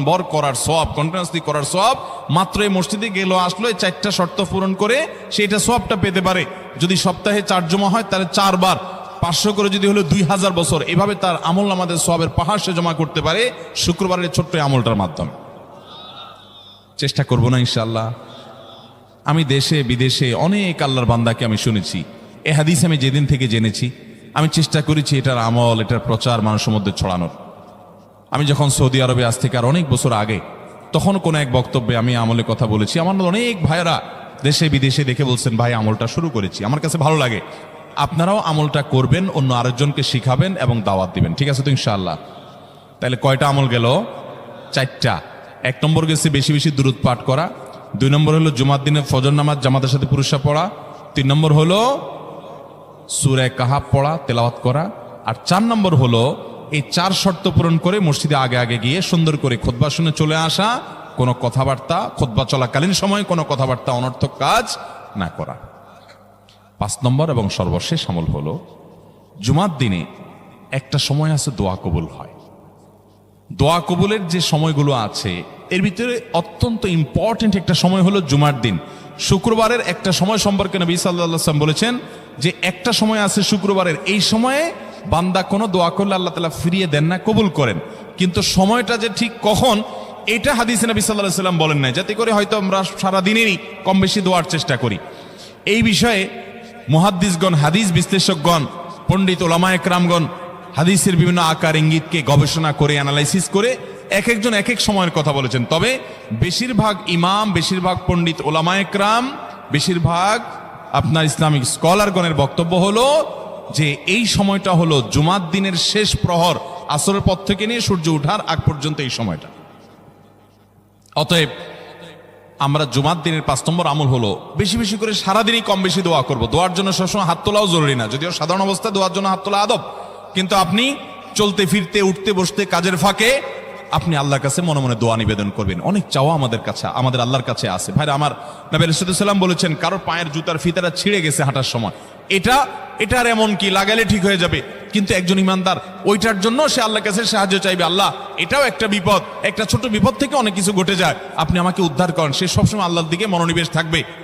বর করার সওয়াব, কন্টিনিউয়াসলি করার সওয়াব মাত্র এই মসজিদে গেল আসলো এই 4টা শর্ত পূরণ করে সেটা সওয়াবটা পেতে পারে। যদি সপ্তাহে 4 জমা হয় তাহলে 4 বার 500 করে যদি হলো 2000 বছর, এভাবে তার আমল আমাদের সওয়াবের পাহাড় সে জমা করতে পারে শুক্রবারের ছোট্ট আমলটার মাধ্যমে। চেষ্টা করব না ইনশাআল্লাহ। আমি দেশে বিদেশে অনেক আল্লাহর বান্দাকে আমি শুনেছি, এ হাদিস আমি যেদিন থেকে জেনেছি আমি চেষ্টা করেছি এটার আমল, এটার প্রচার মানুষের মধ্যে ছড়ানোর। আমি যখন সৌদি আরবে আজ থেকে আর অনেক বছর আগে, তখন কোনো এক বক্তব্যে আমি আমলের কথা বলেছি। আমার অনেক ভাইয়েরা দেশে বিদেশে দেখে বলছেন, ভাই আমলটা শুরু করেছি, আমার কাছে ভালো লাগে, আপনারাও আমলটা করবেন, অন্য আরেকজনকে শিখাবেন এবং দাওয়াত দিবেন। ঠিক আছে তো ইনশাআল্লাহ? তাহলে কয়টা আমল গেল? 4টা। 1 নম্বর গেছে বেশি বেশি দুরূদ পাঠ করা, 2 নম্বর হলো জুমার দিনে ফজর নামাজ জামাতের সাথে পুরুষরা পড়া, 3 নম্বর হলো সূরা কাহাফ পড়া, তেলাওয়াত করা, আর 4 নম্বর হলো এই 4 শর্ত পূরণ করে মসজিদে আগে আগে গিয়ে সুন্দর করে খুতবা শুনে চলে আসা, কোনো কথাবার্তা খুতবা চলাকালীন সময় কোনো কথাবার্তা অনর্থক কাজ না করা। 5 নম্বর এবং সর্বশেষ আমল হলো জুমার দিনে একটা সময় আছে দোয়া কবুল হয়। দোয়া কবুলের যে সময়গুলো আছে এর ভিতরে অত্যন্ত ইম্পর্টেন্ট একটা সময় হলো জুমার দিন। শুক্রবারের একটা সময় সম্পর্কে নবী সাল্লাল্লাহু আলাইহি ওয়াসাল্লাম বলেছেন যে একটা সময় আছে শুক্রবারের, এই সময়ে বান্দা কোনো দোয়া করলে আল্লাহ তাআলা ফিরিয়ে দেন না, কবুল করেন। কিন্তু সময়টা যে ঠিক কখন এটা হাদিসে নবী সাল্লাল্লাহু আলাইহি ওয়াসাল্লাম বলেন নাই, যাতে করে হয়তো আমরা সারা দিনেরই কম বেশি দোয়ার চেষ্টা করি। এই বিষয়ে মুহাদ্দিসগণ, হাদিস বিশ্লেষকগণ, পণ্ডিত ওলামায়ে কেরামগণ হাদিসের বিভিন্ন আকার ইঙ্গিতকে গবেষণা করে অ্যানালাইসিস করে এক একজন এক এক সময়ের কথা বলেছেন। তবে বেশিরভাগ ইমাম, বেশিরভাগ পণ্ডিত ওলামায়ে কেরাম, বেশিরভাগ আপনার ইসলামিক স্কলারগণের বক্তব্য হলো যে এই সময়টা হলো জুমার দিনের শেষ প্রহর, আসরের পর থেকে নিয়ে সূর্য ওঠার আগ পর্যন্ত এই সময়টা। অতএব আমরা জুমার দিনের 5 নম্বর আমল হলো বেশি বেশি করে সারাদিনই কম বেশি দোয়া করব। দোয়ার জন্য সবসময় হাত তোলাও জরুরি না, যদিও সাধারণ অবস্থায় দোয়ার জন্য হাত তোলা আদব, কিন্তু আপনি চলতে ফিরতে, উঠতে বসতে, কাজের ফাঁকে আপনি আল্লাহর কাছে মনে মনে দোয়া নিবেদন করবেন। অনেক চাওয়া আমাদের কাছে, আমাদের আল্লাহর কাছে আছে। ভাইরা আমার, নবী সাল্লাল্লাহু আলাইহি ওয়াসাল্লাম বলেছেন কারোর পায়ের জুতার ফিতাটা ছিঁড়ে গেছে হাঁটার সময়, এটার এমন কি লাগালে ঠিক হয়ে যাবে, কিন্তু একজন ইমানদার ওইটার জন্য সে আল্লাহর কাছে সাহায্য চাইবে, আল্লাহ এটাও একটা বিপদ, একটা ছোট বিপদ থেকে অনেক কিছু ঘটে যায়, আপনি আমাকে উদ্ধার করেন। সে সবসময় আল্লাহর দিকে মনোনিবেশ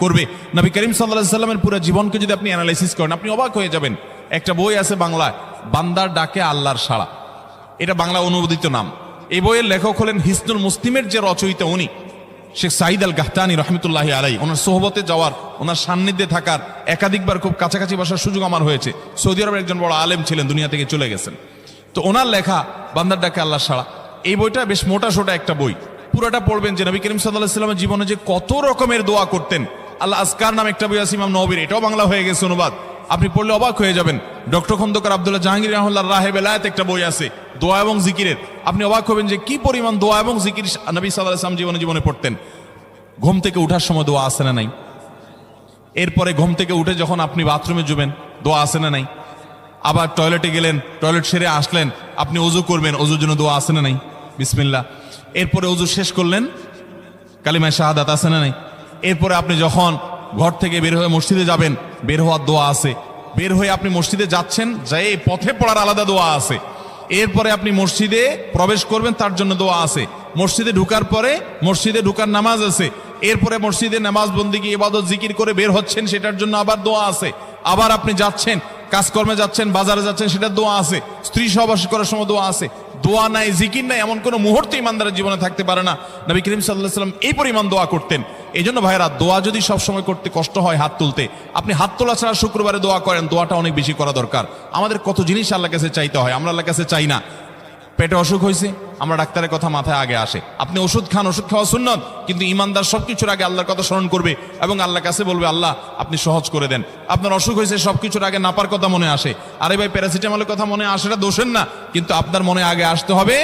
করবে। নবী করিম সাল্লাল্লাহু আলাইহি ওয়াসাল্লামের পুরো জীবনকে যদি আপনি অ্যানালাইসিস করেন আপনি অবাক হয়ে যাবেন। একটা বই আছে বাংলায়, বান্দার ডাকে আল্লাহর সাড়া, এটা বাংলা অনুবাদিত নাম। এই বইয়ের লেখক হলেন হিসনুল মুসলিমের যে রচয়িতা উনি শেখ সাঈদ আল গাহতানী রহমতুল্লাহি আলাইহি। ওনার সোহবতে যাওয়ার, ওনার সান্নিধ্যে থাকার একাধিকবার খুব কাছাকাছি বসার সুযোগ আমার হয়েছে। সৌদি আরবের একজন বড় আলেম ছিলেন, দুনিয়া থেকে চলে গেছেন। তো ওনার লেখা বান্দার ডাকে আল্লাহর সাড়া, এই বইটা বেশ মোটা সোটা একটা বই। পুরোটা পড়বেন যে নবী করিম সাল্লাল্লাহু আলাইহি ওয়াসাল্লামের জীবনে যে কত রকমের দোয়া করতেন। আল্লাহ আজকার নাম একটা বই আছে ইমাম নববীর, এটাও বাংলা হয়ে গেছে অনুবাদ, আপনি পড়লে অবাক হয়ে যাবেন। ডক্টর খন্দকার আব্দুল্লাহ জাহাঙ্গীর রাহমাতুল্লাহ রাহে বেলায়েত একটা বই আছে দোয়া এবং জিকিরের, আপনি অবাক হবেন যে কি পরিমাণ দোয়া এবং জিকির নবী সাল্লাল্লাহু আলাইহি ওয়াসাল্লাম জীবনে পড়তেন। ঘুম থেকে উঠার সময় দোয়া আছে না নাই? এরপরে ঘুম থেকে উঠে যখন আপনি বাথরুমে যাবেন দোয়া আছে না নাই? আবার টয়লেটে গেলেন, টয়লেট সেরে আসলেন, আপনি ওযু করবেন, ওযুর জন্য দোয়া আছে না নাই? বিসমিল্লাহ। এরপরে ওযু শেষ করলেন, কালিমায়ে শাহাদাত আছে না নাই? এরপরে আপনি যখন ঘর থেকে বের হয়ে মসজিদে যাবেন, বের হওয়ার দোয়া আছে। বের হয়ে আপনি মসজিদে যাচ্ছেন, যাই পথে পড়ার আলাদা দোয়া আছে। এরপরে আপনি মসজিদে প্রবেশ করবেন, তার জন্য দোয়া আছে। মসজিদে ঢুকার পরে মসজিদে ঢুকার নামাজ আছে। এরপরে মসজিদে নামাজ বন্দেগী ইবাদত জিকির করে বের হচ্ছেন, সেটার জন্য আবার দোয়া আছে। আবার আপনি যাচ্ছেন, কাজকর্মে যাচ্ছেন, বাজারে যাচ্ছেন, সেটার দোয়া আছে। স্ত্রী সহবাস করার সময় দোয়া আছে। দোয়া নাই, জিকির নাই, এমন কোনো মুহূর্ত ইমানদারের জীবনে থাকতে পারে না। নবী করিম সাল্লাল্লাহু আলাইহি ওয়াসাল্লাম এই পরিমাণ দোয়া করতেন। এই জন্য ভাইরা, দোয়া যদি সবসময় করতে কষ্ট হয় হাত তুলতে, আপনি হাত তোলা ছাড়া শুক্রবারে দোয়া করেন, দোয়াটা অনেক বেশি করা দরকার। আমাদের কত জিনিস আল্লাহর কাছে চাইতে হয়, আমরা আল্লাহর কাছে চাই না। পেটে অসুখ হয়েছে, আমরা ডাক্তারের কথা মাথায় আগে আসে, আপনি ওষুধ খান, ওষুধ খাওয়া সুন্নত, কিন্তু ইমানদার সবকিছুর আগে আল্লাহর কথা স্মরণ করবে এবং আল্লাহর কাছে বলবে আল্লাহ আপনি সহজ করে দেন। আপনার অসুখ হয়েছে, সবকিছুর আগে নাপার কথা মনে আসে, আরে ভাই প্যারাসিটামলের কথা মনে আসে, এটা দোষের না, কিন্তু আপনার মনে আগে আসতে হবে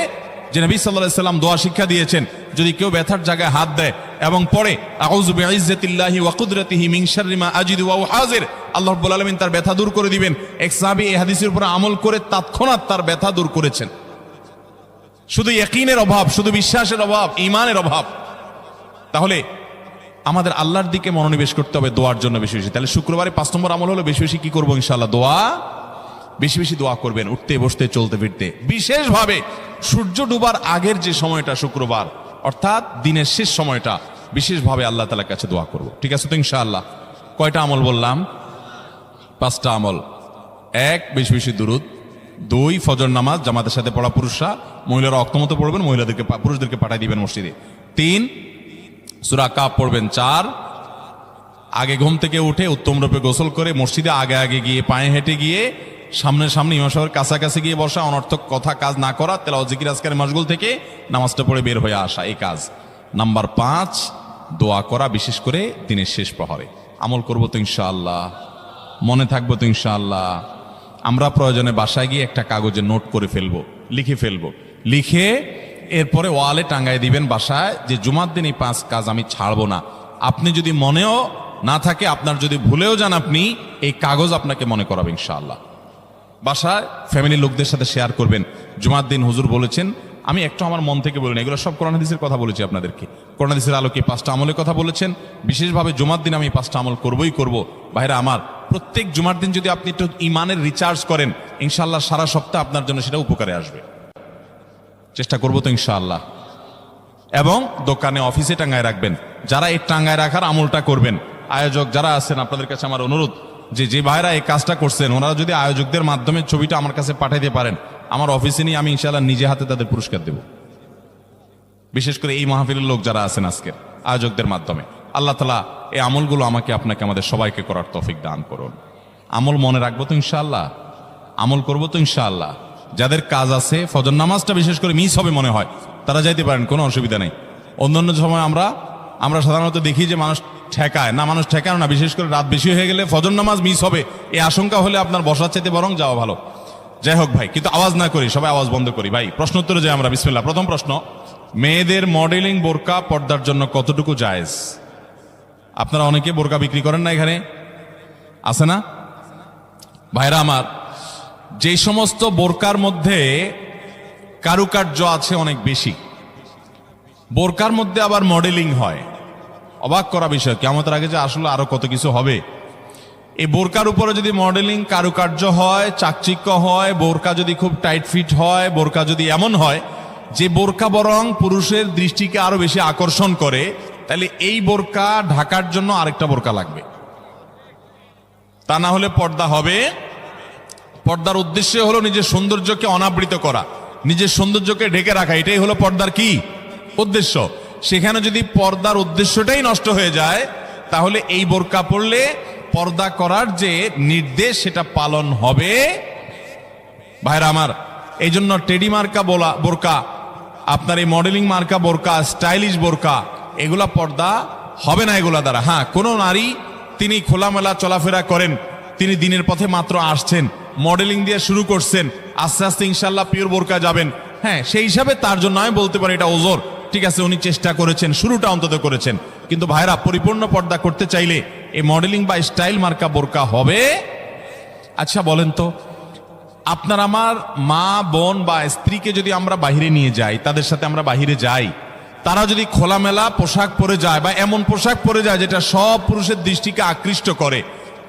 যে নবী সাল্লাল্লাহু আলাইহি ওয়াসাল্লাম দোয়া শিক্ষা দিয়েছেন, যদি কেউ ব্যথার জায়গায় হাত দেয় এবং পড়ে আউযু বিইজ্জাতিল্লাহি ওয়া কুদরাতিহি মিন শাররি মা আজিদু ওয়া হাজির, আল্লাহ রাব্বুল আলামিন তার ব্যথা দূর করে দিবেন। এক সাহাবী এই হাদিসের উপর আমল করে তৎক্ষণাৎ তার ব্যথা দূর করেছেন। শুধু ইয়াকিনের অভাব, শুধু বিশ্বাসের অভাব, ঈমানের অভাব। তাহলে আমাদের আল্লাহর দিকে মনোনিবেশ করতে হবে দোয়ার জন্য বেশি বেশি। তাহলে শুক্রবারে 5 নম্বর আমল হলো বেশি বেশি কি করবো ইনশাআল্লাহ? দোয়া, বেশি বেশি দোয়া করবেন, উঠতে বসতে চলতে ফিরতে। বিশেষভাবে সূর্য ডুবার আগের যে সময়টা শুক্রবার, অর্থাৎ দিনের শেষ সময়টা, বিশেষভাবে আল্লাহ তাআলার কাছে দোয়া করব। ঠিক আছে তো ইনশাআল্লাহ? কয়টা আমল বললাম? 5টা আমল। 1, বেশি বেশি দুরুদ। 2, ফজর নামাজ জামাতের সাথে পড়া পুরুষরা, মহিলারা অক্তমত পড়বেন, পুরুষদেরকে পাঠিয়ে দিবেন মসজিদে। 3, সূরা কাফ পড়বেন। 4, আগে ঘুম থেকে উঠে উত্তম রূপে গোসল করে মসজিদে আগে আগে গিয়ে পায়ে হেঁটে গিয়ে সামনে ইমাম সাহেবের কাছাকাছি গিয়ে বসা, অনর্থক কথা কাজ না করা, তেলাওয়াত জিকির আজকারের মাশগুল থেকে নামাজটা পড়ে বের হয়ে আসা, এই কাজ। নাম্বার 5, দোয়া করা, বিশেষ করে দিনের শেষ প্রহরে। আমল করবো তো ইনশাআল্লাহ? মনে থাকবো তো ইনশাআল্লাহ? আমরা প্রয়োজনে বাসায় গিয়ে একটা কাগজে নোট করে ফেলবো, লিখে ফেলবো, লিখে এরপরে ওয়ালে টাঙ্গায় দিবেন বাসায় যে জুমার দিন এই 5 কাজ আমি ছাড়বো না। আপনি যদি মনেও না থাকে, আপনার যদি ভুলেও যান, আপনি এই কাগজ আপনাকে মনে করাবে ইনশাআল্লাহ। বাসায় ফ্যামিলির লোকদের সাথে শেয়ার করবেন, জুমার দিন হুজুর বলেছেন, আমি একটু আমার মন থেকে বলিনি, এগুলো সব কোরআন হাদিসের কথা বলেছি আপনাদেরকে। কোরআন হাদিসের আলোকে 5টা আমলের কথা বলেছেন, বিশেষভাবে জুমার দিন আমি 5টা আমল করবই করব। ভাইরা আমার, প্রত্যেক জুমার দিন যদি আপনি একটু ইমানের রিচার্জ করেন, ইনশাআল্লাহ সারা সপ্তাহ আপনার জন্য সেটা উপকারে আসবে। চেষ্টা করবো তো ইনশাআল্লাহ। এবং দোকানে অফিসে টাঙ্গায় রাখবেন। যারা এই টাঙ্গায় রাখার আমলটা করবেন, আয়োজক যারা আছেন, আপনাদের কাছে আমার অনুরোধ, যে ভাইরা এই কাজটা করছেন, ওনারা যদি আয়োজকদের মাধ্যমে ছবিটা আমার কাছে পাঠাইতে পারেন, আমার অফিসে নিয়ে আমি ইনশাআল্লাহ নিজে হাতে তাদের পুরস্কার দেব। বিশেষ করে এই মাহফিলের লোক যারা আছেন আজকের, আয়োজকদের মাধ্যমে। আল্লাহ তাআলা এই আমলগুলো আমাকে আপনাকে আমাদের সবাইকে করার তৌফিক দান করুন। আমল মনে রাখবো তো ইনশাআল্লাহ? আমল করবো তো ইনশাআল্লাহ? যাদের কাজ আছে, ফজর নামাজটা বিশেষ করে মিস হবে মনে হয়, তারা যাইতে পারেন, কোনো অসুবিধা নেই। অন্যান্য সময় আমরা সাধারণত দেখি যে মানুষ ঠেকায় না, মানুষ ঠেকানো না, বিশেষ করে রাত বেশি হয়ে গেলে ফজর নামাজ মিস হবে এই আশঙ্কা হলে আপনার বসার চাইতে বরং যাওয়া ভালো। যাই হোক ভাই, কিন্তু আওয়াজ না করি, সবাই আওয়াজ বন্ধ করি। ভাই প্রশ্ন উত্তরে যাই আমরা, বিসমিল্লাহ। প্রথম প্রশ্ন, মেয়েদের মডেলিং বোরকা পর্দার জন্য কতটুকু জায়েজ? আপনারা অনেকে বোরকা বিক্রি করেন না, এখানে আছে না? ভাইরা আমার, যে সমস্ত বোরকার মধ্যে কারুকার্য আছে অনেক বেশি, বোরকার মধ্যে আবার মডেলিং হয়, অবাক করা বিষয়। কিয়ামতের আগে যে আসলে আরো কত কিছু হবে। এই বোরকার উপরে যদি মডেলিং কারুকার্য হয়, চাকচিক্য হয়, বোরকা যদি খুব টাইট ফিট হয়, বোরকা যদি এমন হয় যে বোরকা বরং পুরুষের দৃষ্টিকে আরো বেশি আকর্ষণ করে, তাহলে এই বোরকা ঢাকার জন্য আরেকটা বোরকা লাগবে। তা না হলে পর্দা হবে। পর্দার উদ্দেশ্য হলো নিজের সৌন্দর্যকে অনাবৃত করা, নিজের সৌন্দর্যকে ঢেকে রাখা, এটাই হলো পর্দার কি উদ্দেশ্য। সেখানে যদি পর্দার উদ্দেশ্যটাই নষ্ট হয়ে যায়, তাহলে এই বোরকা পরলে পর্দা করার যে নির্দেশ সেটা পালন হবে। ভাইরা আমার, এই জন্য টেডি মার্কা বোরকা, আপনার এই মডেলিং মার্কা বোরকা, স্টাইলিশ বোরকা, এগুলা পর্দা হবে না এগুলা দ্বারা। হ্যাঁ, কোনো নারী তিনি খোলামেলা চলাফেরা করেন, তিনি দিনের পথে মাত্র আসছেন, মডেলিং দিয়ে শুরু করছেন, আস্তে আস্তে ইনশাল্লাহ পিওর বোরকা যাবেন। হ্যাঁ, সেই হিসাবে তার জন্য আমি বলতে পারি এটা ওজর, ঠিক আছে, উনি চেষ্টা করেছেন, শুরুটা অন্তত করেছেন। কিন্তু ভাইরা, পরিপূর্ণ পর্দা করতে চাইলে এই মডেলিং বা স্টাইল মার্কা বোরকা হবে। আচ্ছা বলেন তো, আপনার আমার মা বোন বা স্ত্রীকে যদি আমরা বাহিরে নিয়ে যাই, তাদের সাথে আমরা বাহিরে যাই, তারা যদি খোলামেলা পোশাক পরে যায় বা এমন পোশাক পরে যায় যেটা সব পুরুষের দৃষ্টিকে আকৃষ্ট করে,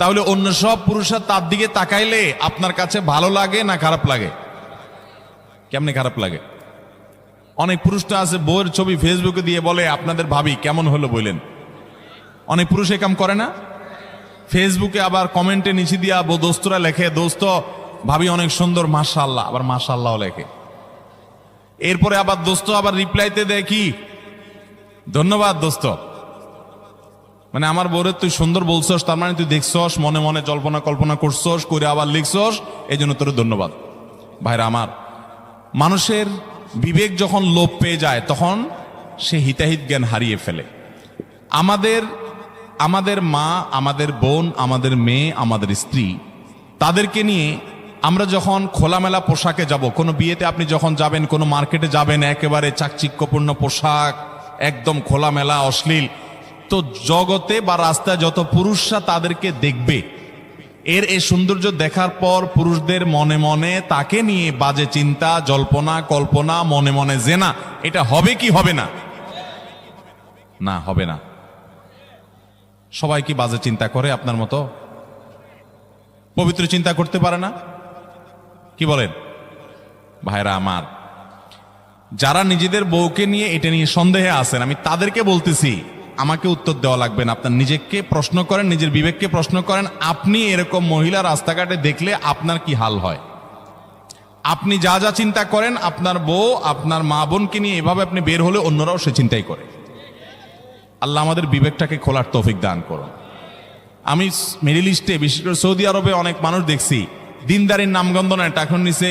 তাহলে অন্য সব পুরুষরা তার দিকে তাকাইলে আপনার কাছে ভালো লাগে না খারাপ লাগে? কেমনে খারাপ লাগে? অনেক পুরুষটা আছে বউয়ের ছবি ফেসবুকে দিয়ে বলে, আপনাদের ভাবি কেমন হলো বললেন। অনেক পুরুষ এ কাম করে না? ফেসবুকে আবার কমেন্টে নিচে দিয়া দোস্তরা লেখে, দোস্ত ভাবি অনেক সুন্দর, মাশাআল্লাহ, আবার মাশাআল্লাহ লেখে। এরপরে আবার দোস্ত আবার রিপ্লাইতে দেয় কি, ধন্যবাদ দোস্ত। মানে আমার বউরে তুই সুন্দর বলছস, তার মানে তুই দেখছস, মনে মনে জল্পনা কল্পনা করছস, করে আবার লিখছস, এই জন্য তোর ধন্যবাদ। ভাইরা আমার, মানুষের বিবেক যখন লোপ পেয়ে যায়, তখন সে হিতাহিত জ্ঞান হারিয়ে ফেলে। আমাদের মা, আমাদের বোন, আমাদের মেয়ে, আমাদের স্ত্রী, তাদেরকে নিয়ে আমরা যখন খোলামেলা পোশাকে যাব, কোনো বিয়েতে আপনি যখন যাবেন, কোনো মার্কেটে যাবেন, একেবারে চাকচিক্যপূর্ণ পোশাক, একদম খোলামেলা অশ্লীল, তো জগতে বা রাস্তায় যত পুরুষরা তাদেরকে দেখবে, এই সৌন্দর্য দেখার পর পুরুষদের মনে মনে তাকে নিয়ে বাজে চিন্তা, জল্পনা কল্পনা, মনে মনে জেনা, এটা হবে কি হবে না? না, হবে না। সবাই কি বাজে চিন্তা করে আপনার মতো? পবিত্র চিন্তা করতে পারে না? কি বলেন ভাইরা আমার? যারা নিজেদের বউকে নিয়ে এটা নিয়ে সন্দেহে আছেন, আমি তাদেরকে বলতেছি, আমাকে উত্তর দেওয়া লাগবে না, আপনার নিজেকে প্রশ্ন করেন, নিজের বিবেককে প্রশ্ন করেন। আপনি এরকম মহিলা রাস্তাঘাটে দেখলে আপনার কি হাল হয়? আপনি যা যা চিন্তা করেন, আপনার বউ আপনার মা বোনকে নিয়ে এভাবে আপনি বের হলে অন্যরাও সে চিন্তাই করে। আল্লাহ আমাদের বিবেকটাকে খোলার তৌফিক দান করুন। আমি মিডল ইস্টে, বিশেষ করে সৌদি আরবে অনেক মানুষ দেখছি, দিনদারির নামগন্ধ নয়, টাকার নিচে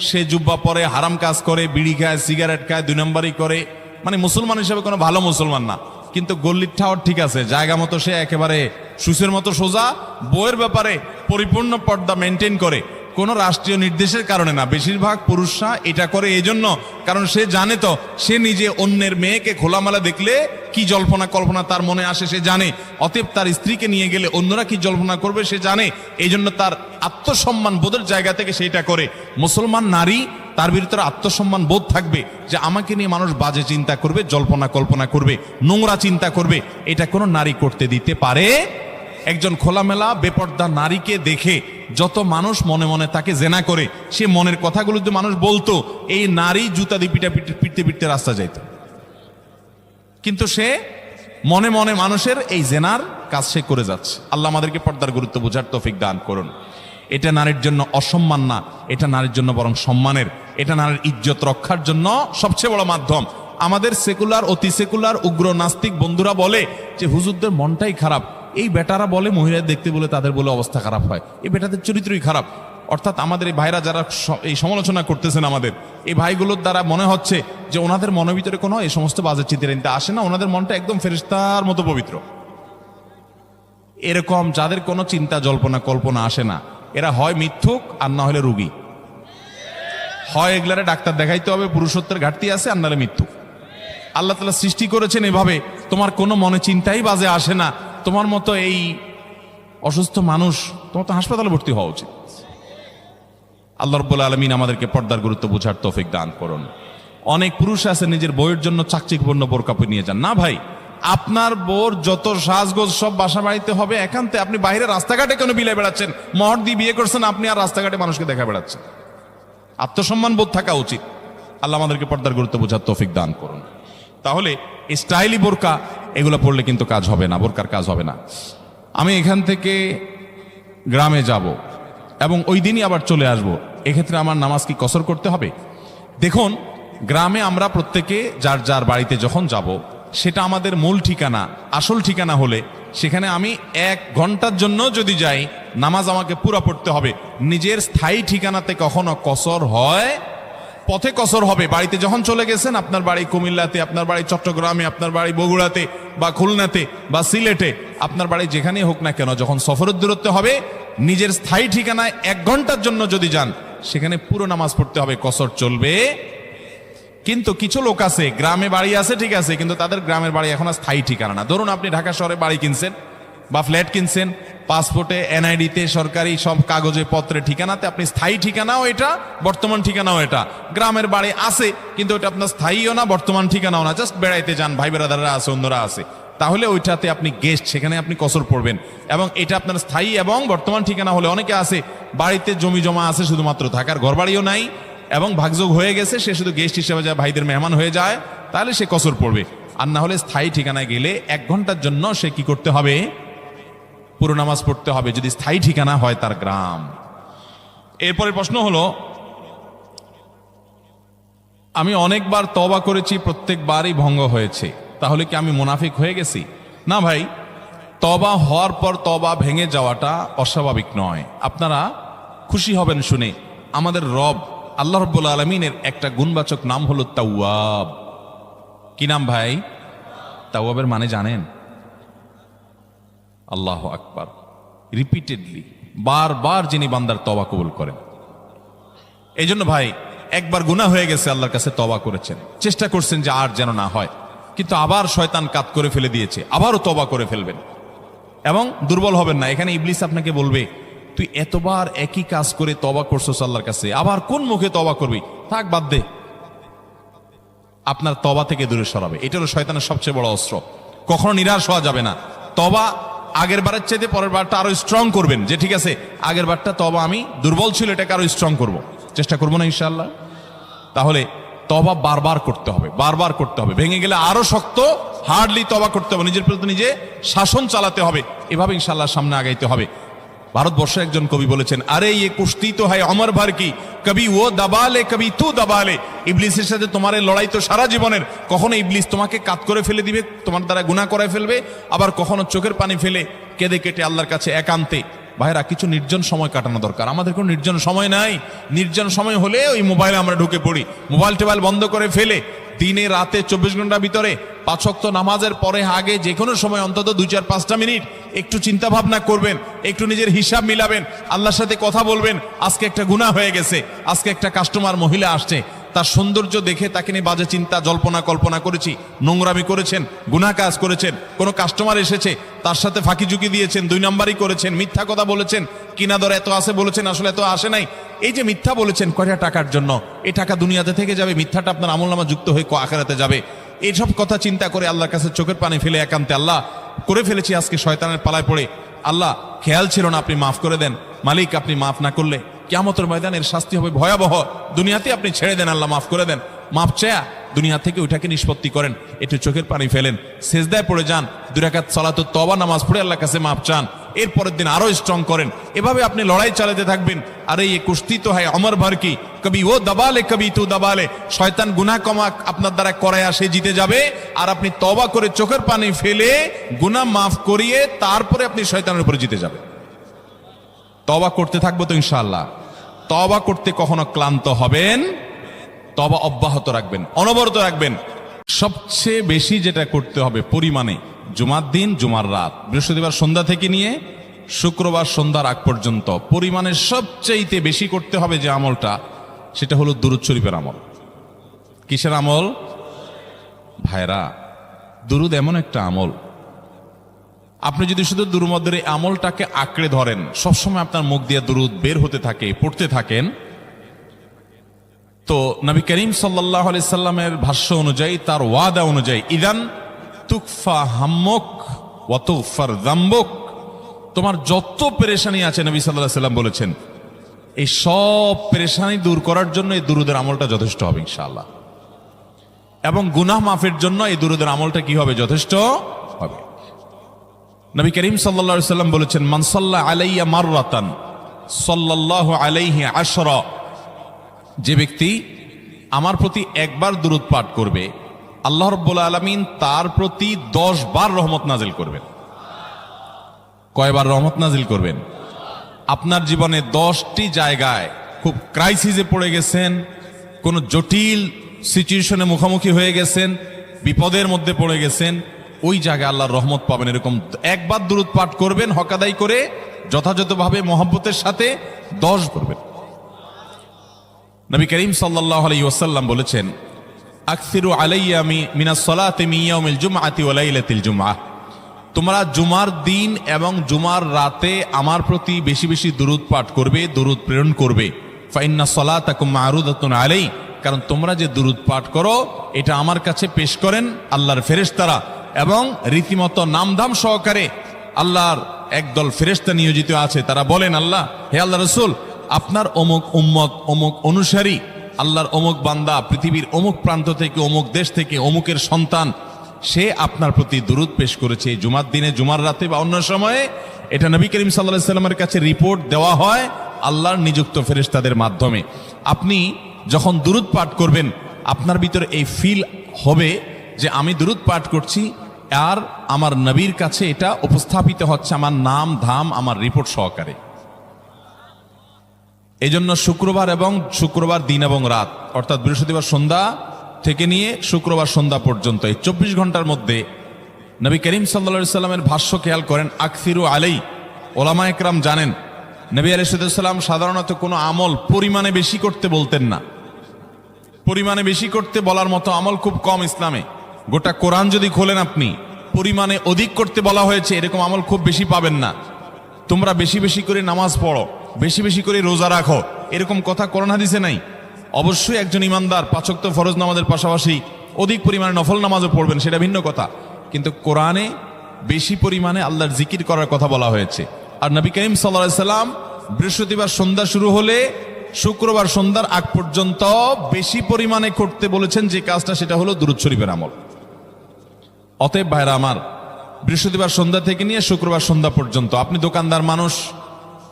সে জুব্বা পরে, হারাম কাজ করে, বিড়ি খায়, সিগারেট খায়, 2 নম্বরই করে, মানে মুসলমান হিসেবে কোনো ভালো মুসলমান না। কিন্তু গল্লির ঠাওয়ার ঠিক আছে, জায়গা মতো সে একেবারে সুসের মতো সোজা, বইয়ের ব্যাপারে পরিপূর্ণ পর্দা মেনটেন করে। কোনো রাষ্ট্রীয় নির্দেশের কারণে না, বেশিরভাগ পুরুষরা এটা করে এই জন্য, কারণ সে জানে তো সে নিজে অন্যের মেয়েকে খোলামেলা দেখলে কি জল্পনা কল্পনা তার মনে আসে সে জানে, অতএব তার স্ত্রীকে নিয়ে গেলে অন্যরা কি জল্পনা করবে সে জানে, এই জন্য তার আত্মসম্মান বোধের জায়গা থেকে সেইটা করে। মুসলমান নারী, তার ভিতরে আত্মসম্মান বোধ থাকবে যে আমাকে নিয়ে মানুষ বাজে চিন্তা করবে, জল্পনা কল্পনা করবে, নোংরা চিন্তা করবে, এটা কোনো নারী করতে দিতে পারে। একজন খোলামেলা বেপর্দা নারীকে দেখে যত মানুষ মনে মনে তাকে জেনা করে, সে মনের কথাগুলো যদি মানুষ বলতো, এই নারী জুতা দিয়ে পিটতে পিটতে রাস্তা যাইত। কিন্তু সে মনে মনে মানুষের এই জেনার কাজ সে করে যাচ্ছে। আল্লাহ আমাদেরকে পর্দার গুরুত্ব বোঝার তৌফিক দান করুন। এটা নারীর জন্য অসম্মান না, এটা নারীর জন্য বরং সম্মানের, এটা নারীর ইজ্জত রক্ষার জন্য সবচেয়ে বড় মাধ্যম। আমাদের সেকুলার, অতি সেকুলার, উগ্র নাস্তিক বন্ধুরা বলে যে হুজুরদের মনটাই খারাপ, এই বেটারা বলে মহিলা দেখতে বলে তাদের বলে অবস্থা খারাপ হয়, এই বেটাদের চরিত্রই খারাপ। অর্থাৎ আমাদের এই ভাইরা যারা এই সমালোচনা করতেছেন, আমাদের এই ভাইগুলোর দ্বারা মনে হচ্ছে যে ওনাদের মনের ভিতরে কোনো এই সমস্ত বাজে চিন্তা আসে না, ওনাদের মনটা একদম ফেরেশতার মতো পবিত্র। এরকম যাদের কোনো চিন্তা জল্পনা কল্পনা আসে না, এরা হয় মিথ্যুক আর না হলে রুগী। হয় এগুলারে ডাক্তার দেখাইতে হবে, পুরুষত্বের ঘাটতি আছে, আর নাহলে মৃত্যু। আল্লাহ তাআলা সৃষ্টি করেছেন এভাবে, তোমার কোনো মনে চিন্তাই বাজে আসে না, তোমার মতো এই অসুস্থ মানুষ, তোমার তো হাসপাতালে ভর্তি হওয়া উচিত। আল্লাহ রাব্বুল আলামিন আমাদেরকে পর্দার গুরুত্ব বোঝার তৌফিক দান করুন। অনেক পুরুষ আছে নিজের বউয়ের জন্য চাকচিক্যপূর্ণ বোরকা পরে নিয়ে যান। না ভাই, আপনার বউর যত সাজগোজ সব বাসা বাড়িতে হবে একান্তে। আপনি বাইরে রাস্তাঘাটে কেন বিলাই বেড়াচ্ছেন? মহর দিয়ে বিয়ে করছেন আপনি, আর রাস্তাঘাটে মানুষকে দেখা বেড়াচ্ছেন। আত্মসম্মান বোধ থাকা উচিত। আল্লাহ আমাদেরকে পর্দার গুরুত্ব বোঝার তৌফিক দান করুন। তাহলে স্টাইলি বোরকা এগুলো পড়লে কিন্তু কাজ হবে না, বোরকার কাজ হবে না। আমি এখান থেকে গ্রামে যাব এবং ওই দিনই আবার চলে আসব, এক্ষেত্রে আমার নামাজ কি কসর করতে হবে? দেখুন, গ্রামে আমরা প্রত্যেকে যার যার বাড়িতে যখন যাব, সেটা আমাদের মূল ঠিকানা, আসল ঠিকানা হলে সেখানে আমি 1 ঘন্টার জন্য যদি যাই, নামাজ আমাকে পুরা পড়তে হবে। নিজের স্থায়ী ঠিকানাতে কখনো কসর হয়? পথে কসর হবে। বাড়িতে যখন চলে গেছেন, আপনার বাড়ি কুমিল্লাতে, আপনার বাড়ি চট্টগ্রামে, আপনার বাড়ি বগুড়াতে বা খুলনাতে বা সিলেটে, আপনার বাড়ি যেখানেই হোক না কেন, যখন সফরের দূরত্ব হবে, নিজের স্থায়ী ঠিকানায় 1 ঘন্টার জন্য যদি যান, সেখানে পুরো নামাজ পড়তে হবে, কসর চলবে। কিন্তু কিছু লোক আছে, গ্রামে বাড়ি আছে ঠিক আছে, কিন্তু তাদের গ্রামের বাড়ি এখন আর স্থায়ী ঠিকানা না। ধরুন আপনি ঢাকা শহরে বাড়ি কিনছেন বা ফ্ল্যাট কিনছেন, পাসপোর্টে, এনআইডিতে, সরকারি সব কাগজে পত্রে ঠিকানাতে আপনি স্থায়ী ঠিকানাও এটা, বর্তমান ঠিকানাও এটা। গ্রামের বাড়ি আছে কিন্তু ওটা আপনার স্থায়ীও না, বর্তমান ঠিকানাও না, জাস্ট বেড়াইতে যান, ভাই বেড়াদাররা আছে, অন্যরা আছে, তাহলে ওইটাতে আপনি গেস্ট, সেখানে আপনি কসর পড়বেন। এবং এটা আপনার স্থায়ী এবং বর্তমান ঠিকানা হলে, অনেকে আছে বাড়িতে জমি জমা আছে, শুধুমাত্র থাকার ঘর বাড়িও নাই এবং ভাগযোগ হয়ে গেছে, সে শুধু গেস্ট হিসেবে যায়, ভাইদের মেহমান হয়ে যায়, তাহলে সে কসর পড়বে। আর না হলে স্থায়ী ঠিকানায় গেলে 1 ঘন্টার জন্য সে কি করতে হবে? পুরো নামাজ পড়তে হবে, যদি স্থায়ী ঠিকানা হয় তার গ্রাম। এরপরে প্রশ্ন হলো, আমি অনেকবার তওবা করেছি, প্রত্যেকবারই ভঙ্গ হয়েছে, তাহলে কি আমি মুনাফিক হয়ে গেছি? না ভাই, তওবা হওয়ার পর তওবা ভেঙে যাওয়াটা অস্বাভাবিক নয়। আপনারা খুশি হবেন শুনে, আমাদের রব আল্লাহ রাব্বুল আলামিনের একটা গুণবাচক নাম হলো তাওয়াব। কি নাম ভাই? তাওয়াবের মানে জানেন? আল্লাহু আকবার। রিপিটেডলি, বারবার যিনি বান্দার তওবা কবুল করেন। এই জন্য ভাই, একবার গুনাহ হয়ে গেছে, আল্লাহর কাছে তওবা করেছেন, চেষ্টা করছেন যে আর যেন না হয়, কিন্তু আবার শয়তান কাত করে ফেলে দিয়েছে, আবারও তওবা করে ফেলবেন এবং দুর্বল হবেন না। এখানে ইবলিস আপনাকে বলবে, তুই এতবার একই কাজ করে তওবা করছস আল্লাহর কাছে, আবার কোন মুখে তওবা করবি? থাক, বাদ দে। আপনার তওবা থেকে দূরে সরাবে। এটা হলো শয়তানের সবচেয়ে বড় অস্ত্র। কখনো নিরাশ হওয়া যাবে না। তওবা আগের বারের চাইতে পরের বারটা আরো স্ট্রং করবেন, যে ঠিক আছে আগের বারটা তওবা আমি দুর্বল ছিল, এটাকে আরো স্ট্রং করব, চেষ্টা করবো না ইনশাআল্লাহ। তাহলে তওবা বারবার করতে হবে, বারবার করতে হবে। ভেঙে গেলে আরো শক্ত হার্ডলি তওবা করতে হবে, নিজের প্রতি নিজে শাসন চালাতে হবে। এভাবে ইনশাআল্লাহ সামনে আগাইতে হবে। ভারতবর্ষের একজন কবি বলেছেন, আরে ইয়ে কুস্তি তো হয় অমর ভর কি, কবি ও দাবালে কবি তু দাবালে। ইবলিসের সাথে তোমার এই লড়াই তো সারা জীবনের। কখনো ইবলিস তোমাকে কাত করে ফেলে দিবে, তোমার দ্বারা গুনাহ করায় ফেলবে, আবার কখনো চোখের পানি ফেলে কেঁদে কেটে আল্লাহর কাছে একান্তে। ভাইরা, কিছু নির্জন সময় কাটানো দরকার। আমাদের কোনো নির্জন সময় নাই। নির্জন সময় হলে ওই মোবাইলে আমরা ঢুকে পড়ি, মোবাইল টোবাইল বন্ধ করে ফেলে দিনে রাতে 24 ঘন্টার ভিতরে 5 ওয়াক্ত নামাজের পরে আগে যে কোনো সময় অন্তত 2-4-5টা মিনিট একটু চিন্তা ভাবনা করবেন, একটু নিজের হিসাব মিলাবেন, আল্লাহর সাথে কথা বলবেন। আজকে একটা গুনাহ হয়ে গেছে, আজকে একটা কাস্টমার মহিলা আসছে, তার সৌন্দর্য দেখে তাকে নিয়ে বাজে চিন্তা জল্পনা কল্পনা করেছি, নোংরামি করেছেন, গুনাহ কাজ করেছেন। কোনো কাস্টমার এসেছে, তার সাথে ফাঁকি ঝুঁকি দিয়েছেন, 2 নাম্বারই করেছেন, মিথ্যা কথা বলেছেন, কিনা দর এত আসে বলেছেন, আসলে এত আসে নাই। এই যে মিথ্যা বলেছেন কয়টা টাকার জন্য, এই টাকা দুনিয়াতে থেকে যাবে, মিথ্যাটা আপনার আমলনামা যুক্ত হয়ে আখিরাতে যাবে। এইসব কথা চিন্তা করে আল্লাহর কাছে চোখের পানি ফেলে একান্তে, আল্লাহ করে ফেলেছি আজকে শয়তানের পালায় পড়ে, আল্লাহ খেয়াল ছিল না, আপনি মাফ করে দেন। মালিক, আপনি মাফ না করলে কিয়ামতের ময়দানের শাস্তি হবে ভয়াবহ। দুনিয়াতে আপনি ছেড়ে দেন, আল্লাহ মাফ করে দেন। মাফ চায়া দুনিয়া থেকে ওইটাকে নিষ্পত্তি করেন, একটু চোখের পানি ফেলেন, সেজদায় পড়ে যান, 2 রাকাত সালাতুত তওবা নামাজ পড়ে আল্লাহর কাছে মাফ চান, এরপরের দিন আরো স্ট্রং করেন। এভাবে আপনি লড়াই চালাতে থাকবেন। আরে এই কুস্তি তো হয় অমর ভর কি, কবি ও দাবালে কবি তু দাবালে। শয়তান গুনাহ কমা আপনার দ্বারা করায় সে জিতে যাবে, আর আপনি তওবা করে চোখের পানি ফেলে গুনাহ মাফ করিয়ে তারপরে আপনি শয়তানের উপরে জিতে যাবেন। তওবা করতে থাকবো তো ইনশাআল্লাহ। তওবা করতে কখনো ক্লান্ত হবেন, তওবা অব্যাহত রাখবেন, অনবরত রাখবেন। সবচেয়ে বেশি যেটা করতে হবে পরিমাণে, জুমার দিন, জুমার রাত, বৃহস্পতিবার সন্ধ্যা থেকে নিয়ে শুক্রবার সন্ধ্যার আগ পর্যন্ত পরিমাণে সবচেয়ে বেশি করতে হবে যে আমলটা, সেটা হলো দুরূদ শরীফের আমল। কিসের আমল? ভাইরা, দুরূদ এমন একটা আমল, আপনি যদি শুধু দুরূদের এই আমলটাকে আঁকড়ে ধরেন, সবসময় আপনার মুখ দিয়ে দুরূদ বের হতে থাকে, পড়তে থাকেন, তো নবী করিম সাল্লাল্লাহু আলাইহি সাল্লামের ভাষ্য অনুযায়ী, তার ওয়াদা অনুযায়ী, ইদান তুকফা হাম্মুক ওয়া তুগফার যামবুক, তোমার যত পেরেশানি আছে নবী সাল্লাল্লাহু আলাইহি সাল্লাম বলেছেন, এই সব পেরেশানি দূর করার জন্য এই দুরূদের আমলটা যথেষ্ট হবে ইনশাআল্লাহ। এবং গুনাহ মাফের জন্য এই দুরূদের আমলটা কি হবে? যথেষ্ট হবে। নবী করিম সাল্লাল্লাহু আলাইহি সাল্লাম বলেছেন, মান সাল্লা আলাইয়া মাররাতান সাল্লাল্লাহু আলাইহি আশরা, যে ব্যক্তি আমার প্রতি একবার দুরূদ পাঠ করবে, আল্লাহ রাব্বুল আলামিন তার প্রতি 10 বার রহমত নাজিল করবেন। কয়বার রহমত নাজিল করবেন? আপনার জীবনে 10টি জায়গায় খুব ক্রাইসিসে পড়ে গেছেন, কোন জটিল সিচুয়েশনে মুখোমুখি হয়ে গেছেন, বিপদের মধ্যে পড়ে গেছেন, ওই জায়গায় আল্লাহর রহমত পাবেন। এরকম একবার দুরূদ পাঠ করবেন, হক আদায় করে যথাযথভাবে মহব্বতের সাথে 10 করবেন। নবী করিম সাল্লাল্লাহু আলাইহি ওয়াসাল্লাম বলেছেন, আকসিরু আলাইয়া মিনাস সালাতি মিন ইয়াউমিল জুমআতি ওয়া লাইলাতিল জুমআহ, তোমরা জুমার দিন এবং জুমার রাতে আমার প্রতি বেশি বেশি দুরূদ পাঠ করবে, দুরূদ প্রেরণ করবে। ফা ইন্না সালাতাকুম মা'রুদাতুন আলাই, কারণ তোমরা যে দুরূদ পাঠ করো এটা আমার কাছে পেশ করেন আল্লাহর ফেরেশতারা, এবং রীতিমতো নামধাম সহকারে আল্লাহর একদল ফেরেশতা নিয়োজিত আছে। তারা বলেন, আল্লাহ, হে আল্লাহ রাসূল, আপনার অমুক উম্মত, অমুক অনুসারী, আল্লাহর অমুক বান্দা পৃথিবীর অমুক প্রান্ত থেকে, অমুক দেশ থেকে, অমুকের সন্তান, সে আপনার প্রতি দুরূদ পেশ করেছে জুমার দিনে, জুমার রাতে বা অন্য সময়ে। এটা নবী করিম সাল্লাল্লাহু আলাইহি সাল্লামের কাছে রিপোর্ট দেওয়া হয় আল্লাহর নিযুক্ত ফেরেশতাদের মাধ্যমে। আপনি যখন দুরূদ পাঠ করবেন, আপনার ভিতরে এই ফিল হবে যে আমি দুরূদ পাঠ করছি, আর আমার নবীর কাছে এটা উপস্থাপিত হচ্ছে আমার নাম ধাম, আমার রিপোর্ট সহকারে। এই জন্য শুক্রবার দিন এবং রাত, অর্থাৎ বৃহস্পতিবার সন্ধ্যা থেকে নিয়ে শুক্রবার সন্ধ্যা পর্যন্ত এই 24 ঘন্টার মধ্যে নবী করিম সাল্লাল্লাহু আলাইহি সাল্লামের ভাষ্য খেয়াল করেন, আকসিরু আলাই। ওলামা একরাম জানেন, নবী আলাইহিস সালাম সাধারণত কোনো আমল পরিমাণে বেশি করতে বলতেন না। পরিমাণে বেশি করতে বলার মতো আমল খুব কম ইসলামে। গোটা কোরআন যদি খোলেন আপনি, পরিমাণে অধিক করতে বলা হয়েছে এরকম আমল খুব বেশি পাবেন না। তোমরা বেশি বেশি করে নামাজ পড়ো, বেশি বেশি করে রোজা রাখো, এরকম কথা কোরআন হাদিসে নাই। অবশ্যই একজন ইমানদার 5 ওয়াক্ত ফরজ নামাজের পাশাপাশি অধিক পরিমাণে নফল নামাজও পড়বেন, সেটা ভিন্ন কথা। কিন্তু কোরআনে বেশি পরিমাণে আল্লাহর জিকির করার কথা বলা হয়েছে। আর নবী করিম সাল্লাল্লাহু আলাইহি সাল্লাম বৃহস্পতিবার সন্ধ্যা শুরু হলে শুক্রবার সন্ধ্যার আগ পর্যন্ত বেশি পরিমাণে করতে বলেছেন যে কাজটা, সেটা হলো দুরূদ শরীফের আমল। অতএব ভাইরা আমার, বৃহস্পতিবার সন্ধ্যা থেকে নিয়ে শুক্রবার সন্ধ্যা পর্যন্ত আপনি দোকানদার মানুষ,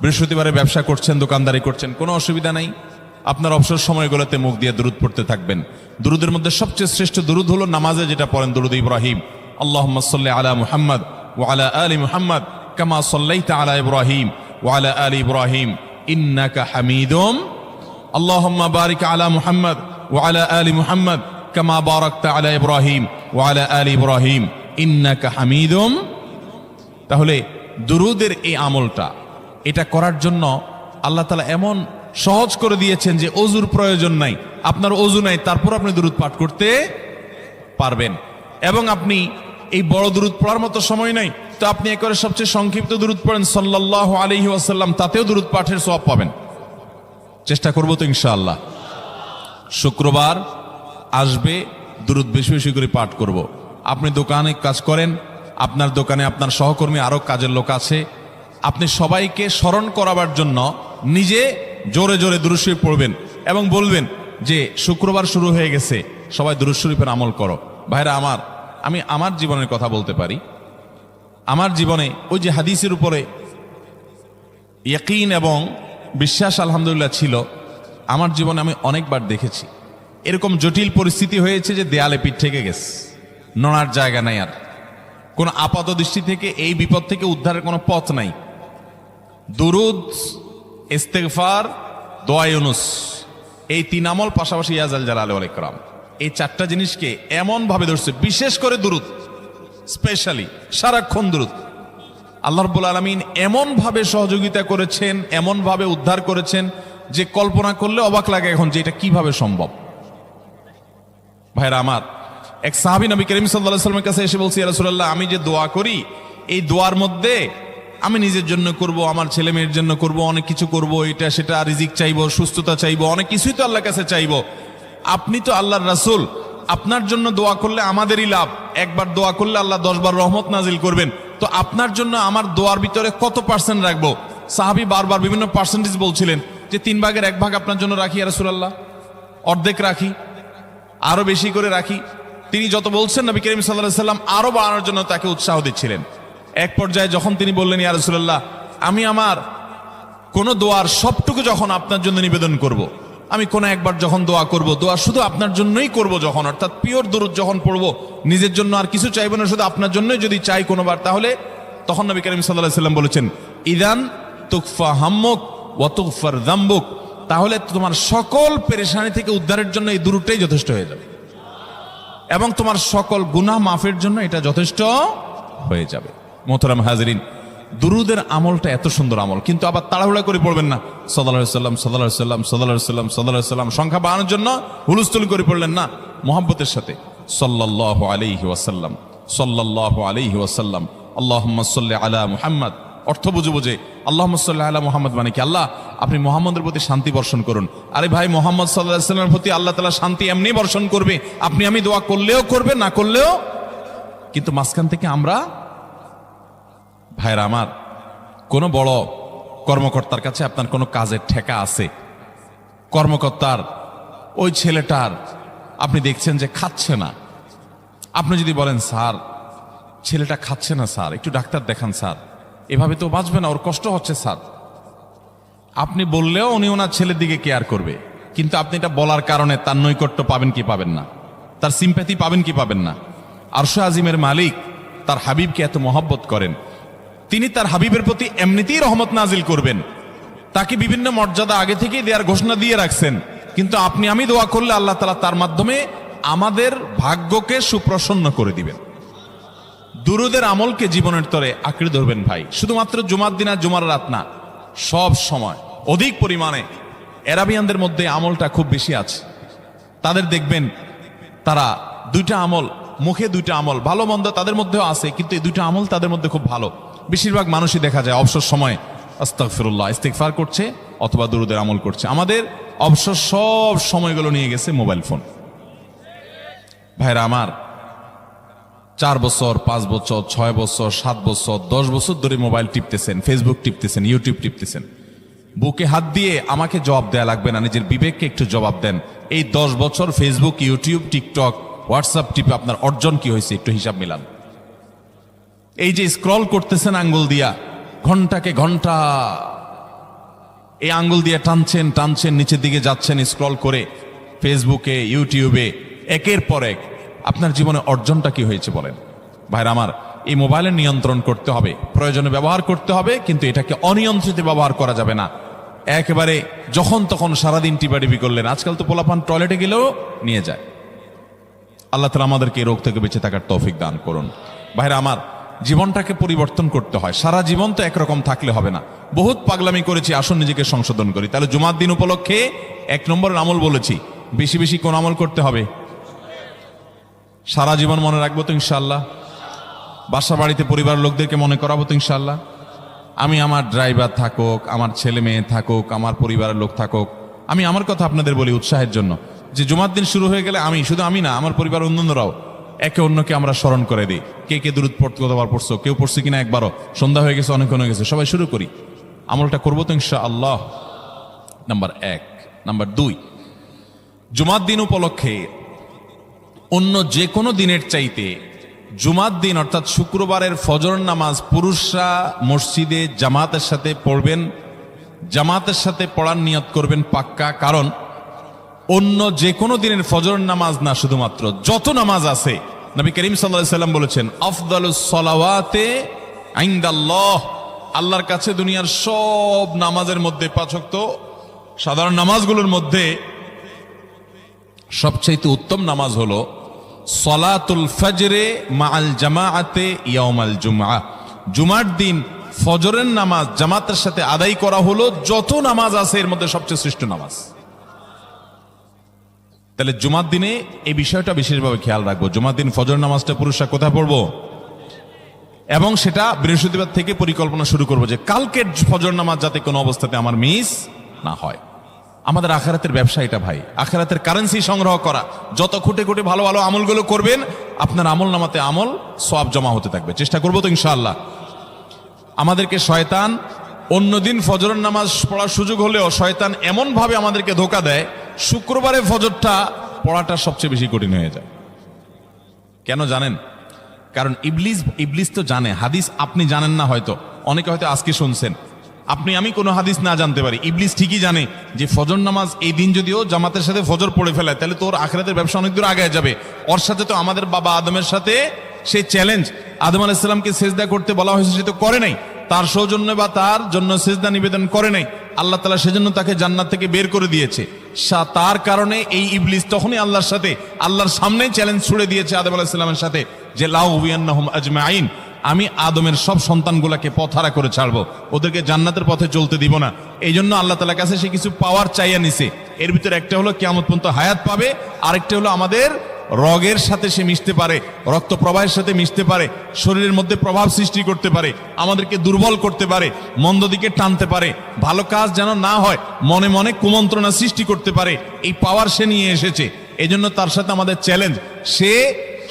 বৃহস্পতিবারে ব্যবসা করছেন, দোকানদারি করছেন, কোনো অসুবিধা নাই। আপনার অবসর সময়গুলোতে মুখ দিয়ে দুরূদ পড়তে থাকবেন। দুরূদের মধ্যে সবচেয়ে শ্রেষ্ঠ দুরূদ হলো নামাজে যেটা পড়েন, দুরূদ ইব্রাহিম। আল্লাহুম্মা সাল্লি আলা মুহাম্মদ ওয়া আলা আলি মুহাম্মদ কামা সাল্লাইতা আলা ইব্রাহিম ওয়া আলা আলি ইব্রাহিম ইন্নাকা হামিদুম। আল্লাহুম্মা বারিক আলা মুহাম্মদ ওয়া আলা আলি মুহাম্মদ কামা বারাকতা আলা ইব্রাহিম ওয়া আলা আলি ইব্রাহিম ইন্নাকা হামিদুম। তাহলে দুরূদের এই আমলটা, এটা করার জন্য আল্লাহ তাআলা এমন সহজ করে দিয়েছেন যে ওযুর প্রয়োজন নাই। আপনার ওযু নাই, তারপর আপনি দুরূদ পাঠ করতে পারবেন। এবং আপনি এই বড় দুরূদ পড়ার মতো সময় নাই, তো আপনি একেবারে সবচেয়ে সংক্ষিপ্ত দুরূদ পড়েন সাল্লাল্লাহু আলাইহি ওয়াসাল্লাম, তাতেও দুরূদ পাঠের সওয়াব পাবেন। চেষ্টা করব তো ইনশাআল্লাহ। শুক্রবার আসবে, দুরূদ বেশি বেশি করে পাঠ করব। আপনি দোকানে কাজ করেন, আপনার দোকানে আপনার সহকর্মী আরো কাজের লোক আছে, আপনি সবাইকে স্মরণ করাবার জন্য নিজে জোরে জোরে দুরূদ শরীফ পড়বেন এবং বলবেন যে শুক্রবার শুরু হয়ে গেছে, সবাই দুরূদ শরীফের আমল করো। ভাইরা আমার, আমি আমার জীবনের কথা বলতে পারি। আমার জীবনে ওই যে হাদিসের উপরে ইয়াকিন এবং বিশ্বাস আলহামদুলিল্লাহ ছিল, আমার জীবনে আমি অনেকবার দেখেছি এরকম জটিল পরিস্থিতি হয়েছে যে দেয়ালে পিঠ থেকে গেছে, নড়ার জায়গা নাই, আর কোন আপাত দৃষ্টি থেকে এই বিপদ থেকে উদ্ধারের কোনো পথ নাই। দুরুদ, ইস্তেগফার, দোয়া ইউনুস, এই তিন আমল পাশাপাশি ইয়াজাল জালাল ওয়াল ইকরাম, এই চারটা জিনিসকে এমন ভাবে ধরছে, বিশেষ করে দুরুদ, স্পেশালি সারাক্ষণ দুরুদ। আল্লাহ রাব্বুল আলামিন এমন ভাবে সহযোগিতা করেছেন, এমন ভাবে উদ্ধার করেছেন যে কল্পনা করলে অবাক লাগে এখন যে এটা কিভাবে সম্ভব। ভাইরা আমার, এক সাহাবী নবী করিম সাল্লাল্লাহু আলাইহি ওয়াসাল্লামের কাছে এসে বলছে, ইয়া রাসূলুল্লাহ, আমি যে দোয়া করি, এই দোয়ার মধ্যে আমি নিজের জন্য করব, আমার ছেলে মেয়ের জন্য করব, অনেক কিছু করব, এটা সেটা, রিজিক চাইবো, সুস্থতা চাইবো, অনেক কিছুই তো আল্লাহর কাছে চাইবো। আপনি তো আল্লাহর রাসূল, আপনার জন্য দোয়া করলে আমাদেরই লাভ, একবার দোয়া করলে আল্লাহ 10 বার রহমত নাজিল করবেন, তো আপনার জন্য আমার দোয়ার ভিতরে কত পার্সেন্ট রাখবো? সাহাবী বারবার বিভিন্ন পার্সেন্টেজ বলছিলেন যে 3 ভাগের 1 ভাগ আপনার জন্য রাখি ইয়া রাসূলুল্লাহ, অর্ধেক রাখি, আরো বেশি করে রাখি। তিনি যত বলছেন নবী করিম সাল্লাল্লাহু আলাইহি ওয়াসাল্লাম আরো বাড়ানোর জন্য তাকে উৎসাহ দিচ্ছিলেন। এক পর্যায়ে যখন তিনি বললেন, ইয়া রাসূলুল্লাহ, আমি আমার কোন দোয়ার সবটুকু যখন আপনার জন্য নিবেদন করব, আমি কোন একবার যখন দোয়া করব, দোয়া শুধু আপনার জন্যই করব যখন, অর্থাৎ পিওর দুরূদ যখন পড়ব, নিজের জন্য আর কিছু চাইবো না, শুধু আপনার জন্যই যদি চাই কোনোবার, তাহলে তখন নবী করিম সাল্লাল্লাহু আলাইহি ওয়াসাল্লাম বলেছেন, ইদান তুকফা হাম্মুক ওয়া তুগফার যামবুক, তাহলে তোমার সকল পেরেশানি থেকে উদ্ধারের জন্য এই দুরূদটাই যথেষ্ট হয়ে যাবে, এবং তোমার সকল গুনাহ মাফের জন্য এটা যথেষ্ট হয়ে যাবে। মোহতারাম হাজিরিন, দুরূদের আমলটা এত সুন্দর আমল, কিন্তু আবার তাড়াহুড়া করে পড়বেন না, সাল্লাল্লাহু আলাইহি ওয়াসাল্লাম সাল্লাল্লাহু আলাইহি ওয়াসাল্লাম সাল্লাল্লাহু আলাইহি ওয়াসাল্লাম সাল্লাল্লাহু আলাইহি ওয়াসাল্লাম সংখ্যা বাড়ানোর জন্য হুলস্থুল করে পড়লেন না, মুহাব্বতের সাথে সাল্লাল্লাহু আলাইহি ওয়াসাল্লাম সাল্লাল্লাহু আলাইহি ওয়াসাল্লাম আল্লাহুম্মা সাল্লি আলা মুহাম্মদ, অর্থ বুঝে বুঝে আল্লাহুম্মা সাল্লি আলা মুহাম্মদ মানে কি, আল্লাহ আপনি মুহাম্মদের প্রতি শান্তি বর্ষণ করুন। আরে ভাই, মুহাম্মদ সাল্লাল্লাহু আলাইহি ওয়াসাল্লামের প্রতি আল্লাহ তাআলা শান্তি এমনি বর্ষণ করবে, আপনি আমি দোয়া করলেও করবে, না করলেও। কিন্তু মাঝখান থেকে আমরা, ভাইরা আমার, কোনো বড় কর্মকর্তার কাছে আপনার কোনো কাজের ঠেকা আছে, কর্মকর্তার ওই ছেলেটার আপনি দেখছেন যে খাচ্ছে না, আপনি যদি বলেন, স্যার ছেলেটা খাচ্ছে না স্যার, একটু ডাক্তার দেখান স্যার, এভাবে তো বাঁচবে না, ওর কষ্ট হচ্ছে স্যার, আপনি বললেও উনি ওনার ছেলের দিকে কেয়ার করবে, কিন্তু আপনি এটা বলার কারণে তার নৈকট্য পাবেন কি পাবেন না, তার সিম্প্যাথি পাবেন কি পাবেন না। আরশে আজিমের মালিক তার হাবিবকে এত মহব্বত করেন, তিনি তার হাবিবের প্রতি এমনিতেই রহমত নাজিল করবেন, তাকে বিভিন্ন মর্যাদা আগে থেকেই দেওয়ার ঘোষণা দিয়ে রাখছেন, কিন্তু আপনি আমি দোয়া করলে আল্লাহ তাআলা তার মাধ্যমে আমাদের ভাগ্যকে সুপ্রসন্ন করে দিবেন। দুরূদের আমলকে জীবনের তরে আঁকড়ে ধরবেন ভাই, শুধুমাত্র জুমার দিন আর জুমার রাত না, সব সময় অধিক পরিমাণে। এরাবিয়ানদের মধ্যে আমলটা খুব বেশি আছে, তাদের দেখবেন তারা 2টা আমল, মুখে 2টা আমল, ভালো মন্দ তাদের মধ্যেও আছে, কিন্তু এই 2টা আমল তাদের মধ্যে খুব ভালো। বেশিরভাগ মানুষই দেখা যায় অবসর সময় আস্তাগফিরুল্লাহ, ইস্তিগফার করছে অথবা দুরূদের আমল করছে। আমাদের অবসর সব সময়গুলো নিয়ে গেছে মোবাইল ফোন। ভাইরা আমার, 4 বছর, 5 বছর, 6 বছর, 7 বছর, 10 বছর ধরে মোবাইল টিপতেছেন, ফেসবুক টিপতেছেন, ইউটিউব টিপতেছেন, বুকে হাত দিয়ে আমাকে জবাব দেয়া লাগবে না, নিজের বিবেককে একটু জবাব দেন। এই 10 বছর ফেসবুক, ইউটিউব, টিকটক, হোয়াটসঅ্যাপ টিপে আপনার অর্জন কি হয়েছে একটু হিসাব মিলান। এই যে স্ক্রল করতেছেন আঙ্গুল দিয়া, ঘন্টাকে ঘন্টা এই আঙ্গুল দিয়ে টানছেন টানছেন, নিচের দিকে যাচ্ছেন স্ক্রল করে ফেসবুকে, ইউটিউবে, একের পর এক। আপনার জীবনে অর্জনটা কি হয়েছে বলেন? ভাইরা আমার, এই মোবাইলের নিয়ন্ত্রণ করতে হবে, প্রয়োজনে ব্যবহার করতে হবে, কিন্তু এটাকে অনিয়ন্ত্রিত ব্যবহার করা যাবে না। একেবারে যখন তখন সারাদিন টিপাটিপি করলেন। আজকাল তো পোলাপান টয়লেটে গেলেও নিয়ে যায়। আল্লাহ তাআলা আমাদেরকে এই রোগ থেকে বেঁচে থাকার তৌফিক দান করুন। ভাইরা আমার, জীবনটাকে পরিবর্তন করতে হয়। সারা জীবন তো একরকম থাকলে হবে না। বহুত পাগলামি করেছি, আসুন নিজেকে সংশোধন করি। তাহলে জুমার দিন উপলক্ষে 1 নম্বরের আমল বলেছি, বেশি বেশি কোন আমল করতে হবে? সারা জীবন মনে রাখবো তো ইনশাআল্লাহ। বাসা বাড়িতে পরিবার লোকদেরকে মনে করাবো তো ইনশাআল্লাহ। আমি আমার ড্রাইভার থাকুক, আমার ছেলে মেয়ে থাকুক, আমার পরিবারের লোক থাকুক, আমি আমার কথা আপনাদের বলি উৎসাহের জন্য, যে জুমার দিন শুরু হয়ে গেলে আমি, শুধু আমি না, আমার পরিবার অন্যান্যরাও একে অন্যকে আমরা স্মরণ করে দিই। কে কে দুরূদ পড়তে কতবার পড়ছো, কেউ পড়ছে কিনা একবারও, সন্ধ্যা হয়ে গেছে, অনেক হয়ে গেছে, সবাই শুরু করি। আমলটা করবো তো ইনশাআল্লাহ। নাম্বার 1। নাম্বার 2, জুমার দিন উপলক্ষে অন্য যে কোনো দিনের চাইতে জুমার দিন অর্থাৎ শুক্রবারের ফজর নামাজ পুরুষরা মসজিদে জামাতের সাথে পড়বেন। জামাতের সাথে পড়ার নিয়ত করবেন পাক্কা। কারণ অন্য যে কোনো দিনের ফজর নামাজ না, শুধুমাত্র যত নামাজ আছে, নবী করিম সাল্লাল্লাহু আলাইহি সাল্লাম বলেছেন, আফদালুস সালাওয়াতে ইনদাল্লাহ, আল্লাহর কাছে দুনিয়ার সব নামাজের মধ্যে, 5 ওয়াক্ত সাধারণ নামাজগুলোর মধ্যে সবচেয়ে উত্তম নামাজ হলো সলাতুল ফজরে মাআল জামাআতে ইয়াউমাল জুমআহ। জুমার দিন ফজরের নামাজ জামাতের সাথে আদায় করা হলো যত নামাজ আছে এর মধ্যে সবচেয়ে শ্রেষ্ঠ নামাজ। তাহলে জুমার দিনে এই বিষয়টা বিশেষভাবে খেয়াল রাখবো। জুমার দিন ফজর নামাজটা পুরুষরা কোথায় পড়বো, এবং সেটা বৃহস্পতিবার থেকে পরিকল্পনা শুরু করবো যে কালকের ফজর নামাজ যাতে কোনো অবস্থাতে আমার মিস না হয়। আমাদের আখিরাতের ব্যবসা এটা ভাই, আখিরাতের কারেন্সি সংগ্রহ করা। যত খুঁটে খুঁটে ভালো ভালো আমলগুলো করবেন, আপনার আমল নামাতে আমল সওয়াব জমা হতে থাকবে। চেষ্টা করবো তো ইনশাআল্লাহ। আমাদেরকে শয়তান অন্যদিন ফজরের নামাজ পড়ার সুযোগ হলেও শয়তান এমন ভাবে আমাদেরকে ধোঁকা দেয়, শুক্রবারে ফজরটা পড়াটা সবচেয়ে বেশি কঠিন হয়ে যায়। কেন জানেন? কারণ ইবলিস তো জানে। হাদিস আপনি জানেন না, হয়তো অনেকে হয়তো আজকে শুনছেন, আমি কোনো হাদিস না জানতে পারি, ইবলিস ঠিকই জানে যে ফজর নামাজ এই দিন যদিও জামাতের সাথে ফজর পড়ে ফেলে, তাহলে তোর আখিরাতের ব্যবসা অনেক দূর আগে যাবে। ওর সাথে তো আমাদের বাবা আদমের সাথে সেই চ্যালেঞ্জ, আদম আলাইহিস সালামকে সিজদা করতে বলা হয়েছে, সে তো করে নাই। তার সৌজন্য বা তার জন্য সিজদা নিবেদন করে নাই। আল্লাহ তাআলা সেজন্য তাকে জান্নাত থেকে বের করে দিয়েছে। তার কারণে এই ইবলিস তখনই আল্লাহর সামনে চ্যালেঞ্জ ছুড়ে দিয়েছে আদম আলাইহিস সালামের সাথে, যে লাউ হুয়ান্নাহুম আজমাইন, আমি আদমের সব সন্তানগুলাকে পথহারা করে ছাড়বো, ওদেরকে জান্নাতের পথে চলতে দিব না। এই জন্য আল্লাহ তাআলার কাছে সে কিছু পাওয়ার চাইয়া নিছে। এর ভিতরে একটা হলো কিয়ামত পর্যন্ত হায়াত পাবে, আরেকটা হলো আমাদের রগের সাথে সে মিশতে পারে, রক্ত প্রবাহের সাথে মিশতে পারে, শরীরের মধ্যে প্রভাব সৃষ্টি করতে পারে, আমাদেরকে দুর্বল করতে পারে, মন্দ দিকে টানতে পারে, ভালো কাজ যেন না হয় মনে মনে কুমন্ত্রণা সৃষ্টি করতে পারে। এই পাওয়ার সে নিয়ে এসেছে। এই জন্য তার সাথে আমাদের চ্যালেঞ্জ। সে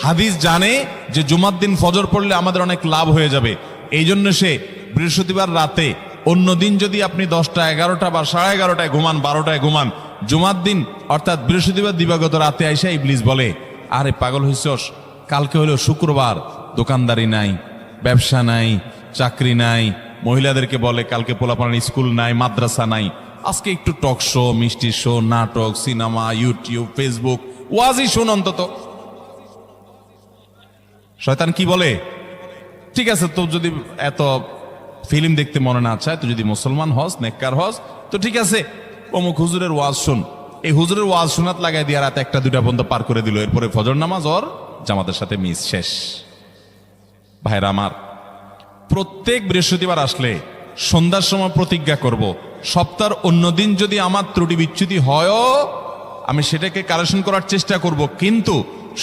হাদিস জানে যে জুমার দিন ফজর পড়লে আমাদের অনেক লাভ হয়ে যাবে। এই জন্য সে বৃহস্পতিবার রাতে, অন্য দিন যদি আপনি 10টা, 11টা বা 11:30টায় ঘুমান, 12টায় ঘুমান, জুমার দিন অর্থাৎ বৃহস্পতিবার দিবাগত রাতে আইসা ইবলিস বলে, আরে পাগল হইছস, কালকে হলো শুক্রবার, দোকানদারি নাই, ব্যবসা নাই, চাকরি নাই, মহিলাদেরকে বলে কালকে পোলাপানের স্কুল নাই, মাদ্রাসা নাই, আজকে একটু টক শো, মিষ্টি শো, নাটক, সিনেমা, ইউটিউব, ফেসবুক, ওয়াজই শোন অন্তত। শয়তান কি বলে, ঠিক আছে, তো যদি এত ফিল্ম দেখতে মনে না চায়, তো যদি মুসলমান হস, নেককার হস, তো ঠিক আছে, অমুক হুজুরের ওয়াজ শোন। এই হুজুরের ওয়াজ শোনাত লাগাই দিয়ে রাত 1টা 2টা পর্যন্ত পার করে দিল। এরপরে ফজর নামাজ ওর জামাতের সাথে মিস, শেষ। ভাইরা আমার, প্রত্যেক বৃহস্পতিবার আসলে সন্ধ্যার সময় প্রতিজ্ঞা করব, সপ্তাহের অন্য দিন যদি আমার ত্রুটি বিচ্যুতি হয়ও আমি সেটাকে কারেকশন করার চেষ্টা করব, কিন্তু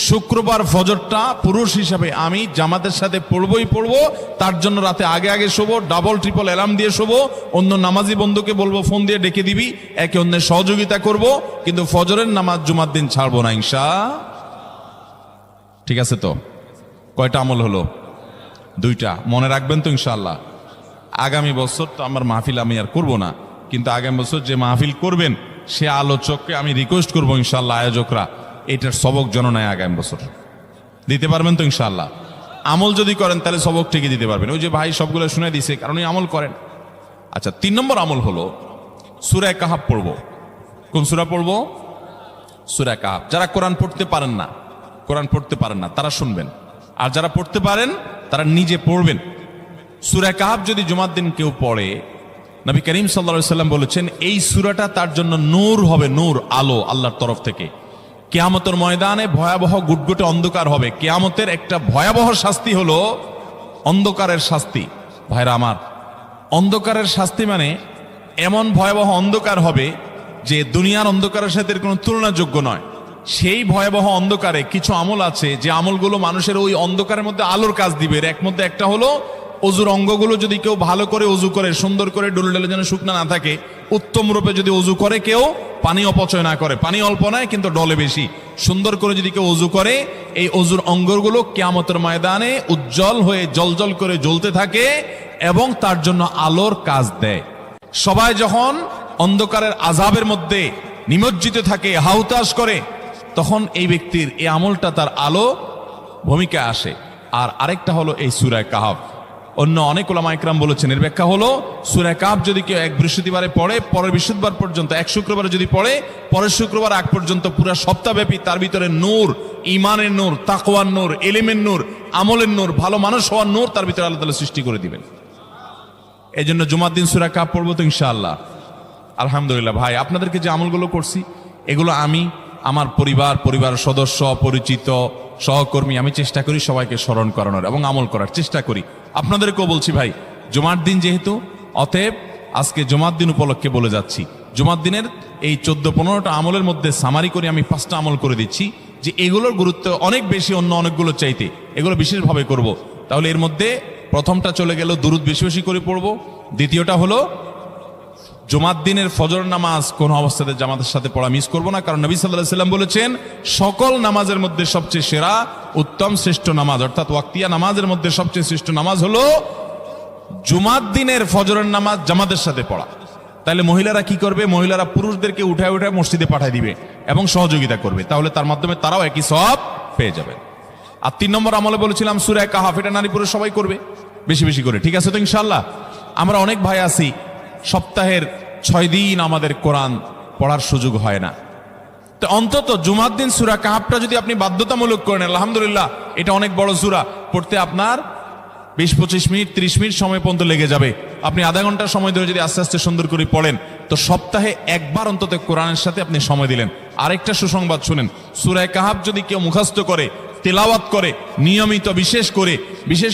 শুক্রবার ফজরটা পুরুষ হিসাবে আমি জামাতের সাথে পড়বই পড়বো। তার জন্য রাতে আগে আগে শোবো, ডাবল ট্রিপল অ্যালার্ম দিয়ে শোবো, অন্য নামাজি বন্ধুকে বলবো ফোন দিয়ে ডেকে দিবি, একে অন্যের সহযোগিতা করব, কিন্তু ফজরের নামাজ জুমার দিন ছাড়বো না ইনশাআল্লাহ। ঠিক আছে তো? কয়টা আমল হলো? 2টা। মনে রাখবেন তো ইনশাআল্লাহ? আগামী বছর তো আমার মাহফিল আমি আর করব না, কিন্তু আগামী বছর যে মাহফিল করবেন সে আলোচককে আমি রিকোয়েস্ট করবো ইনশাআল্লাহ, আয়োজকরা এটার সবক যেন নেয় আগামী বছর। দিতে পারবেন তো ইনশাআল্লাহ? আমল যদি করেন তাহলে সবক ঠিকই দিতে পারবেন। ওই যে ভাই সবগুলো শুনে দিছে, কারণ এই আমল করেন। আচ্ছা, 3 নম্বর আমল হলো সূরা কাহাফ পড়ব। কোন সূরা পড়ব? সূরা কাহাফ। যারা কোরআন পড়তে পারেন না তারা শুনবেন, আর যারা পড়তে পারেন তারা নিজে পড়বেন। সূরা কাহাফ যদি জুমার দিন কেউ পড়ে, নবী করিম সাল্লাল্লাহু আলাইহি সাল্লাম বলেছেন এই সূরাটা তার জন্য নূর হবে, নূর, আলো আল্লাহর তরফ থেকে। কিয়ামতের ময়দানে ভয়াবহ গুটগুটে অন্ধকার হবে। কিয়ামতের একটা ভয়াবহ শাস্তি হলো অন্ধকারের শাস্তি। ভাইরা আমার, অন্ধকারের শাস্তি মানে এমন ভয়াবহ অন্ধকার হবে যে দুনিয়ার অন্ধকারের সাথে কোনো তুলনাযোগ্য নয়। সেই ভয়াবহ অন্ধকারে কিছু আমল আছে যে আমলগুলো মানুষের ওই অন্ধকারের মধ্যে আলোর কাজ দিবে। এর মধ্যে একটা হলো অজুর অঙ্গগুলো যদি কেউ ভালো করে অজু করে, সুন্দর করে ডুলে যেন শুকনা না থাকে, উত্তম রূপে যদি অজু করে, কেউ পানি অপচয় না করে, পানি অল্প নয় কিন্তু ডলে বেশি, সুন্দর করে যদি কেউ অজু করে, এই অজুর অঙ্গগুলো কিয়ামতের ময়দানে উজ্জ্বল হয়ে জলজল করে জ্বলতে থাকে এবং তার জন্য আলোর কাজ দেয়। সবাই যখন অন্ধকারের আযাবের মধ্যে নিমজ্জিত থাকে, হাউতাশ করে, তখন এই ব্যক্তির এই আমলটা তার আলো ভূমিকা আসে। আর আরেকটা হলো এই সূরা কাহাফ। অন্য অনেক উলামা ইকরাম বলেছেন এর ব্যাখ্যা হলো সূরা কাহাফ যদি কেউ এক বৃহস্পতিবারে পড়ে, পরের বৃহস্পতিবার পর্যন্ত, এক শুক্রবারে যদি পড়ে, পরের শুক্রবার আগ পর্যন্ত পুরো সপ্তাহব্যাপী তার ভিতরে নূর, ঈমানের নূর, তাকওয়ার নূর, ইলমের নূর, আমলের নূর, ভালো মানুষ হওয়ার নূর তার ভিতরে আল্লাহ তাআলা সৃষ্টি করে দিবেন। এই জন্য জুমার দিন সূরা কাহাফ পড়বো তো ইনশাআল্লাহ। আলহামদুলিল্লাহ ভাই, আপনাদেরকে যে আমলগুলো করছি এগুলো আমি, আমার পরিবার সদস্য, পরিচিত, সহকর্মী, আমি চেষ্টা করি সবাইকে স্মরণ করানোর এবং আমল করার চেষ্টা করি। আপনাদেরকেও বলছি ভাই, জুমার দিন যেহেতু, অতএব আজকে জুমার দিন উপলক্ষে বলে যাচ্ছি, জুমার দিনের এই 14-15টা আমলের মধ্যে সামারি করে আমি 5টা আমল করে দিচ্ছি যে এগুলোর গুরুত্ব অনেক বেশি অন্য অনেকগুলো চাইতে, এগুলো বিশেষভাবে করব। তাহলে এর মধ্যে প্রথমটা চলে গেল দুরুদ বেশি বেশি করে পড়ব। দ্বিতীয়টা হলো জুমার দিনের ফজর নামাজ কোন অবস্থাতে জামাতের সাথে পড়া মিস করব না, কারণ নবী সাল্লাল্লাহু আলাইহি সাল্লাম বলেছেন সকল নামাজের মধ্যে সবচেয়ে সেরা, উত্তম, শ্রেষ্ঠ নামাজ, অর্থাৎ ওয়াক্তিয়া নামাজের মধ্যে সবচেয়ে শ্রেষ্ঠ নামাজ হলো জুমার দিনের ফজরের নামাজ জামাতের সাথে পড়া। তাহলে মহিলারা কি করবে? মহিলারা পুরুষদেরকে উঠায় উঠায় মসজিদে পাঠিয়ে দিবে এবং সহযোগিতা করবে, তাহলে তার মাধ্যমে তারাও একই সওয়াব পেয়ে যাবে। আর 3 নম্বর আমলে বলেছিলাম সূরা কাহাফ, এটা নারী পুরুষ সবাই করবে বেশি বেশি করে, ঠিক আছে তো ইনশাআল্লাহ? আমরা অনেক ভাই আছি সপ্তাহের 6 দিন আমাদের কোরআন পড়ার সুযোগ হয় না, তো অন্তত জুমার দিন সূরা কাহাফটা যদি আপনি বাধ্যতামূলক করেন, আলহামদুলিল্লাহ, এটা অনেক বড় সূরা, পড়তে আপনার 20-25 মিনিট 30 মিনিট সময় পর্যন্ত লেগে যাবে। আপনি আধা ঘন্টা সময় ধরে যদি আস্তে আস্তে সুন্দর করে পড়েন, তো সপ্তাহে একবার অন্তত কোরআনের সাথে আপনি সময় দিলেন। আরেকটা সুসংবাদ শুনেন, সূরা কাহাফ যদি কেউ মুখস্থ করে, তেলাওয়াত করে নিয়মিত, বিশেষ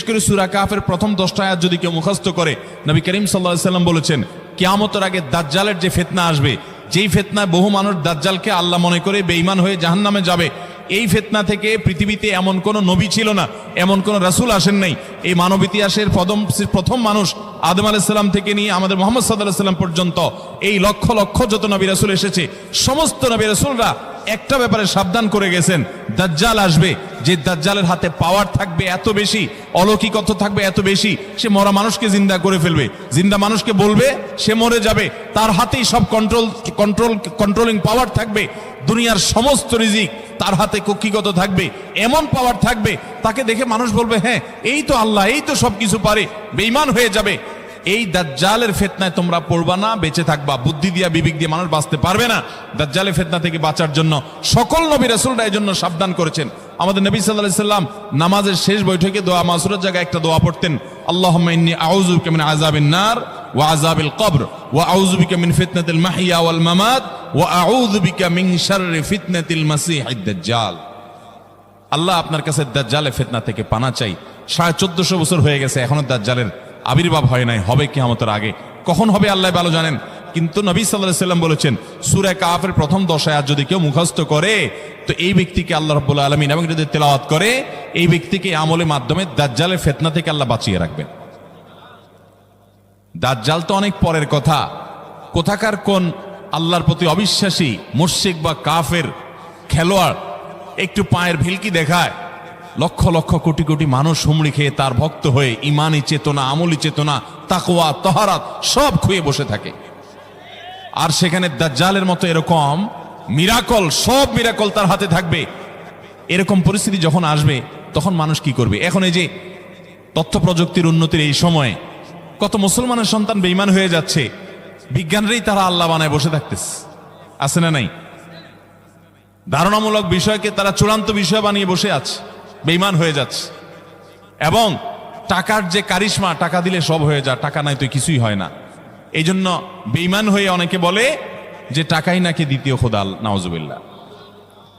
করে সূরা কাহাফের প্রথম 10টা আয়াত যদি কেউ মুখস্থ করে, নবী করিম সাল্লাল্লাহু আলাইহি সাল্লাম বলেছেন কিয়ামতের আগে দাজ্জালের যে ফিতনা আসবে, যেই ফিতনায় বহু মানুষ দাজ্জালকে আল্লাহ মনে করে বেঈমান হয়ে জাহান্নামে যাবে, এই ফিতনা থেকে পৃথিবীতে এমন কোন নবী ছিল না, এমন কোন রাসূল আসেন নাই। এই মানব ইতিহাসের প্রথম মানুষ আদম আলাইহিস সালাম থেকে নিয়ে আমাদের মুহাম্মদ সাল্লাল্লাহু আলাইহি সাল্লাম পর্যন্ত এই লক্ষ লক্ষ যত নবী রাসূল এসেছে, সমস্ত নবী রাসূলরা একটা ব্যাপারে সাবধান করে গেছেন, দাজ্জাল আসবে, যে দাজ্জালের হাতে পাওয়ার থাকবে এত বেশি, অলৌকিকত্ব থাকবে এত বেশি, সে মরা মানুষকে জিন্দা করে ফেলবে, জিন্দা মানুষকে বলবে সে মরে যাবে, তার হাতেই সব কন্ট্রোলিং পাওয়ার থাকবে, দুনিয়ার সমস্ত রিজিক তার হাতে কক্ষিগত থাকবে, এমন পাওয়ার থাকবে তাকে দেখে মানুষ বলবে হ্যাঁ এই তো আল্লাহ, এই তো সবকিছু পারে, বেঈমান হয়ে যাবে। এই দাজ্জালের ফিতনায় তোমরা পড়বা না, বেঁচে থাকবা। বুদ্ধি দিয়া বিবেক দিয়ে মানুষ বাঁচতে পারবে না। দাজ্জালের ফিতনা থেকে বাঁচার জন্য সকল নবী রাসূলরা এর জন্য সাবধান করেছেন। আমাদের নবী সাল্লাল্লাহু আলাইহি সাল্লাম নামাজের শেষ বৈঠকে দোয়া মাসুরের জায়গায় একটা দোয়া পড়তেন, আল্লাহুম্মা ইন্নী আউযু বিকা মিন আযাবিন নার ওয়া আযাবিল কবর ওয়া আউযু বিকা মিন ফিতনাতিল মাহইয়া ওয়াল মামাত ওয়া আউযু বিকা মিন শাররি ফিতনাতিল মাসীহিদ দাজ্জাল। আল্লাহ আপনার কাছে দাজ্জালের ফিতনা থেকে পানা চাই। 1450 বছর হয়ে গেছে, এখনো দাজ্জালের আবির্ভাব হয় নাই, হবে কিয়ামতের আগে, কখন হবে আল্লাহ ভালো জানেন। কিন্তু নবী সাল্লাল্লাহু আলাইহি সাল্লাম বলেছেন সূরা কাহাফের প্রথম 10 আয়াত যদি কেউ মুখস্থ করে, তো এই ব্যক্তিকে আল্লাহ রাব্বুল আলামিন এবং যদি তেলাওয়াত করে, এই ব্যক্তিকে আমলের মাধ্যমে দাজ্জালের ফিতনা থেকে আল্লাহ বাঁচিয়ে রাখবেন। দাজ্জাল তো অনেক পরের কথা, কোথাকার কোন আল্লাহর প্রতি অবিশ্বাসী মুশরিক বা কাফের খেলোয়াড় একটু পায়ের ভিলকি দেখায়, লক্ষ লক্ষ কোটি কোটি মানুষ হুমড়ি খেয়ে তার ভক্ত হয়ে ইমানি চেতনা, আমলি চেতনা, তাকওয়া, তাহারাত সব খুঁয়ে বসে থাকে। আর সেখানে দাজ্জালের মতো এরকম মিরাকল, সব মিরাকল তার হাতে থাকবে। এরকম পরিস্থিতি যখন আসবে তখন মানুষ কি করবে? এখন এই যে তথ্য প্রযুক্তির উন্নতির এই সময়ে কত মুসলমানের সন্তান বেঈমান হয়ে যাচ্ছে, বিজ্ঞানরাই তারা আল্লাহ বানায় বসে থাকতেছে, আছে না নাই? ধারণামূলক বিষয়কে তারা চূড়ান্ত বিষয় বানিয়ে বসে আছে, বেঈমান হয়ে যাচ্ছে। এবং টাকার যে কারিশমা, টাকা দিলে সব হয়ে যায়, টাকা নাই তো কিছুই হয় না। এই জন্য বেঈমান হয়ে অনেকে বলে যে টাকাই নাকি দ্বিতীয় খোদা, নাউজুবিল্লাহ।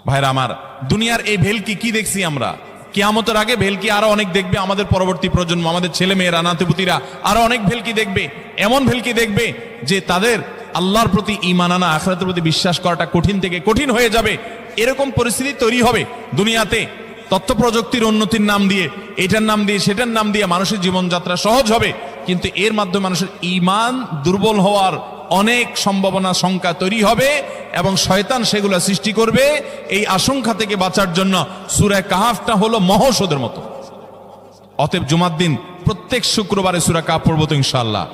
ভাইরা আমার, দুনিয়ার এই ভেলকি কি দেখছি আমরা? কিয়ামতের আগে ভেলকি আরো অনেক দেখবে আমাদের পরবর্তী প্রজন্ম, আমাদের ছেলে মেয়েরা, নাতিপুতিরা আরো অনেক ভেলকি দেখবে। এমন ভেলকি দেখবে যে তাদের আল্লাহর প্রতি ঈমান আনা, আখিরাতের প্রতি বিশ্বাস করাটা কঠিন থেকে কঠিন হয়ে যাবে। এরকম পরিস্থিতি তৈরি হবে দুনিয়াতে। তথ্য প্রযুক্তির উন্নতির নাম দিয়ে, এটার নাম দিয়ে, সেটার নাম দিয়ে মানুষের জীবনযাত্রা সহজ হবে, কিন্তু এর মাধ্যমে মানুষের ঈমান দুর্বল হওয়ার অনেক সম্ভাবনা, শঙ্কা তৈরি হবে এবং শয়তান সেগুলো সৃষ্টি করবে। এই আশঙ্কা থেকে বাঁচার জন্য সূরা কাহাফটা হলো মহৌষধের মতো। অতএব জুমার দিন প্রত্যেক শুক্রবারে সূরা কাহাফ পড়বো তো ইনশাআল্লাহ।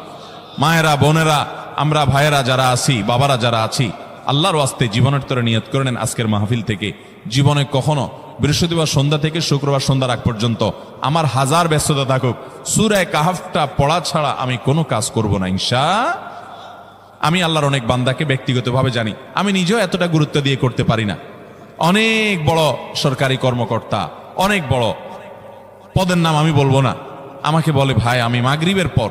মায়েরা, বোনেরা, আমরা ভাইয়েরা যারা আছি, বাবারা যারা আছি, আল্লাহর ওয়াস্তে জীবনের তরে নিয়ত করে নেন আজকের মাহফিল থেকে, জীবনে কখনো বৃহস্পতিবার সন্ধ্যা থেকে শুক্রবার সন্ধ্যার আগ পর্যন্ত আমার হাজার ব্যস্ততা থাকুক, সূরা কাহাফটা পড়া ছাড়া আমি কোনো কাজ করব না ইনশাআল্লাহ। আমি আল্লাহর অনেক বান্দাকে ব্যক্তিগতভাবে জানি, আমি নিজেও এতটা গুরুত্ব দিয়ে করতে পারি না। অনেক বড় সরকারি কর্মকর্তা, অনেক বড় পদের নাম আমি বলবো না, আমাকে বলে ভাই আমি মাগরিবের পর,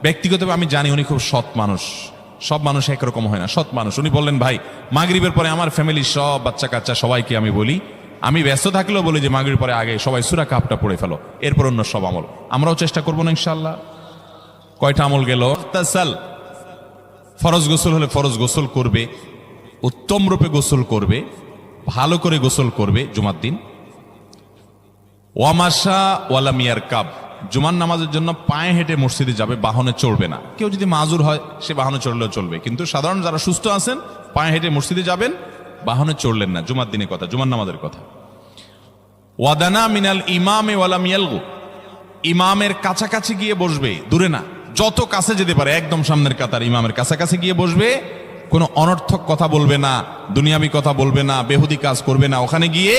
ব্যক্তিগতভাবে আমি জানি উনি খুব সৎ মানুষ, সব মানুষ একরকম হয় না, সৎ মানুষ। উনি বললেন ভাই মাগরিবের পরে আমার ফ্যামিলির সব বাচ্চা কাচ্চা সবাইকে আমি বলি, আমি ব্যস্ত থাকলেও বলি যে মাগরিবের পরে আগে সবাই সূরা কাহাফটা পড়ে ফেলো, এরপর অন্য সব আমল। আমরাও চেষ্টা করবো না ইনশাআল্লাহ। কয়টা আমল গেল? তাসাল, ফরজ গোসল হলে ফরজ গোসল করবে, উত্তম রূপে গোসল করবে, ভালো করে গোসল করবে জুমার দিন। ওয়ামাশা ওয়ালাম ইয়ারকাব, জুমার নামাজের জন্য পায়ে হেঁটে মসজিদে যাবে, বাহনে চড়বে না। কেউ যদি মাজুর হয় সে বাহনে চড়লেও চলবে, কিন্তু সাধারণ যারা সুস্থ আছেন পায়ে হেঁটে মসজিদে যাবেন, বাহনে চড়লেন না। জুমার দিনের কথা, জুমার নামাজের কথা। ওয়াদানা মিনাল ইমামে ওয়ালাম ইয়ালগু, ইমামের কাছাকাছি গিয়ে বসবে, দূরে না, যত কাছে যেতে পারে একদম সামনের কাতার ইমামের কাছাকাছি গিয়ে বসবে, কোনো অনর্থক কথা বলবে না, দুনিয়াবি কথা বলবে না, বেহুদি কাজ করবে না। ওখানে গিয়ে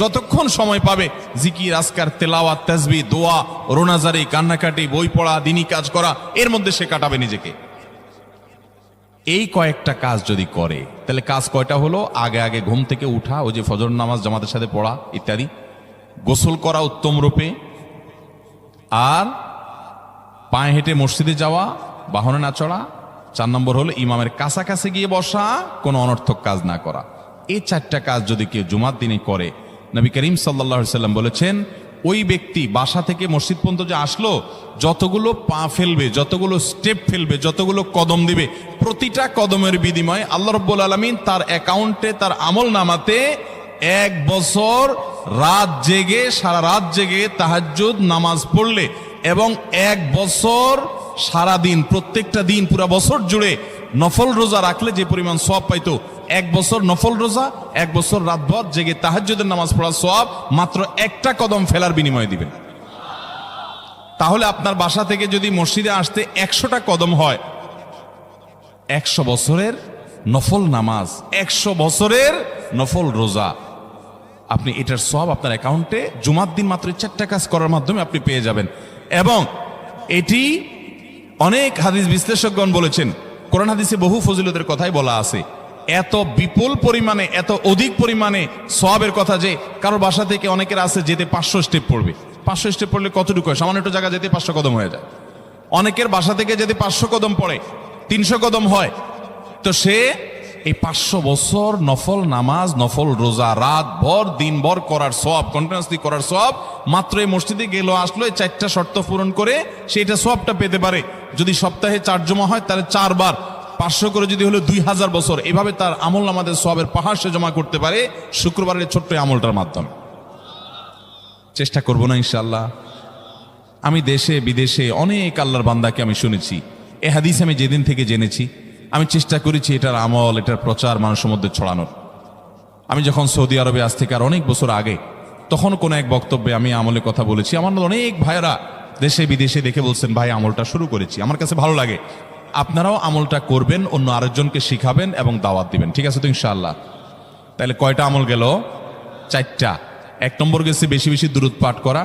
যতক্ষণ সময় পাবে জিকির, আজকার, তেলাওয়াত, তাসবিহ, দোয়া, রোনাজারি, কান্নাকাটি, বই পড়া, দিনী কাজ করা, এর মধ্যে সে কাটাবে নিজেকে। এই কয়েকটা কাজ যদি করে তাহলে কাজ কয়টা হলো? আগে আগে ঘুম থেকে উঠা, ওই যে ফজর নামাজ জামাতের সাথে পড়া ইত্যাদি, গোসল করা উত্তম রূপে, আর পায়ে হেঁটে মসজিদে যাওয়া, বাহনে না চড়া। 4 নম্বর হলো ইমামের কাছাকাছি গিয়ে বসা, কোনো অনর্থক কাজ না করা। এই 4টা কাজ যদি কেউ জুমার দিনে করে, নবী করিম সাল্লাল্লাহু আলাইহি সাল্লাম বলেছেন ওই ব্যক্তি বাসা থেকে মসজিদ পর্যন্ত যে আসলো, যতগুলো পা ফেলবে, যতগুলো স্টেপ ফেলবে, যতগুলো কদম দিবে, প্রতিটা কদমের বিনিময়ে আল্লাহ রাব্বুল আলামিন তার অ্যাকাউন্টে, তার আমল নামাতে 1 বছর রাত জেগে, সারা রাত জেগে তাহাজ্জুদ নামাজ পড়লে এবং 1 বছর সারা দিন, প্রত্যেকটা দিন পুরা বছর জুড়ে নফল রোজা রাখলে যে পরিমাণ সওয়াব পাইতো, 1 বছর নফল রোজা, 1 বছর রাতভর জেগে তাহাজ্জুদের নামাজ পড়ার সওয়াব মাত্র একটা কদম ফেলার বিনিময়ে দিবেন। তাহলে আপনার বাসা থেকে যদি মসজিদে আসতে 100টা কদম হয়, 100 বছরের নফল নামাজ, 100 বছরের নফল রোজা, আপনি এটার সওয়াব আপনার অ্যাকাউন্টে জুমার দিন মাত্র 4টা কাজ করার মাধ্যমে আপনি পেয়ে যাবেন। এবং এটি অনেক হাদিস বিশ্লেষকগণ বলেছেন, কোরআন হাদিসে বহু ফজিলতের কথাই বলা আছে। এত বিপুল পরিমাণে, এত অধিক পরিমাণে সওয়াবের কথা যে কারোর বাসা থেকে অনেকের আছে যেতে 500 স্টেপ পড়বে। 500 স্টেপ পড়লে কতটুকু হয়? সামান্য একটু জায়গা যেতে 500 কদম হয়ে যায়। অনেকের বাসা থেকে যেতে 500 কদম পড়ে 300 কদম হয়। তো সে এই 500 বছর নফল নামাজ, নফল রোজা, রাত ভর দিন ভর করার সওয়াব, কন্টিনিউয়াসলি করার সওয়াব মাত্র এই মসজিদে গেল আসলো, এই 4টা শর্ত পূরণ করে সেটা সওয়াবটা পেতে পারে। যদি সপ্তাহে 4 জমা হয় তাহলে 4 বার 500 করে যদি হলো 2000 বছর, এভাবে তার আমল নামাজের সওয়াবের পাহাড় সে জমা করতে পারে শুক্রবারের ছোট্ট আমলটার মাধ্যমে। চেষ্টা করব না ইনশাআল্লাহ। আমি দেশে বিদেশে অনেক আল্লাহর বান্দাকে আমি শুনেছি, এ হাদিস আমি যেদিন থেকে জেনেছি আমি চেষ্টা করেছি এটার আমল, এটার প্রচার মানুষের মধ্যে ছড়ানোর। আমি যখন সৌদি আরবে আজ থেকে আর অনেক বছর আগে, তখন কোনো এক বক্তব্যে আমি আমলের কথা বলেছি। আমার অনেক ভাইয়েরা দেশে বিদেশে দেখে বলছেন ভাই আমলটা শুরু করেছি, আমার কাছে ভালো লাগে। আপনারাও আমলটা করবেন, অন্য আরেকজনকে শিখাবেন এবং দাওয়াত দিবেন। ঠিক আছে তো ইনশাআল্লাহ? তাহলে কয়টা আমল গেল? 4টা। 1 নম্বর গেছে বেশি বেশি দুরূদ পাঠ করা।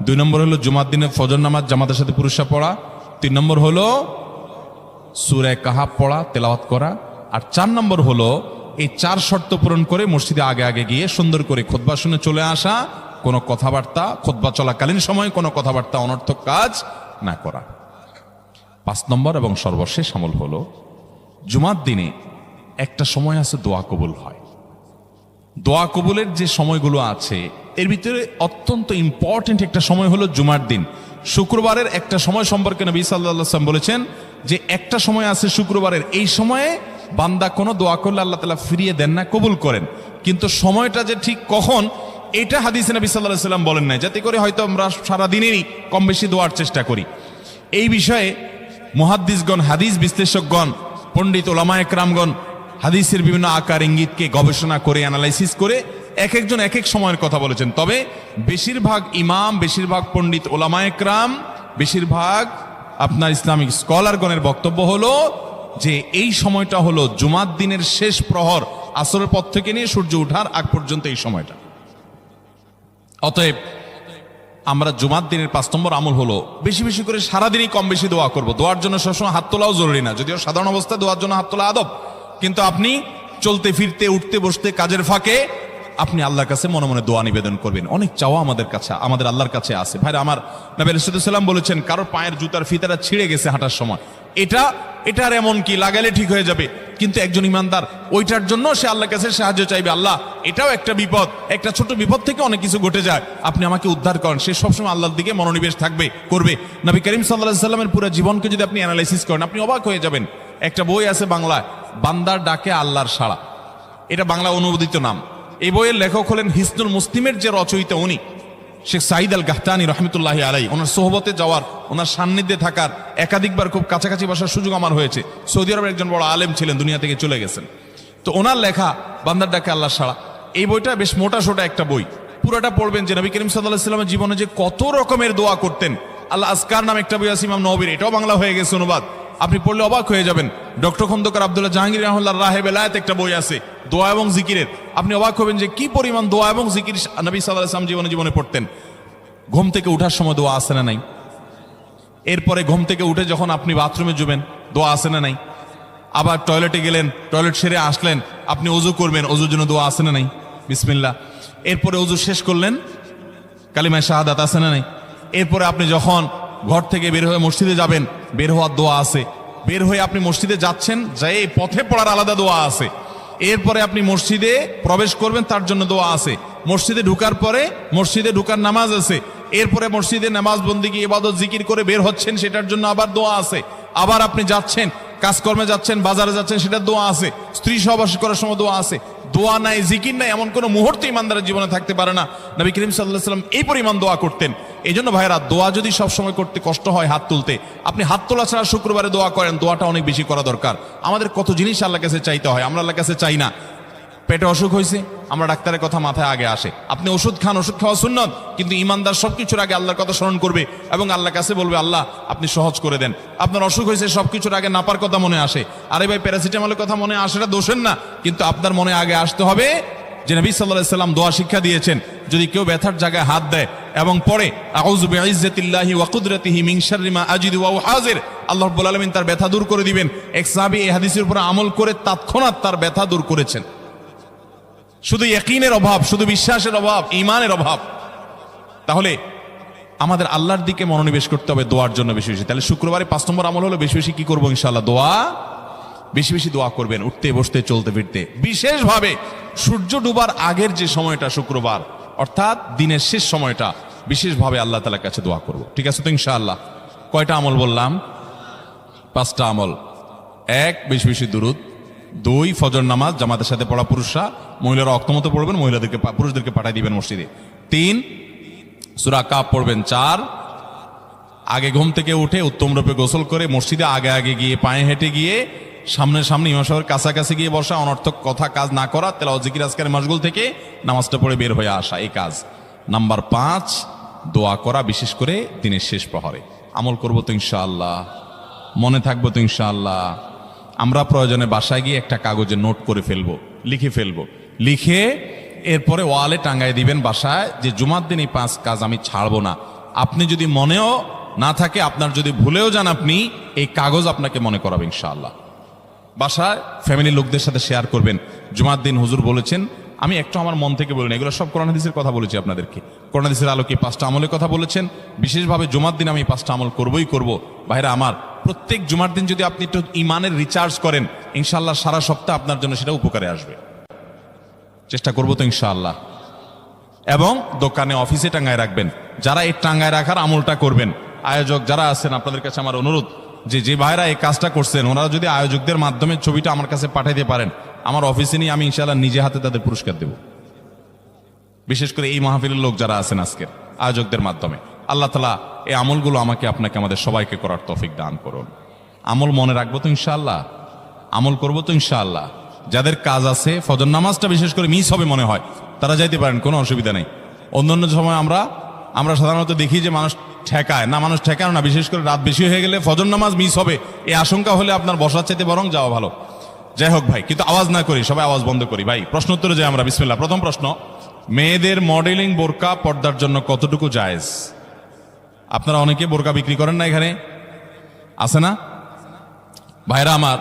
2 নম্বর হলো জুমার দিনে ফজর নামাজ জামাতের সাথে পুরুষরা পড়া। 3 নম্বর হলো সূরা কাহাফ পড়া, তেলাওয়াত করা। আর 4 নম্বর হলো এই 4 শর্ত পূরণ করে মসজিদে আগে আগে গিয়ে সুন্দর করে খুতবা শুনে চলে আসা, কোনো কথাবার্তা খুতবা চলাকালীন সময় কোনো কথাবার্তা অনর্থক কাজ না করা। 5 নম্বর এবং সর্বশেষ আমল হলো জুমার দিনে একটা সময় আছে দোয়া কবুল হয়। দোয়া কবুলের যে সময়গুলো আছে এর ভিতরে অত্যন্ত ইম্পর্টেন্ট একটা সময় হলো জুমার দিন। শুক্রবারের একটা সময় সম্পর্কে নবী সাল্লাল্লাহু আলাইহি ওয়াসাল্লাম বলেছেন যে একটা সময় আছে শুক্রবারের, এই সময়ে বান্দা কোনো দোয়া করলে আল্লাহ তাআলা ফিরিয়ে দেন না, কবুল করেন। কিন্তু সময়টা যে ঠিক কখন এটা হাদিসে নবী সাল্লাল্লাহু আলাইহি ওয়াসাল্লাম বলেন নাই, যাতে করে হয়তো আমরা সারা দিনেরই কম বেশি দোয়ার চেষ্টা করি। এই বিষয়ে মুহাদ্দিসগণ, হাদিস বিশ্লেষকগণ, পণ্ডিত ওলামায়ে কেরামগণ হাদিসের বিভিন্ন আকার ইঙ্গিতকে গবেষণা করে অ্যানালাইসিস করে এক একজন এক এক সময়ের কথা বলেছেন। তবে বেশিরভাগ ইমাম, বেশিরভাগ পণ্ডিত ওলামায়ে কেরাম, বেশিরভাগ আপনার ইসলামিক স্কলারগণের বক্তব্য হলো যে এই সময়টা হলো জুমার দিনের শেষ প্রহর, আসরের পর থেকে নিয়ে সূর্য ওঠার আগ পর্যন্ত এই সময়টা। অতএব আমরা জুমার দিনের 5 নম্বর আমল হলো বেশি বেশি করে সারাদিনই কম বেশি দোয়া করব। দোয়ার জন্য সবসময় হাত তোলাও জরুরি না, যদিও সাধারণ অবস্থায় দোয়ার জন্য হাত তোলা আদব, কিন্তু আপনি চলতে ফিরতে, উঠতে বসতে, কাজের ফাঁকে আপনি আল্লাহর কাছে মনে মনে দোয়া নিবেদন করবেন। অনেক চাওয়া আমাদের কাছে, আমাদের আল্লাহর কাছে আছে। ভাইরা আমার, নবী রাসূলুল্লাহ সাল্লাল্লাহু আলাইহি ওয়াসাল্লাম বলেছেন কারোর পায়ের জুতার ফিতাটা ছিঁড়ে গেছে হাঁটার সময়, এটার এমন কি লাগালে ঠিক হয়ে যাবে, কিন্তু একজন ইমানদার ওইটার জন্য সে আল্লাহর কাছে সাহায্য চাইবে। আল্লাহ, এটাও একটা বিপদ, একটা ছোট বিপদ থেকে অনেক কিছু ঘটে যায়, আপনি আমাকে উদ্ধার করেন। সে সবসময় আল্লাহর দিকে মনোনিবেশ করবে। নবী করিম সাল্লাল্লাহু আলাইহি ওয়াসাল্লামের পুরো জীবনকে যদি আপনি অ্যানালাইসিস করেন, আপনি অবাক হয়ে যাবেন। একটা বই আছে বাংলায়, বান্দার ডাকে আল্লাহর সাড়া, এটা বাংলা অনুবাদিত নাম। এই বইয়ের লেখক হলেন হিসনুল মুসলিমের যে রচয়িতা উনি শেখ সাঈদ আল গাহতানি রহমতুল্লাহি আলাইহি। ওনার সোহবতে যাওয়ার, ওনার সান্নিধ্যে থাকার একাধিকবার খুব কাছাকাছি বসার সুযোগ আমার হয়েছে। সৌদি আরবের একজন বড় আলেম ছিলেন, দুনিয়া থেকে চলে গেছেন। তো ওনার লেখা বান্দার ডাকে আল্লাহর সাড়া, এই বইটা বেশ মোটা সোটা একটা বই। পুরোটা পড়বেন যে নবী করিম সাল্লাল্লাহু আলাইহি ওয়াসাল্লামের জীবনে যে কত রকমের দোয়া করতেন। আল্লাহ আজকার নামে একটা বই আছে ইমাম নববীর, এটাও বাংলা হয়ে গেছে অনুবাদ, আপনি পড়লে অবাক হয়ে যাবেন। ডক্টর খন্দকার আব্দুল্লাহ জাহাঙ্গীর রাহিমাহুল্লাহর রাহে বেলায়েত একটা বই আছে দোয়া এবং জিকিরের, আপনি অবাক হবেন যে কি পরিমাণ দোয়া এবং জিকির নবী সাল্লাল্লাহু আলাইহি ওয়াসাল্লাম জীবনে পড়তেন। ঘুম থেকে উঠার সময় দোয়া আছে না নাই? এরপরে ঘুম থেকে উঠে যখন আপনি বাথরুমে যাবেন দোয়া আছে না নাই? আবার টয়লেটে গেলেন, টয়লেট সেরে আসলেন, আপনি ওযু করবেন, ওযুর জন্য দোয়া আছে না নাই? বিসমিল্লাহ। এরপরে ওযু শেষ করলেন, কালিমায়ে শাহাদাত আছে না নাই? এরপরে আপনি যখন ঘর থেকে বের হয়ে মসজিদে যাবেন, বের হওয়ার দোয়া আছে। বের হয়ে আপনি মসজিদে যাচ্ছেন, যাই পথে পড়ার আলাদা দোয়া আছে। এরপরে আপনি মসজিদে প্রবেশ করবেন, তার জন্য দোয়া আছে। মসজিদে ঢুকার পরে মসজিদে ঢুকার নামাজ আছে। এরপরে মসজিদে নামাজ বন্দিগি ইবাদত জিকির করে বের হচ্ছেন, সেটার জন্য আবার দোয়া আছে। আবার আপনি যাচ্ছেন, কাজকর্মে যাচ্ছেন, বাজারে যাচ্ছেন, সেটার দোয়া আছে। স্ত্রী সহবাস করার সময় দোয়া আছে। দোয়া নাই, জিকির নাই, এমন কোনো মুহূর্তে ইমানদারের জীবনে থাকতে পারে না। নবী করিম সাল্লাল্লাহু আলাইহি ওয়াসাল্লাম এই পরিমাণ দোয়া করতেন। এই জন্য ভাইরা, দোয়া যদি সবসময় করতে কষ্ট হয় হাত তুলতে, আপনি হাত তোলা ছাড়া শুক্রবারে দোয়া করেন, দোয়াটা অনেক বেশি করা দরকার। আমাদের কত জিনিস আল্লাহর কাছে চাইতে হয়, আমরা আল্লাহর কাছে চাই না। পেটে অসুখ হয়েছে, আমরা ডাক্তারের কথা মাথায় আগে আসে। আপনি ওষুধ খান, ওষুধ খাওয়া সুন্নত, কিন্তু ইমানদার সবকিছুর আগে আল্লাহর কথা স্মরণ করবে এবং আল্লাহর কাছে বলবে, আল্লাহ আপনি সহজ করে দেন। আপনার অসুখ হয়েছে, সবকিছুর আগে নাপার কথা মনে আসে, আরে ভাই প্যারাসিটামলের কথা মনে আসেটা দোষের না, কিন্তু আপনার মনে আগে আসতে হবে যে নবী সাল্লাল্লাহু আলাইহি ওয়াসাল্লাম দোয়া শিক্ষা দিয়েছেন, যদি কেউ ব্যথার জায়গায় হাত দেয় এবং পড়ে আউযু বিইজ্জাতিল্লাহি ওয়া কুদরাতিহি মিন শাররি মা আজিদু ওয়া হাজির, আল্লাহ রাব্বুল আলামিন তার ব্যথা দূর করে দিবেন। এক সাহাবী এই হাদিসের উপর আমল করে তৎক্ষণাৎ তার ব্যথা দূর করেছেন। শুধু ইয়াকিনের অভাব, শুধু বিশ্বাসের অভাব, ঈমানের অভাব। তাহলে আমাদের আল্লাহর দিকে মনোনিবেশ করতে হবে দোয়ার জন্য বেশি বেশি। তাহলে শুক্রবারে 5 নম্বর আমল হলো বেশি বেশি কি করবো? ইনশাআল্লাহ দোয়া, বেশি বেশি দোয়া করবেন, উঠতে বসতে চলতে ফিরতে। বিশেষভাবে সূর্য ডুবার আগের যে সময়টা শুক্রবার, অর্থাৎ দিনের শেষ সময়টা, বিশেষভাবে আল্লাহ তাআলার কাছে দোয়া করব। ঠিক আছে তো ইনশাআল্লাহ? কয়টা আমল বললাম? 5টা আমল। 1, বেশি বেশি দুরূদ। 2, ফজর নামাজ জামাতের সাথে পড়া পুরুষরা, মহিলারা অক্তমত পড়বেন, পুরুষদেরকে পাঠিয়ে দিবেন মসজিদে। 3, সূরা কাহফ পড়বেন। 4, আগে ঘুম থেকে উঠে উত্তম রূপে গোসল করে মসজিদে আগে আগে গিয়ে পায়ে হেঁটে গিয়ে সামনে ইমাম সাহেবের কাছাকাছি গিয়ে বসা, অনর্থক কথা কাজ না করা, তেলাওয়াত জিকির আজকারের মশগুল থেকে নামাজটা পড়ে বের হয়ে আসা, এই কাজ। নাম্বার 5, দোয়া করা, বিশেষ করে দিনের শেষ প্রহরে। আমল করবো তো ইনশাআল্লাহ? মনে থাকবো তো ইনশাআল্লাহ? আমরা প্রয়োজনে বাসায় গিয়ে একটা কাগজে নোট করে ফেলবো, লিখে ফেলবো, লিখে এরপরে ওয়ালে টাঙ্গায় দিবেন বাসায় যে জুমার দিন এই 5 কাজ আমি ছাড়বো না। আপনি যদি মনেও না থাকে, আপনার যদি ভুলেও যান, আপনি এই কাগজ আপনাকে মনে করাবে ইনশাআল্লাহ। বাসায় ফ্যামিলি লোকদের সাথে শেয়ার করবেন, জুমার দিন হুজুর বলেছেন, আমি একটু আমার মন থেকে বলিনি, এগুলো সব কোরআন হাদিসের কথা বলেছি আপনাদেরকে। কোরআন হাদিসের আলোকে 5টা আমলের কথা বলেছেন, বিশেষভাবে জুমার দিন আমি 5টা আমল করবই করব। ভাইরা আমার, প্রত্যেক জুমার দিন যদি আপনি একটু ইমানের রিচার্জ করেন, ইনশাআল্লাহ সারা সপ্তাহ আপনার জন্য সেটা উপকারে আসবে। চেষ্টা করবো তো ইনশাআল্লাহ। এবং দোকানে অফিসে টাঙ্গায় রাখবেন। যারা এই টাঙ্গায় রাখার আমলটা করবেন, আয়োজক যারা আছেন, আপনাদের কাছে আমার অনুরোধ যে ভাইরা এই কাজটা করছেন, ওনারা যদি আয়োজকদের মাধ্যমে ছবিটা আমার কাছে পাঠাইতে পারেন, আমার অফিসে নিয়ে আমি ইনশাআল্লাহ নিজে হাতে তাদের পুরস্কার দেব। বিশেষ করে এই মাহফিলের লোক যারা আছেন আজকের, আয়োজকদের মাধ্যমে। আল্লাহ তাআলা এই আমলগুলো আমাকে আপনাকে আমাদের সবাইকে করার তৌফিক দান করুন। আমল মনে রাখবো তো ইনশাআল্লাহ, আমল করবো তো ইনশাআল্লাহ। যাদের কাজ আছে, ফজর নামাজটা বিশেষ করে মিস হবে মনে হয়, তারা যাইতে পারেন, কোনো অসুবিধা নেই। অন্যান্য সময় আমরা সাধারণত দেখি যে মানুষ ঠেকায় না, মানুষ ঠেকায় না, বিশেষ করে রাত বেশি হয়ে গেলে ফজর নামাজ মিস হবে এই আশঙ্কা হলে আপনার বসার চাইতে বরং যাওয়া ভালো। যাই হোক ভাই, কিন্তু আওয়াজ না করি, সবাই আওয়াজ বন্ধ করি। ভাই প্রশ্ন উত্তরে যাই আমরা, বিসমিল্লাহ। প্রথম প্রশ্ন, মেয়েদের মডেলিং বোরকা পর্দার জন্য কতটুকু জায়েজ? আপনারা অনেকে বোরকা বিক্রি করেন না, এখানে আছে না ভাইরা আমার?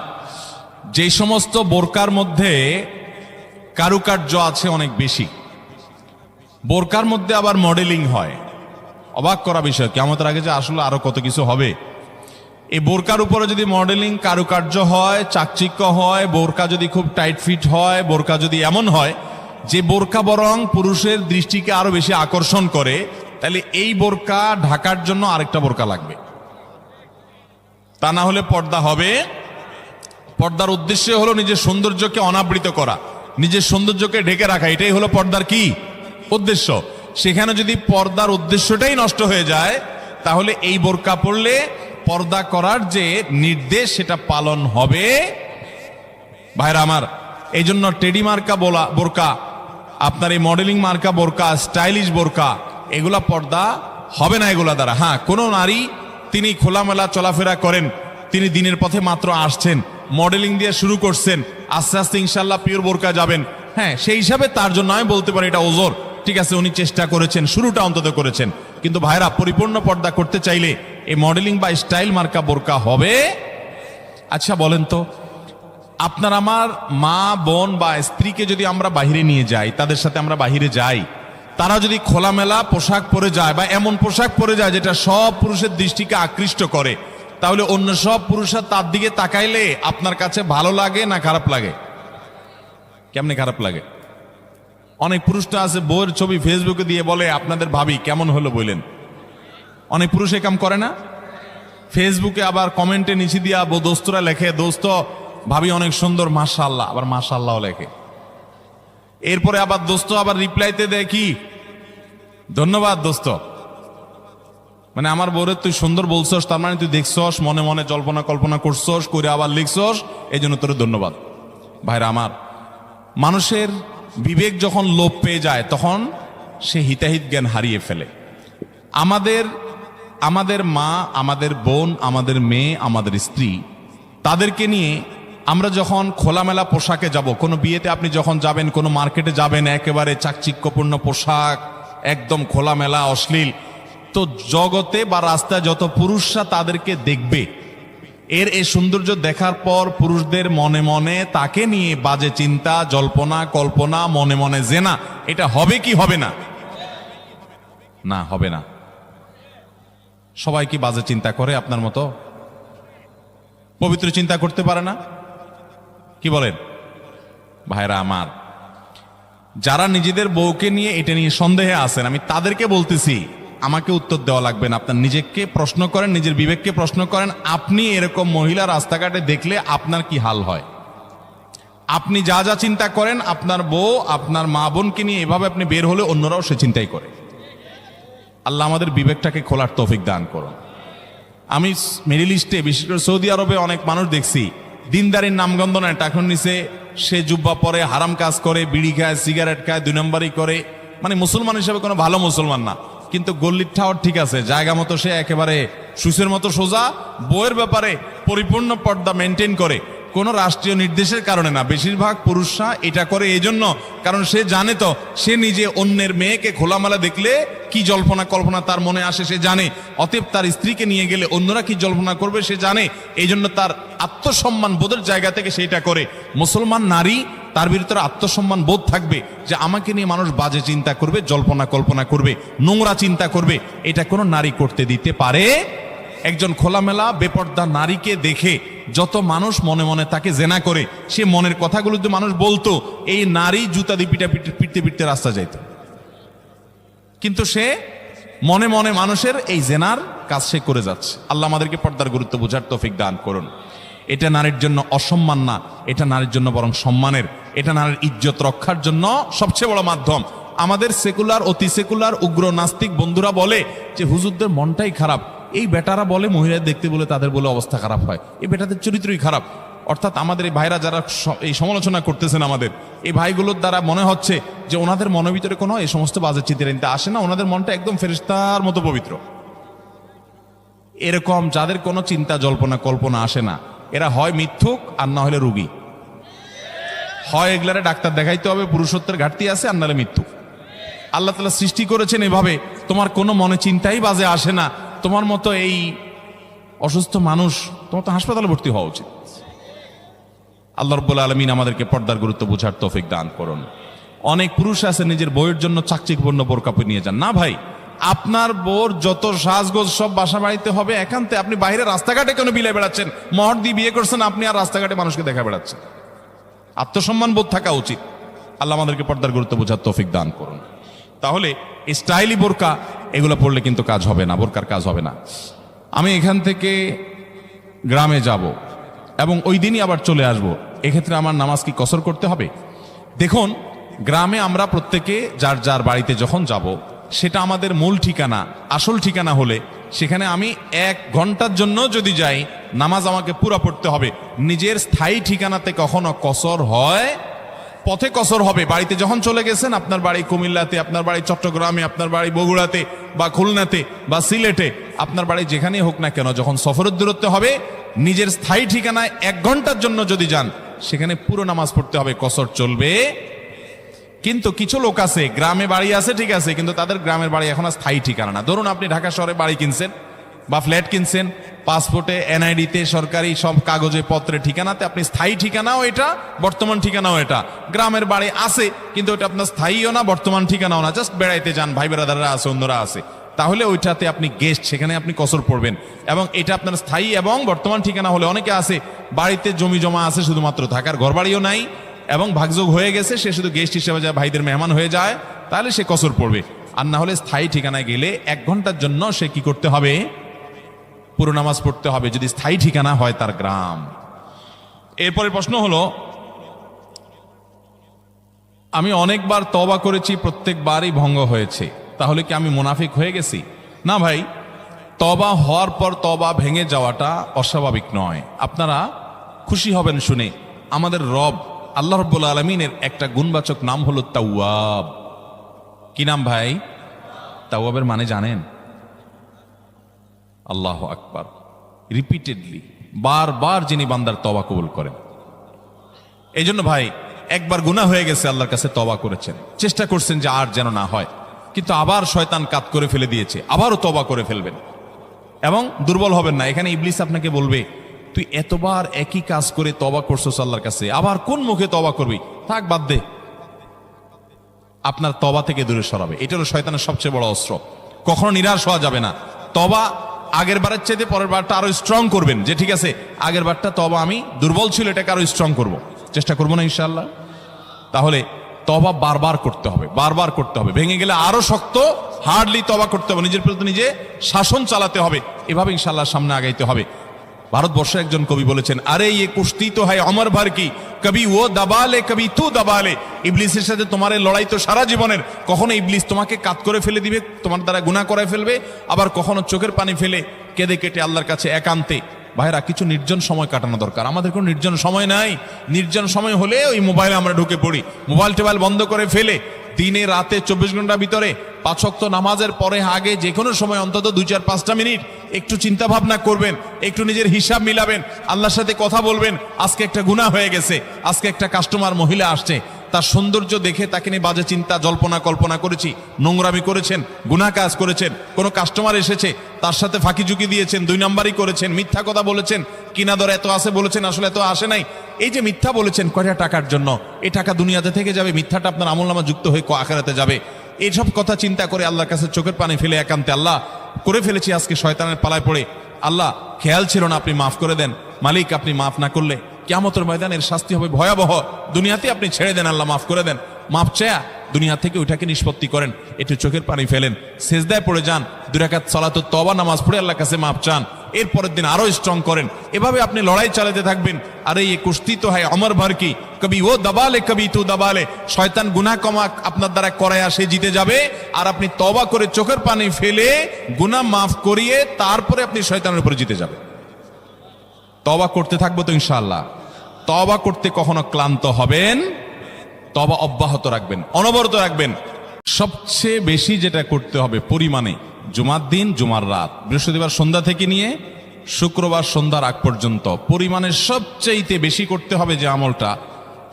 যেই সমস্ত বোরকার মধ্যে কারুকার্য আছে অনেক বেশি, বোরকার মধ্যে আবার মডেলিং হয়, অবাক করা বিষয়। কিয়ামতের আগে যে আসলে আরো কত কিছু হবে। এই বোরকার উপরে যদি মডেলিং কারুকার্য হয়, চাকচিক্য হয়, বোরকা যদি খুব টাইট ফিট হয়, বোরকা যদি এমন হয় যে বোরকা বরং পুরুষের দৃষ্টিকে আরো বেশি আকর্ষণ করে, তাহলে এই বোরকা ঢাকার জন্য আরেকটা বোরকা লাগবে। তা না হলে পর্দা হবে। পর্দার উদ্দেশ্য হলো নিজের সৌন্দর্যকে অনাবৃত করা, নিজের সৌন্দর্যকে ঢেকে রাখা, এটাই হলো পর্দার কি উদ্দেশ্য। সেখানে যদি পর্দার উদ্দেশ্যটাই নষ্ট হয়ে যায়, তাহলে এই বোরকা পরলে পর্দা করার যে নির্দেশ সেটা পালন হবে। ভাইরা আমার, এই জন্য টেডি মার্কা বোরকা, আপনার এই মডেলিং মার্কা বোরকা, স্টাইলিশ বোরকা, এগুলা পর্দা হবে না এগুলা দ্বারা। হ্যাঁ, কোনো নারী তিনি খোলামেলা চলাফেরা করেন, তিনি দিনের পথে মাত্র আসছেন, মডেলিং দিয়ে শুরু করছেন, আস্তে আস্তে ইনশাল্লাহ পিওর বোরকা যাবেন। হ্যাঁ, সেই হিসাবে তার জন্য আমি বলতে পারি এটা ওজোর, ঠিক আছে, উনি চেষ্টা করেছেন, শুরুটা অন্তত করেছেন। কিন্তু ভাইরা, পরিপূর্ণ পর্দা করতে চাইলে এই মডেলিং বা স্টাইল মার্কা বোরকা হবে। আচ্ছা বলেন তো, আপনার আমার মা বোন বা স্ত্রীকে যদি আমরা বাহিরে নিয়ে যাই, তাদের সাথে আমরা বাহিরে যাই, তারা যদি খোলামেলা পোশাক পরে যায় বা এমন পোশাক পরে যায় যেটা সব পুরুষের দৃষ্টিকে আকৃষ্ট করে, তাহলে অন্য সব পুরুষরা তার দিকে তাকাইলে আপনার কাছে ভালো লাগে না খারাপ লাগে? কেমনে খারাপ লাগে? অনেক পুরুষটা আছে বউয়ের ছবি ফেসবুকে দিয়ে বলে, আপনাদের ভাবি কেমন হলো বললেন। অনেক পুরুষ এ কাম করে না? ফেসবুকে আবার কমেন্টে নিচে দিয়া দোস্তরা লেখে, দোস্ত ভাবি অনেক সুন্দর, মাশাআল্লাহ, আবার মাশাআল্লাহ লেখে। এরপরে আবার দোস্ত আবার রিপ্লাইতে দেয় কি, ধন্যবাদ দোস্ত। মানে আমার বউরে তুই সুন্দর বলছস, তার মানে তুই দেখছস, মনে মনে জল্পনা কল্পনা করছস, করে আবার লিখছস, এই জন্য তোর ধন্যবাদ। ভাইরা আমার, মানুষের বিবেক যখন লোপ পেয়ে যায়, তখন সে হিতাহিত জ্ঞান হারিয়ে ফেলে। আমাদের মা, আমাদের বোন, আমাদের মেয়ে, আমাদের স্ত্রী, তাদেরকে নিয়ে আমরা যখন খোলামেলা পোশাকে যাব, কোনো বিয়েতে আপনি যখন যাবেন, কোনো মার্কেটে যাবেন, একেবারে চাকচিক্যপূর্ণ পোশাক, একদম খোলামেলা অশ্লীল, তো জগতে বা রাস্তায় যত পুরুষরা তাদেরকে দেখবে, এই সৌন্দর্য দেখার পর পুরুষদের মনে মনে তাকে নিয়ে বাজে চিন্তা, জল্পনা কল্পনা, মনে মনে জেনা, এটা হবে কি হবে না? না, হবে না। সবাই কি বাজে চিন্তা করে আপনার মতো? পবিত্র চিন্তা করতে পারে না? কি বলেন ভাইরা আমার? যারা নিজেদের বউকে নিয়ে এটা নিয়ে সন্দেহে আছেন, আমি তাদেরকে বলতেছি, আমাকে উত্তর দেওয়া লাগবে না, আপনার নিজেকে প্রশ্ন করেন, নিজের বিবেককে প্রশ্ন করেন। আপনি এরকম মহিলা রাস্তাঘাটে দেখলে আপনার কি হাল হয়? আপনি যা যা চিন্তা করেন, আপনার বউ, আপনার মা বোনকে নিয়ে এভাবে আপনি বের হলে অন্যরাও সে চিন্তাই করে। আল্লাহ আমাদের বিবেকটাকে খোলার তৌফিক দান করুন। আমি মিডল ইস্টে, বিশেষ করে সৌদি আরবে অনেক মানুষ দেখছি, দিনদারির নামগন্ধ নেয়, টাকুর নিচে সে জুব্বা পরে, হারাম কাজ করে, বিড়ি খায়, সিগারেট খায়, 2 নম্বরই করে, মানে মুসলমান হিসেবে কোনো ভালো মুসলমান না। কিন্তু গল্লির ঠাওয়ার ঠিক আছে, জায়গা মতো সে একেবারে সুসের মতো সোজা, বউয়ের ব্যাপারে পরিপূর্ণ পর্দা মেনটেন করে। কোনো রাষ্ট্রীয় নির্দেশের কারণে না, বেশিরভাগ পুরুষরা এটা করে এই জন্য, কারণ সে জানে তো সে নিজে অন্যের মেয়েকে খোলামেলা দেখলে কি জল্পনা কল্পনা তার মনে আসে সে জানে, অতএব তার স্ত্রীকে নিয়ে গেলে অন্যরা কি জল্পনা করবে সে জানে, এই জন্য তার আত্মসম্মান বোধের জায়গা থেকে সেটা করে। মুসলমান নারী তার ভিতরে আত্মসম্মান বোধ থাকবে যে আমাকে নিয়ে মানুষ বাজে চিন্তা করবে, জল্পনা কল্পনা করবে, নোংরা চিন্তা করবে, এটা কোনো নারী করতে দিতে পারে। একজন খোলামেলা বেপর্দা নারীকে দেখে যত মানুষ মনে মনে তাকে জেনা করে, সে মনের কথাগুলো যদি মানুষ বলতো, এই নারী জুতা দিয়ে পিটতে পিটতে রাস্তা যাইত। কিন্তু সে মনে মনে মানুষের এই জেনার কাজ সে করে যাচ্ছে। আল্লাহ আমাদেরকে পর্দার গুরুত্ব বোঝার তৌফিক দান করুন। এটা নারীর জন্য অসম্মান না, এটা নারীর জন্য বরং সম্মানের, এটা নারীর ইজ্জত রক্ষার জন্য সবচেয়ে বড় মাধ্যম। আমাদের সেকুলার, অতি সেকুলার, উগ্র নাস্তিক বন্ধুরা বলে যে হুজুরদের মনটাই খারাপ, এই বেটারা বলে মহিলা দেখতে বলে তাদের বলে অবস্থা খারাপ হয়, এই বেটাদের চরিত্রই খারাপ। অর্থাৎ আমাদের এই ভাইরা যারা এই সমালোচনা করতেছেন, আমাদের এই ভাইগুলোর দ্বারা মনে হচ্ছে যে ওনাদের মনের ভিতরে কোনো এই সমস্ত বাজে চিন্তা আসে না, ওনাদের মনটা একদম ফেরেশতার মতো পবিত্র। এরকম যাদের কোনো চিন্তা জল্পনা কল্পনা আসে না, এরা হয় মিথ্যুক আর না হলে রুগী। হয় এগুলারে ডাক্তার দেখাইতে হবে, পুরুষত্বের ঘাটতি আছে, আর নাহলে মিথ্যুক। আল্লাহ তাআলা সৃষ্টি করেছেন এভাবে, তোমার কোনো মনে চিন্তাই বাজে আসে না, তোমার মতো এই অসুস্থ মানুষ, তোমার তো হাসপাতালে ভর্তি হওয়া উচিত। আল্লাহ রাব্বুল আলামিন আমাদেরকে পর্দার গুরুত্ব বোঝার তৌফিক দান করুন। অনেক পুরুষ আছে নিজের বউয়ের জন্য চাকচিক্যপূর্ণ বোরকা পরে নিয়ে যান। না ভাই, আপনার বউর যত সাজগোজ সব বাসা বাড়িতে হবে একান্তে। আপনি বাইরে রাস্তাঘাটে কেন বিলে বেড়াচ্ছেন? মহর দিয়ে বিয়ে করছেন আপনি, আর রাস্তাঘাটে মানুষকে দেখা বেড়াচ্ছেন। আত্মসম্মান বোধ থাকা উচিত। আল্লাহ আমাদেরকে পর্দার গুরুত্ব বোঝার তৌফিক দান করুন। তাহলে স্টাইলি বোরকা এগুলো পড়লে কিন্তু কাজ হবে না, বোরকার কাজ হবে না। আমি এখান থেকে গ্রামে যাব এবং ওই দিনই আবার চলে আসব, এক্ষেত্রে আমার নামাজ কি কসর করতে হবে? দেখুন, গ্রামে আমরা প্রত্যেকে যার যার বাড়িতে যখন যাব, সেটা আমাদের মূল ঠিকানা, আসল ঠিকানা হলে সেখানে আমি 1 ঘন্টার জন্য যদি যাই, নামাজ আমাকে পুরা পড়তে হবে। নিজের স্থায়ী ঠিকানাতে কখনো কসর হয়? পথে কসর হবে। বাড়িতে যখন চলে গেছেন, আপনার বাড়ি কুমিল্লাতে, আপনার বাড়ি চট্টগ্রামে, আপনার বাড়ি বগুড়াতে বা খুলনাতে বা সিলেটে, আপনার বাড়ি যেখানেই হোক না কেন, যখন সফরের দূরত্ব হবে, নিজের স্থায়ী ঠিকানায় 1 ঘন্টার জন্য যদি যান, সেখানে পুরো নামাজ পড়তে হবে, কসর চলবে। কিন্তু কিছু লোক আছে, গ্রামে বাড়ি আছে ঠিক আছে, কিন্তু তাদের গ্রামের বাড়ি এখন আর স্থায়ী ঠিকানা না। ধরুন আপনি ঢাকা শহরে বাড়ি কিনছেন বা ফ্ল্যাট কিনছেন, পাসপোর্টে, এনআইডিতে, সরকারি সব কাগজে পত্রে ঠিকানাতে আপনি স্থায়ী ঠিকানাও এটা, বর্তমান ঠিকানাও এটা। গ্রামের বাড়ি আছে কিন্তু ওটা আপনার স্থায়ীও না, বর্তমান ঠিকানাও না, জাস্ট বেড়াইতে যান, ভাই বেড়াদাররা আছে, অন্যরা আছে, তাহলে ওইটাতে আপনি গেস্ট, সেখানে আপনি কসর পড়বেন। এবং এটা আপনার স্থায়ী এবং বর্তমান ঠিকানা হলে, অনেকে আছে বাড়িতে জমি জমা আছে, শুধুমাত্র থাকার ঘর বাড়িও নাই এবং ভাগযোগ হয়ে গেছে, সে শুধু গেস্ট হিসেবে যায়, ভাইদের মেহমান হয়ে যায়, তাহলে সে কসর পড়বে। আর না হলে স্থায়ী ঠিকানায় গেলে 1 ঘন্টার জন্য সে কি করতে হবে? পুরো নামাজ পড়তে হবে, যদি স্থায়ী ঠিকানা হয় তার গ্রাম। এরপরে প্রশ্ন হলো, আমি অনেকবার তওবা করেছি, প্রত্যেকবারই ভঙ্গ হয়েছে, তাহলে কি আমি মুনাফিক হয়ে গেছি? না ভাই, তওবা হওয়ার পর তওবা ভেঙে যাওয়াটা অস্বাভাবিক নয়। আপনারা খুশি হবেন শুনে, আমাদের রব আল্লাহ রাব্বুল আলামিনের একটা গুণবাচক নাম হলো তাওয়াব। কি নাম ভাই? তাওয়াবের মানে জানেন? আল্লাহু আকবার। রিপিটেডলি, বারবার যিনি বান্দার তওবা কবুল করেন। এই জন্য ভাই, একবার গুনাহ হয়ে গেছে, আল্লাহর কাছে তওবা করেছেন, চেষ্টা করছেন যে আর যেন না হয়, কিন্তু আবার শয়তান কাত করে ফেলে দিয়েছে, আবারও তওবা করে ফেলবেন এবং দুর্বল হবেন না। এখানে ইবলিস আপনাকে বলবে, তুই এতবার একই কাজ করে তওবা করছস আল্লাহর কাছে, আবার কোন মুখে তওবা করবি? থাক, বাদ দে। আপনার তওবা থেকে দূরে সরাবে। এটা হলো শয়তানের সবচেয়ে বড় অস্ত্র। কখনো নিরাশ হওয়া যাবে না। তওবা আগের বারের চাইতে পরের বারটা আরো স্ট্রং করবেন, যে ঠিক আছে আগের বারটা তওবা আমি দুর্বল ছিল, এটাকে আরো স্ট্রং করব, চেষ্টা করবো না ইনশাআল্লাহ। তাহলে তওবা বারবার করতে হবে, বারবার করতে হবে। ভেঙে গেলে আরো শক্ত, হার্ডলি তওবা করতে হবে, নিজের প্রতি নিজে শাসন চালাতে হবে। এভাবে ইনশাআল্লাহ সামনে আগাইতে হবে। ভারতবর্ষে একজন কবি বলেছেন, আরে ইয়ে কুস্তি তো হয় অমর ভর কি, কবি ও দাবালে কবি তু দাবালে। ইবলিসের সাথে তোমার এই লড়াই তো সারা জীবনের। কখনো ইবলিস তোমাকে কাত করে ফেলে দিবে, তোমার দ্বারা গুনাহ করায় ফেলবে, আবার কখনো চোখের পানি ফেলে কেঁদে কেটে আল্লাহর কাছে একান্তে। ভাইরা, কিছু নির্জন সময় কাটানো দরকার। আমাদের কোনো নির্জন সময় নাই। নির্জন সময় হলে ওই মোবাইলে আমরা ঢুকে পড়ি, মোবাইল টোবাইল বন্ধ করে ফেলে দিনে রাতে 24 ঘন্টার ভিতরে 5 ওয়াক্ত নামাজের পরে আগে যে কোনো সময় অন্তত 2-4-5টা মিনিট একটু চিন্তা ভাবনা করবেন, একটু নিজের হিসাব মিলাবেন, আল্লাহর সাথে কথা বলবেন। আজকে একটা গুনাহ হয়ে গেছে, আজকে একটা কাস্টমার মহিলা আসছে, তার সৌন্দর্য দেখে তাকে নিয়ে বাজে চিন্তা জল্পনা কল্পনা করেছি, নোংরামি করেছেন, গুনাহ কাজ করেছেন। কোনো কাস্টমার এসেছে, তার সাথে ফাঁকি ঝুঁকি দিয়েছেন, 2 নাম্বারই করেছেন, মিথ্যা কথা বলেছেন, কিনা দর এত আছে বলেছেন, আসলে এত আসে নাই। এই যে মিথ্যা বলেছেন কয়টা টাকার জন্য, এই টাকা দুনিয়াতে থেকে যাবে, মিথ্যাটা আপনার আমলনামা যুক্ত হয়ে আখিরাতে যাবে। এইসব কথা চিন্তা করে আল্লাহর কাছে চোখের পানি ফেলে একান্তে, আল্লাহ করে ফেলেছি আজকে শয়তানের পালায় পড়ে, আল্লাহ খেয়াল ছিল না, আপনি মাফ করে দেন। মালিক আপনি মাফ না করলে কিয়ামতের ময়দানের শাস্তি হবে ভয়াবহ, দুনিয়াতে আপনি ছেড়ে দেন, আল্লাহ মাফ করে দেন। মাফ চায়া দুনিয়া থেকে ওইটাকে নিষ্পত্তি করেন, একটু চোখের পানি ফেলেন, সেজদায় পড়ে যান, 2 রাকাত সালাতুত তওবা নামাজ পড়ে আল্লাহর কাছে মাফ চান, এরপরের দিন আরো স্ট্রং করেন। এভাবে আপনি লড়াই চালাতে থাকবেন। আরে এই কুস্তি তো হয় অমর ভর কি, কবি ও দবালে কবি তু দবালে। শয়তান গুনাহ কমা আপনার দ্বারা করায়া সে জিতে যাবে, আর আপনি তওবা করে চোখের পানি ফেলে গুনাহ মাফ করিয়ে তারপরে আপনি শয়তানের উপরে জিতে যাবেন। তওবা করতে থাকবো তো ইনশাআল্লাহ। তওবা করতে কখনো ক্লান্ত হবেন, তওবা অব্যাহত রাখবেন, অনবরত রাখবেন। সবচেয়ে বেশি যেটা করতে হবে পরিমাণে, জুমার দিন জুমার রাত, বৃহস্পতিবার সন্ধ্যা থেকে নিয়ে শুক্রবার সন্ধ্যার আগ পর্যন্ত পরিমাণে সবচেয়ে বেশি করতে হবে যে আমলটা,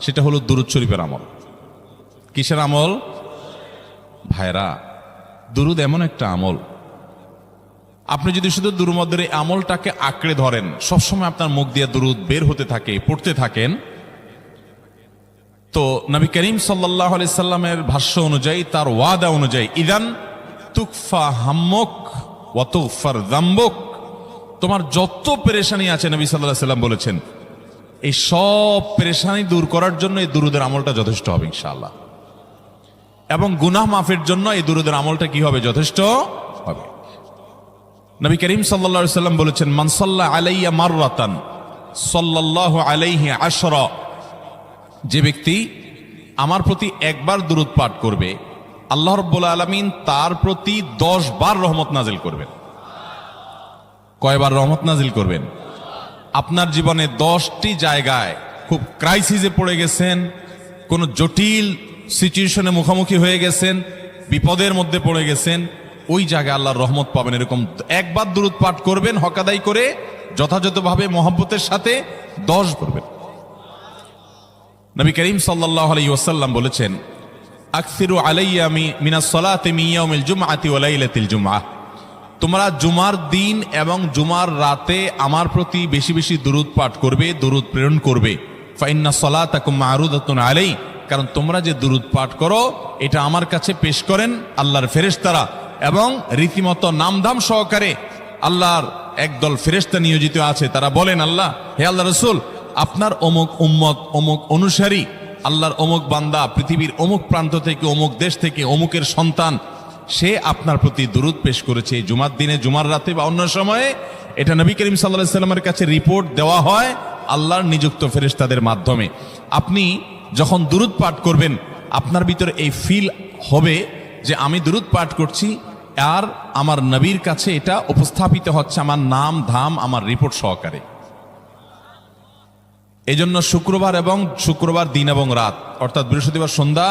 সেটা হলো দুরূদ শরীফের আমল। কিসের আমল ভাইরা? দুরূদ এমন একটা আমল, আপনি যদি শুধু দুরূদের এই আমলটাকে আঁকড়ে ধরেন, সবসময় আপনার মুখ দিয়ে দুরূদ বের হতে থাকে, পড়তে থাকেন, তো নবী করিম সাল্লাল্লাহু আলাইহি সাল্লামের ভাষ্য অনুযায়ী, তার ওয়াদা অনুযায়ী, ইদান তুকফা হাম্মুক ওয়া তুগফার যামবুক, তোমার যত পেরেশানি আছে নবী সাল্লাল্লাহু আলাইহি সাল্লাম বলেছেন, এই সব পেরেশানি দূর করার জন্য এই দুরূদের আমলটা যথেষ্ট হবে ইনশাআল্লাহ। এবং গুনাহ মাফের জন্য এই দুরূদের আমলটা কি হবে? যথেষ্ট হবে। নবী করিম সাল্লাল্লাহু আলাইহি সাল্লাম বলেছেন, মান সাল্লা আলাইয়া মাররাতান সাল্লাল্লাহু আলাইহি আশরা, যে ব্যক্তি আমার প্রতি একবার দুরূদ পাঠ করবে, আল্লাহ রাব্বুল আলামিন তার প্রতি 10 বার রহমত নাজিল করবেন। কয়বার রহমত নাজিল করবেন? আপনার জীবনে 10টি জায়গায় খুব ক্রাইসিসে পড়ে গেছেন, কোন জটিল সিচুয়েশনে মুখোমুখি হয়ে গেছেন, বিপদের মধ্যে পড়ে গেছেন, ওই জায়গায় আল্লাহর রহমত পাবেন। এরকম একবার দুরূদ পাঠ করবেন, হকাদাই করে যথাযথভাবে মহব্বতের সাথে 10 করবেন। নবী করিম সাল্লাল্লাহু আলাইহি ওয়াসাল্লাম বলেছেন, আকসিরু আলাইয়া মিনাস সালাতি মিন ইয়াউমিল জুমআতি ওয়া লাইলাতিল জুমআহ, তোমরা জুমার দিন এবং জুমার রাতে আমার প্রতি বেশি বেশি দুরূদ পাঠ করবে, দুরূদ প্রেরণ করবে। ফা ইন্না সালাতাকুম মা'রুদাতুন আলাই, কারণ তোমরা যে দুরূদ পাঠ করো এটা আমার কাছে পেশ করেন আল্লাহর ফেরেশতারা, এবং রীতিমতো নামধাম সহকারে আল্লাহর একদল ফেরেশতা নিয়োজিত আছে। তারা বলেন, আল্লাহ, হে আল্লাহ রাসূল, আপনার অমুক উম্মত, অমুক অনুসারী, আল্লাহর অমুক বান্দা পৃথিবীর অমুক প্রান্ত থেকে, অমুক দেশ থেকে, অমুকের সন্তান, সে আপনার প্রতি দুরূদ পেশ করেছে জুমার দিনে, জুমার রাতে বা অন্য সময়ে। এটা নবী করিম সাল্লাল্লাহু আলাইহি সাল্লামের কাছে রিপোর্ট দেওয়া হয় আল্লাহর নিযুক্ত ফেরেশতাদের মাধ্যমে। আপনি যখন দুরূদ পাঠ করবেন, আপনার ভিতরে এই ফিল হবে যে আমি দুরূদ পাঠ করছি, আর আমার নবীর কাছে এটা উপস্থাপিত হচ্ছে আমার নাম ধাম, আমার রিপোর্ট সহকারে। এজন্য শুক্রবার দিন এবং রাত, অর্থাৎ বৃহস্পতিবার সন্ধ্যা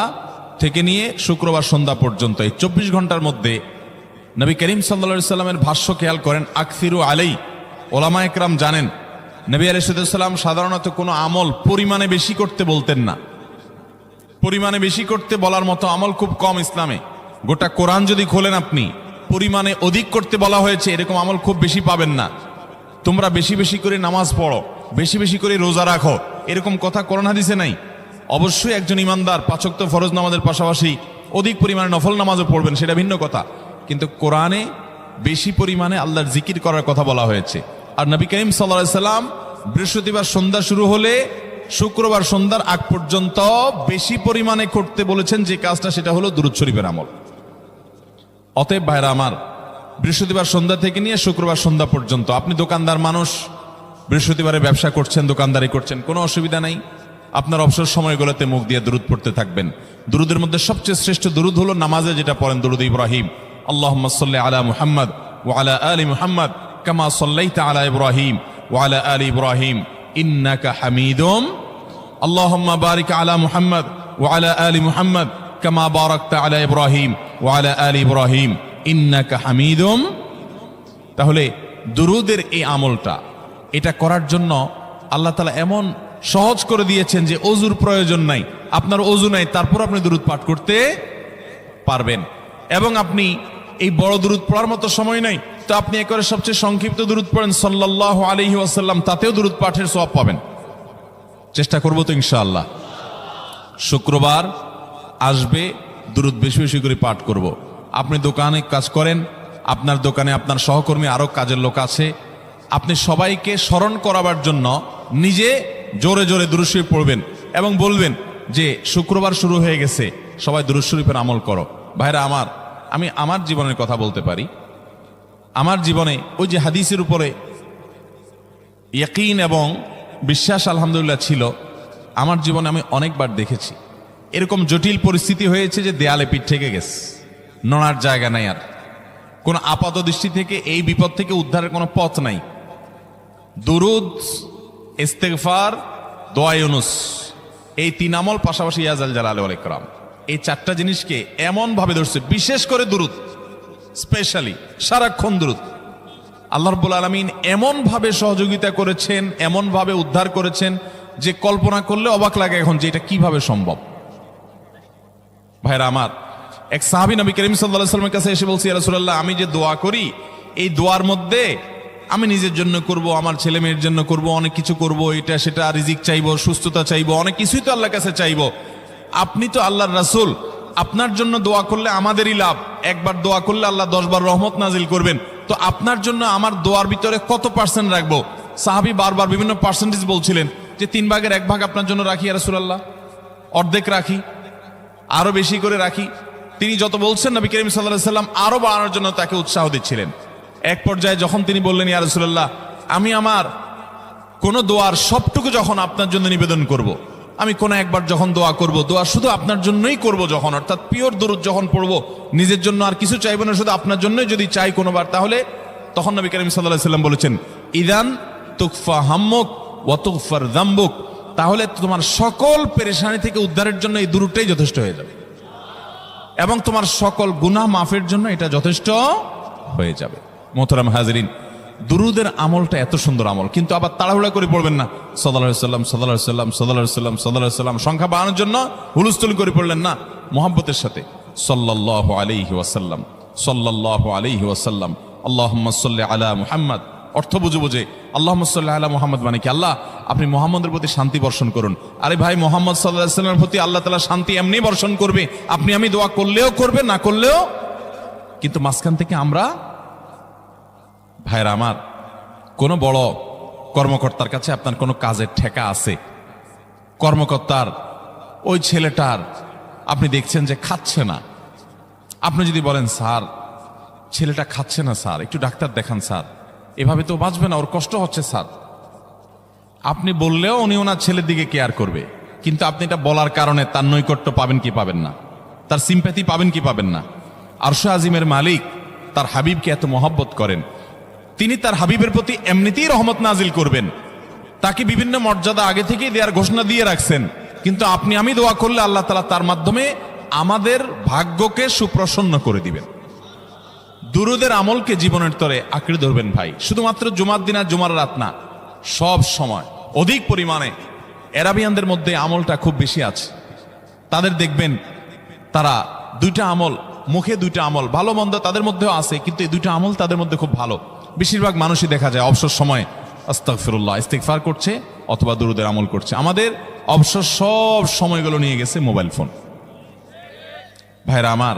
থেকে নিয়ে শুক্রবার সন্ধ্যা পর্যন্ত এই 24 ঘন্টার মধ্যে নবী করিম সাল্লাল্লাহু আলাইহি সাল্লামের ভাষ্য খেয়াল করেন, আকসিরু আলাই। ওলামায়ে কেরাম জানেন, নবী আলাইহিস সালাম সাধারণত কোনো আমল পরিমাণে বেশি করতে বলতেন না। পরিমাণে বেশি করতে বলার মতো আমল খুব কম ইসলামে। গোটা কোরআন যদি খোলেন আপনি, পরিমাণে অধিক করতে বলা হয়েছে এরকম আমল খুব বেশি পাবেন না। তোমরা বেশি বেশি করে নামাজ পড়ো, বেশি বেশি করে রোজা রাখো, এরকম কথা কোরআন হাদিসে নাই। অবশ্যই একজন ইমানদার 5 ওয়াক্ত ফরজ নামাজের পাশাপাশি অধিক পরিমাণে নফল নামাজও পড়বেন, সেটা ভিন্ন কথা, কিন্তু কোরআনে বেশি পরিমাণে আল্লাহর জিকির করার কথা বলা হয়েছে। আর নবী করিম সাল্লাল্লাহু আলাইহি সাল্লাম বৃহস্পতিবার সন্ধ্যা শুরু হলে শুক্রবার সন্ধ্যার আগ পর্যন্ত বেশি পরিমাণে করতে বলেছেন যে কাজটা, সেটা হলো দুরূদ শরীফের আমল। অতএব ভাইরা আমার, বৃহস্পতিবার সন্ধ্যা থেকে নিয়ে শুক্রবার সন্ধ্যা পর্যন্ত, আপনি দোকানদার মানুষ, বৃহস্পতিবারে ব্যবসা করছেন, দোকানদারি করছেন, কোনো অসুবিধা নাই। আপনার অবসর সময়গুলোতে মুখ দিয়ে দুরূদ পড়তে থাকবেন। দুরূদের মধ্যে সবচেয়ে শ্রেষ্ঠ দুরূদ হলো নামাজে যেটা পড়েন, দুরূদ ইব্রাহিম। আল্লাহুম্মা সাল্লি আলা মুহাম্মদ ওয়া আলা আলি মুহাম্মদ কামা সাল্লাইতা আলা ইব্রাহিম ওয়া আলা আলি ইব্রাহিম ইন্নাকা হামিদুম। আল্লাহুম্মা বারিক আলা মুহাম্মদ ওয়া আলা আলি মুহাম্মদ কামা বারাকতা আলা ইব্রাহিম ওয়া আলা আলি ইব্রাহিম ইন্নাকা হামিদুম। তাহলে দুরুদের এই আমলটা এটা করার জন্য আল্লাহ তাআলা এমন সহজ করে দিয়েছেন যে ওযুর প্রয়োজন নাই, আপনার ওযু নাই, তারপর আপনি দুরুদ পাঠ করতে পারবেন। এবং আপনি এই বড় দুরুদ পড়ার মতো সময় নাই, তো আপনি একবারে সবচেয়ে সংক্ষিপ্ত দুরুদ পড়েন সাল্লাল্লাহু আলাইহি ওয়াসাল্লাম, তাতেও দুরুদ পাঠের সওয়াব পাবেন। চেষ্টা করব তো ইনশাআল্লাহ। শুক্রবার আসবে, দুরুদ বেশি বেশি করে পাঠ করব। আপনি দোকানে কাজ করেন, আপনার দোকানে আপনার সহকর্মী আরো কাজের লোক আছে, আপনি সবাইকে স্মরণ করাবার জন্য নিজে জোরে জোরে দুরূদ শরীফ পড়বেন এবং বলবেন যে শুক্রবার শুরু হয়ে গেছে, সবাই দুরূদ শরীফের আমল করো। ভাইরা আমার, আমি আমার জীবনের কথা বলতে পারি। আমার জীবনে ওই যে হাদিসের উপরে ইয়াকিন এবং বিশ্বাস আলহামদুলিল্লাহ ছিল, আমার জীবনে আমি অনেকবার দেখেছি এরকম জটিল পরিস্থিতি হয়েছে যে দেয়ালে পিঠ থেকে গেছে, নড়ার জায়গা নাই, আর কোন আপাত দৃষ্টি থেকে এই বিপদ থেকে উদ্ধারের কোনো পথ নাই। দুরুদ, ইস্তেগফার, দোয়া ইউনুস, এই তিন আমল পাশাপাশি ইয়া জাল জালালি ওয়াল ইকরাম, এই চারটা জিনিসকে এমন ভাবে ধরছে, বিশেষ করে দুরুদ, স্পেশালি সারাক্ষণ দুরুদ। আল্লাহ রাব্বুল আলামিন এমন ভাবে সহযোগিতা করেছেন, এমন ভাবে উদ্ধার করেছেন যে কল্পনা করলে অবাক লাগে এখন যে এটা কিভাবে সম্ভব। ভাইরা আমার, এক সাহাবী নবী করিম সাল্লাল্লাহু আলাইহি ওয়াসাল্লামের কাছে এসে বলছে, ইয়া রাসূলুল্লাহ, আমি যে দোয়া করি এই দোয়ার মধ্যে আমি নিজের জন্য করব, আমার ছেলে মেয়ের জন্য করব, অনেক কিছু করব, এটা সেটা, রিজিক চাইবো, সুস্থতা চাইবো, অনেক কিছুই তো আল্লাহর কাছে চাইবো। আপনি তো আল্লাহর রাসূল, আপনার জন্য দোয়া করলে আমাদেরই লাভ, একবার দোয়া করলে আল্লাহ 10 বার রহমত নাজিল করবেন, তো আপনার জন্য আমার দোয়ার ভিতরে কত পার্সেন্ট রাখবো? সাহাবী বারবার বিভিন্ন পার্সেন্টেজ বলছিলেন যে 3 ভাগের 1 ভাগ আপনার জন্য রাখি ইয়া রাসূলুল্লাহ, অর্ধেক রাখি, আরো বেশি করে রাখি। তিনি যত বলছেন নবী করিম সাল্লাল্লাহু আলাইহি ওয়াসাল্লাম আরো বাড়ানোর জন্য তাকে উৎসাহ দিচ্ছিলেন। এক পর্যায়ে যখন তিনি বললেন, ইয়া রাসূলুল্লাহ, আমি আমার কোন দোয়ার সবটুকু যখন আপনার জন্য নিবেদন করব, আমি কোন একবার যখন দোয়া করব, দোয়া শুধু আপনার জন্যই করব যখন, অর্থাৎ পিওর দুরূদ যখন পড়ব, নিজের জন্য আর কিছু চাইব না, শুধু আপনার জন্যই যদি চাই কোনোবার, তাহলে তখন নবী করিম সাল্লাল্লাহু আলাইহি ওয়াসাল্লাম বলেছেন, ইদান তুকফা হাম্মুক ওয়া তুগফার যামবুক, তাহলে তোমার সকল পেরেশানি থেকে উদ্ধারের জন্য এই দুরূদটাই যথেষ্ট হয়ে যাবে এবং তোমার সকল গুনাহ মাফের জন্য এটা যথেষ্ট হয়ে যাবে। মোহতারাম হাজিরিন, দুরুদের আমলটা এত সুন্দর আমল, কিন্তু আবার তাড়াহুড়া করে পড়বেন না, সাল্লাল্লাহু আলাইহি সাল্লাম সাল্লাল্লাহু আলাইহি সাল্লাম সাল্লাল্লাহু আলাইহি সাল্লাম সাল্লাল্লাহু আলাইহি সাল্লাম সংখ্যা বাড়ানোর জন্য হুলস্থুল করে পড়লেন না, মুহাব্বতের সাথে সাল্লাল্লাহু আলাইহি ওয়াসাল্লাম সাল্লাল্লাহু আলাইহি ওয়াসাল্লাম আল্লাহুম্মা সাল্লি আলা মুহাম্মদ, অর্থ বুঝে বুঝে আল্লাহুম্মা সাল্লি আলা মুহাম্মদ মানে কি, আল্লাহ আপনি মুহাম্মদের প্রতি শান্তি বর্ষণ করুন। আরে ভাই, মুহাম্মদ সাল্লাল্লাহু আলাইহি ওয়াসাল্লামের প্রতি আল্লাহ তাআলা শান্তি এমনি বর্ষণ করবে, আপনি আমি দোয়া করলেও করবে, না করলেও। কিন্তু মাঝখান থেকে আমরা, ভাইরা আমার, কোন বড় কর্মকর্তার কাছে আপনার কোনো কাজের ঠেকা আছে, কর্মকর্তার ওই ছেলেটার আপনি দেখছেন যে খাচ্ছে না, আপনি যদি বলেন, স্যার ছেলেটা খাচ্ছে না স্যার, একটু ডাক্তার দেখান স্যার, এভাবে তো বাঁচবে না, ওর কষ্ট হচ্ছে স্যার, আপনি বললেও উনি ওনার ছেলের দিকে কেয়ার করবে, কিন্তু আপনি এটা বলার কারণে তার নৈকট্য পাবেন কি পাবেন না, তার সিম্প্যাথি পাবেন কি পাবেন না। আরশে আজিমের মালিক তার হাবিবকে এত মহব্বত করেন, তিনি তার হাবিবের প্রতি এমনিতেই রহমত নাজিল করবেন, তাকে বিভিন্ন মর্যাদা আগে থেকেই দেওয়ার ঘোষণা দিয়ে রাখছেন, কিন্তু আপনি আমি দোয়া করলে আল্লাহ তাআলা তার মাধ্যমে আমাদের ভাগ্যকে সুপ্রসন্ন করে দিবেন। দুরুদের আমলকে জীবনের তরে আঁকড়ে ধরবেন ভাই, শুধুমাত্র জুমার দিন আর জুমার রাত না, সব সময় অধিক পরিমাণে। এরাবিয়ানদের মধ্যে আমলটা খুব বেশি আছে, তাদের দেখবেন তারা দুইটা আমল, মুখে দুইটা আমল, ভালো মন্দ তাদের মধ্যেও আছে, কিন্তু এই দুইটা আমল তাদের মধ্যে খুব ভালো। বেশিরভাগ মানুষই দেখা যায় অবসর সময়ে আস্তাগফিরুল্লাহ, ইস্তিগফার করছে অথবা দুরুদের আমল করছে। আমাদের অবসর সব সময়গুলো নিয়ে গেছে মোবাইল ফোন। ভাইরা আমার,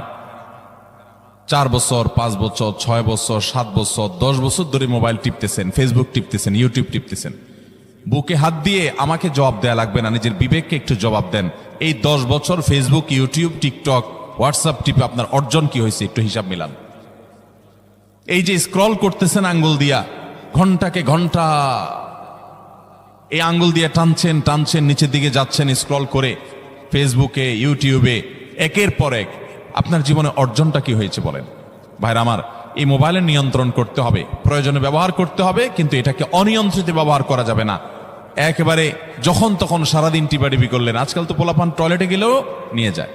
4 বছর 5 বছর 6 বছর 7 বছর 10 বছর ধরে মোবাইল টিপতেছেন, ফেসবুক টিপতেছেন, ইউটিউব টিপতেছেন। বুকে হাত দিয়ে আমাকে জবাব দেয়া লাগবে না, নিজের বিবেককে একটু জবাব দেন। এই 10 বছর ফেসবুক, ইউটিউব, টিকটক, হোয়াটসঅ্যাপ টিপে আপনার অর্জন কি হয়েছে একটু হিসাব মিলান। এই যে স্ক্রল করতেছেন আঙ্গুল দিয়া, ঘন্টাকে ঘন্টা এই আঙ্গুল দিয়ে টানছেন টানছেন, নিচের দিকে যাচ্ছেন স্ক্রল করে ফেসবুকে, ইউটিউবে, একের পর এক, আপনার জীবনে অর্জনটা কি হয়েছে বলেন? ভাইরা আমার, এই মোবাইলের নিয়ন্ত্রণ করতে হবে, প্রয়োজনে ব্যবহার করতে হবে, কিন্তু এটাকে অনিয়ন্ত্রিত ব্যবহার করা যাবে না। একেবারে যখন তখন সারাদিন টিপাটিপি করলেন, আজকাল তো পোলাপান টয়লেটে গেলেও নিয়ে যায়,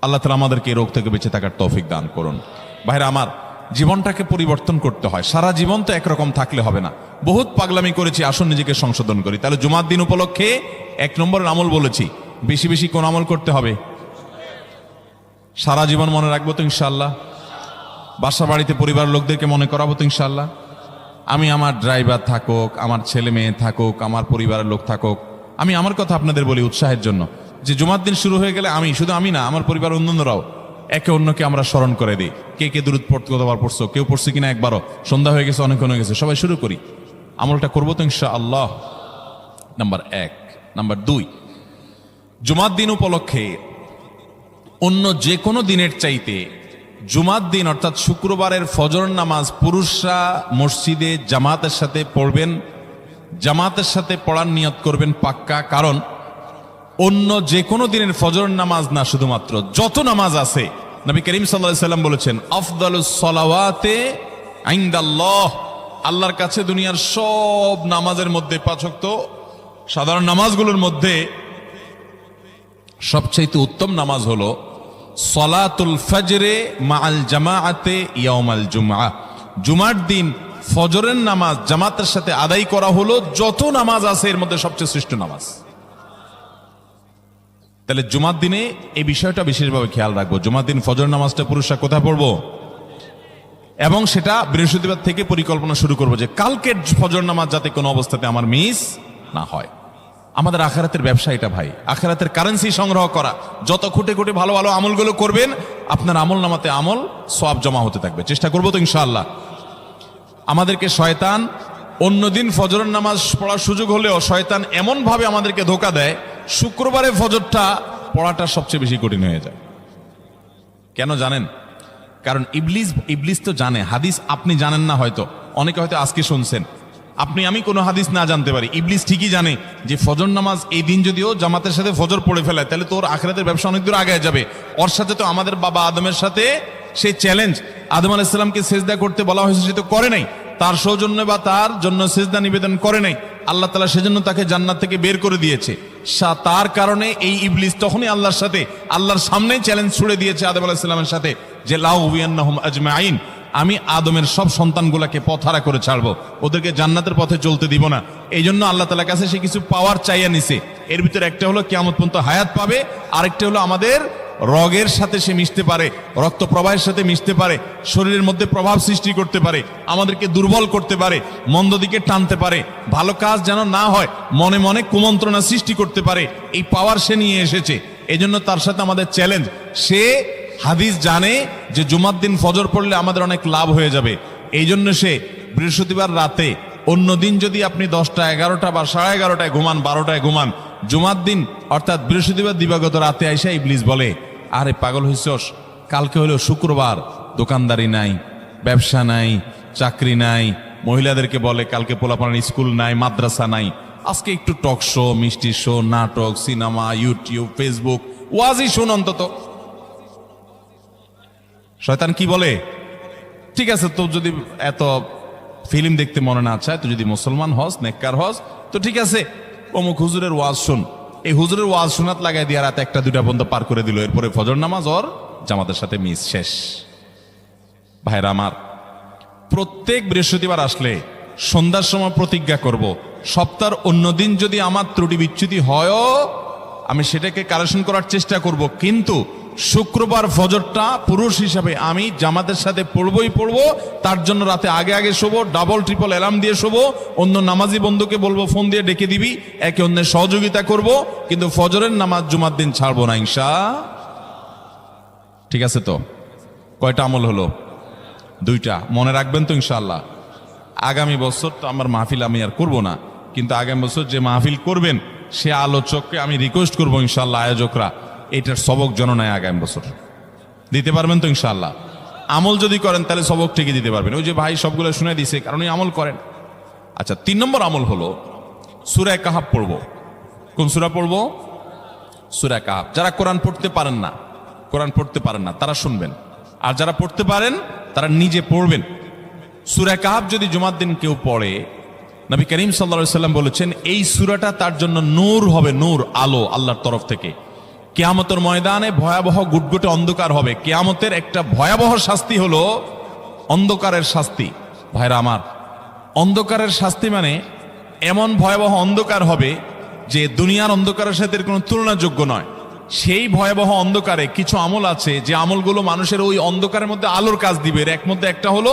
আল্লাহ তাআলা আমাদেরকে এই রোগ থেকে বেঁচে থাকার তৌফিক দান করুন। ভাইরা আমার, জীবনটাকে পরিবর্তন করতে হয়। সারা জীবন তো একরকম থাকলে হবে না। বহুত পাগলামি করেছি, আসুন নিজেকে সংশোধন করি। তাহলে জুমার দিন উপলক্ষে 1 নম্বরের আমল বলেছি, বেশি বেশি কোন আমল করতে হবে? সারা জীবন মনে রাখবো তো ইনশাআল্লাহ। বাসা বাড়িতে পরিবারের লোকদেরকে মনে করাবো তো ইনশাআল্লাহ। আমি আমার ড্রাইভার থাকুক, আমার ছেলে মেয়ে থাকুক, আমার পরিবারের লোক থাকুক, আমি আমার কথা আপনাদের বলি উৎসাহের জন্য, যে জুমার দিন শুরু হয়ে গেলে আমি, শুধু আমি না, আমার পরিবার অন্যান্যরাও একে অন্যকে আমরা স্মরণ করে দিই। কে কে দুরূদ পড়তে কতবার পড়ছো, কেউ পড়ছে কিনা একবারও, সন্ধ্যা হয়ে গেছে, অনেকক্ষণ হয়ে গেছে, সবাই শুরু করি। আমলটা করবো তো ইনশাআল্লাহ। নাম্বার 1। নাম্বার 2, জুমার দিন উপলক্ষে অন্য যে কোনো দিনের চাইতে জুমার দিন অর্থাৎ শুক্রবারের ফজর নামাজ পুরুষরা মসজিদে জামাতের সাথে পড়বেন। জামাতের সাথে পড়ার নিয়ত করবেন পাক্কা। কারণ অন্য যে কোনো দিনের ফজর নামাজ না, শুধুমাত্র যত নামাজ আছে, নবী করিম সাল্লাল্লাহু আলাইহি সাল্লাম বলেছেন, আফদালুস সালাওয়াতে ইনদাল্লাহ, আল্লাহর কাছে দুনিয়ার সব নামাজের মধ্যে 5 ওয়াক্ত সাধারণ নামাজগুলোর মধ্যে সবচেয়ে উত্তম নামাজ হলো সলাতুল ফজরে মাআল জামাআতে ইয়াউমাল জুমআহ। জুমার দিন ফজরের নামাজ জামাতের সাথে আদায় করা হলো যত নামাজ আছে এর মধ্যে সবচেয়ে শ্রেষ্ঠ নামাজ। তাহলে জুমার দিনে এই বিষয়টা বিশেষভাবে খেয়াল রাখবো। জুমার দিন ফজর নামাজটা পুরুষরা কোথায় পড়বো, এবং সেটা বৃহস্পতিবার থেকে পরিকল্পনা শুরু করবো যে কালকের ফজর নামাজ যাতে কোনো অবস্থাতে আমার মিস না হয়। আমাদের আখিরাতের ব্যবসা এটা ভাই, আখিরাতের কারেন্সি সংগ্রহ করা। যত খুঁটে খুঁটে ভালো ভালো আমলগুলো করবেন, আপনার আমল নামাতে আমল সওয়াব জমা হতে থাকবে। চেষ্টা করবো তো ইনশাআল্লাহ। আমাদেরকে শয়তান অন্যদিন ফজরের নামাজ পড়ার সুযোগ হলেও শয়তান এমন ভাবে আমাদেরকে ধোঁকা দেয়, শুক্রবারে ফজরটা পড়াটা সবচেয়ে বেশি কঠিন হয়ে যায়। কেন জানেন? কারণ ইবলিস তো জানে হাদিস, আপনি জানেন না, হয়তো অনেকে হয়তো আজকে শুনছেন, আমি কোনো হাদিস না জানতে পারি, ইবলিস ঠিকই জানে যে ফজর নামাজ এই দিন যদিও জামাতের সাথে ফজর পড়ে ফেলায়, তাহলে তোর আখিরাতের ব্যবসা অনেক দূর আগে যাবে। ওর সাথে তো আমাদের বাবা আদমের সাথে সেই চ্যালেঞ্জ, আদম আলাইহিস সালামকে সিজদা করতে বলা হয়েছে, সে তো করে নাই, তার সৌজন্য বা তার জন্য সিজদা নিবেদন করে নাই। আল্লাহ তাআলা সেজন্য তাকে জান্নাত থেকে বের করে দিয়েছে। তার কারণে এই ইবলিস তখনই আল্লাহর সাথে, আল্লাহর সামনেই চ্যালেঞ্জ ছুড়ে দিয়েছে আদম আলাইহিস সালামের সাথে, যে লাউ বিয়ান্নাহুম আজমাইন, আমি আদমের সব সন্তানগুলোকে পথহারা করে ছাড়বো, ওদেরকে জান্নাতের পথে চলতে দিব না। এই জন্য আল্লাহ তাআলার কাছে সে কিছু পাওয়ার চাইয়া নিছে। এর ভিতরে একটা হলো কিয়ামত পর্যন্ত হায়াত পাবে, আরেকটা হলো আমাদের রগের সাথে সে মিশতে পারে, রক্ত প্রবাহের সাথে মিশতে পারে, শরীরের মধ্যে প্রভাব সৃষ্টি করতে পারে, আমাদেরকে দুর্বল করতে পারে, মন্দ দিকে টানতে পারে, ভালো কাজ যেন না হয় মনে মনে কুমন্ত্রণা সৃষ্টি করতে পারে। এই পাওয়ার সে নিয়ে এসেছে। এই জন্য তার সাথে আমাদের চ্যালেঞ্জ। সে হাদিস জানে যে জুমার দিন ফজর পড়লে আমাদের অনেক লাভ হয়ে যাবে। এই জন্য সে বৃহস্পতিবার রাতে, অন্য দিন যদি আপনি 10টা 11টা বা 11:30টায় ঘুমান, 12টায় ঘুমান, জুমার দিন অর্থাৎ বৃহস্পতিবার দিবাগত রাতে আইসা ইবলিস বলে, আরে পাগল হইছস, কালকে হলো শুক্রবার, দোকানদারি নাই, ব্যবসা নাই, চাকরি নাই, মহিলাদেরকে বলে কালকে পোলাপানের স্কুল নাই, মাদ্রাসা নাই, আজকে একটু টক শো, মিষ্টি শো, নাটক, সিনেমা, ইউটিউব, ফেসবুক, ওয়াজই শুন অন্তত। শয়তান কি বলে, ঠিক আছে তো যদি এত ফিল্ম দেখতে মনে না চায়, তো যদি মুসলমান হস, নেককার হস, তো ঠিক আছে অমুক হুজুরের ওয়াজ শুন। এই হুজুরের ওয়াজ শোনাত লাগাই দিয়ে রাত 1টা 2টা পর্যন্ত পার করে দিল। এরপরে ফজর নামাজ ওর জামাতের সাথে মিস, শেষ। ভাইরা আমার, প্রত্যেক বৃহস্পতিবার আসলে সন্ধ্যার সময় প্রতিজ্ঞা করব, সপ্তাহের অন্য দিন যদি আমার ত্রুটি বিচ্যুতি হয়ও আমি সেটাকে কারেকশন করার চেষ্টা করব, কিন্তু শুক্রবার ফজরটা পুরুষ হিসাবে আমি জামাতের সাথে পড়বই পড়বো। তার জন্য রাতে আগে আগে শোবো, ডাবল ট্রিপল অ্যালার্ম দিয়ে শোবো, অন্য নামাজি বন্ধুকে বলবো ফোন দিয়ে ডেকে দিবি, একে অন্যের সহযোগিতা করব, কিন্তু ফজরের নামাজ জুমার দিন ছাড়বো না ঠিক আছে তো? কয়টা আমল হলো? 2টা। মনে রাখবেন তো ইনশাআল্লাহ? আগামী বছর তো আমার মাহফিল আমি আর করবো না, কিন্তু আগামী বছর যে মাহফিল করবেন সে আলোচককে আমি রিকোয়েস্ট করবো ইনশাআল্লাহ, আয়োজকরা এটার সবক জননায় আগামী বছর দিতে পারবেন তো ইনশাআল্লাহ? আমল যদি করেন তাহলে সবক ঠিকই দিতে পারবেন। ওই যে ভাই সবগুলো শুনে দিছে, কারণ এই আমল করেন। আচ্ছা, 3 নম্বর আমল হলো সূরা কাহাফ পড়বো। কোন সূরা পড়বো? সূরা কাহাফ। যারা কোরআন পড়তে পারেন না তারা শুনবেন, আর যারা পড়তে পারেন তারা নিজে পড়বেন। সূরা কাহাফ যদি জুমার দিন কেউ পড়ে, নবী করিম সাল্লাল্লাহু আলাইহি সাল্লাম বলেছেন এই সূরাটা তার জন্য নূর হবে, নূর, আলো আল্লাহর তরফ থেকে। কিয়ামতের ময়দানে ভয়াবহ গুটগুটে অন্ধকার হবে। কিয়ামতের একটা ভয়াবহ শাস্তি হলো অন্ধকারের শাস্তি। ভাইরা আমার, অন্ধকারের শাস্তি মানে এমন ভয়াবহ অন্ধকার হবে যে দুনিয়ার অন্ধকারের সাথে এর কোনো তুলনাযোগ্য নয়। সেই ভয়াবহ অন্ধকারে কিছু আমল আছে যে আমলগুলো মানুষের ওই অন্ধকারের মধ্যে আলোর কাজ দিবে। এর মধ্যে একটা হলো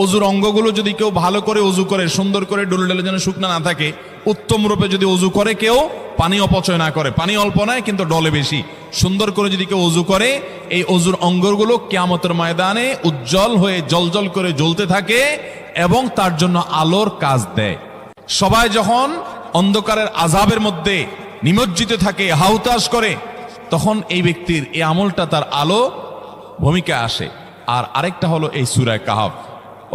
অজুর অঙ্গগুলো যদি কেউ ভালো করে অজু করে, সুন্দর করে ডুলডেলে যেন শুকনা না থাকে, উত্তম রূপে যদি অজু করে, কেউ পানি অপচয় না করে, পানি অল্প নেয় কিন্তু ডলে বেশি, সুন্দর করে যদি কেউ অজু করে, এই অজুর অঙ্গগুলো কিয়ামতের ময়দানে উজ্জ্বল হয়ে জলজল করে জ্বলতে থাকে এবং তার জন্য আলোর কাজ দেয়। সবাই যখন অন্ধকারের আযাবের মধ্যে নিমজ্জিত থাকে, হাউতাশ করে, তখন এই ব্যক্তির এই আমলটা তার আলো ভূমিকা আসে। আর আরেকটা হলো এই সূরা কাহফ।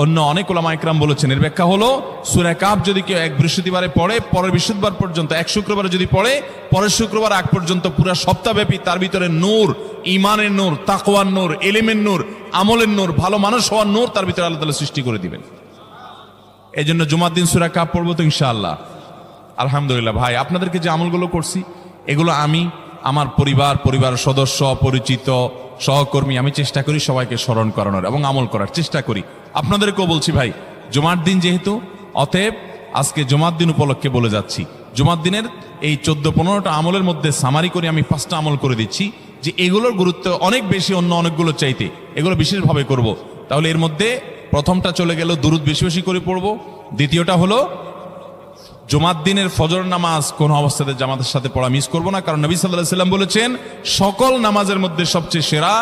অন্য অনেক উলামা ইকরাম বলেছেন এর ব্যাখ্যা হলো সূরা কাহফ যদি কেউ এক বৃহস্পতিবারে পড়ে, পরের বৃহস্পতিবার পর্যন্ত, এক শুক্রবারে যদি পড়ে, পরের শুক্রবার আগ পর্যন্ত পুরো সপ্তাহব্যাপী তার ভিতরে নূর, ঈমানের নূর, তাকওয়ার নূর, ইলমের নূর, আমলের নূর, ভালো মানুষ হওয়ার নূর তার ভিতরে আল্লাহ তাআলা সৃষ্টি করে দিবেন। এই জন্য জুমার দিন সূরা কাহফ পড়বো তো ইনশাআল্লাহ। আলহামদুলিল্লাহ ভাই, আপনাদেরকে যে আমলগুলো করছি এগুলো আমি, আমার পরিবারের সদস্য, পরিচিত, সহকর্মী, আমি চেষ্টা করি সবাইকে স্মরণ করানোর এবং আমল করার চেষ্টা করি। আপনাদেরকেও বলছি ভাই, জুমার দিন যেহেতু, অতএব আজকে জুমার দিন উপলক্ষে বলে যাচ্ছি, জুমার দিনের এই 14-15টা আমলের মধ্যে সামারি করে আমি 5টা আমল করে দিচ্ছি যে এগুলোর গুরুত্ব অনেক বেশি অন্য অনেকগুলো চাইতে, এগুলো বিশেষভাবে করব। তাহলে এর মধ্যে প্রথমটা চলে গেল দুরুদ বেশি বেশি করে পড়ব। দ্বিতীয়টা হলো জুমার দিনের ফজর নামাজ কোন অবস্থাতে জামাতের সাথে পড়া মিস করব না, কারণ নবী সাল্লাল্লাহু আলাইহি সাল্লাম বলেছেন সকল নামাজের মধ্যে সবচেয়ে সেরা,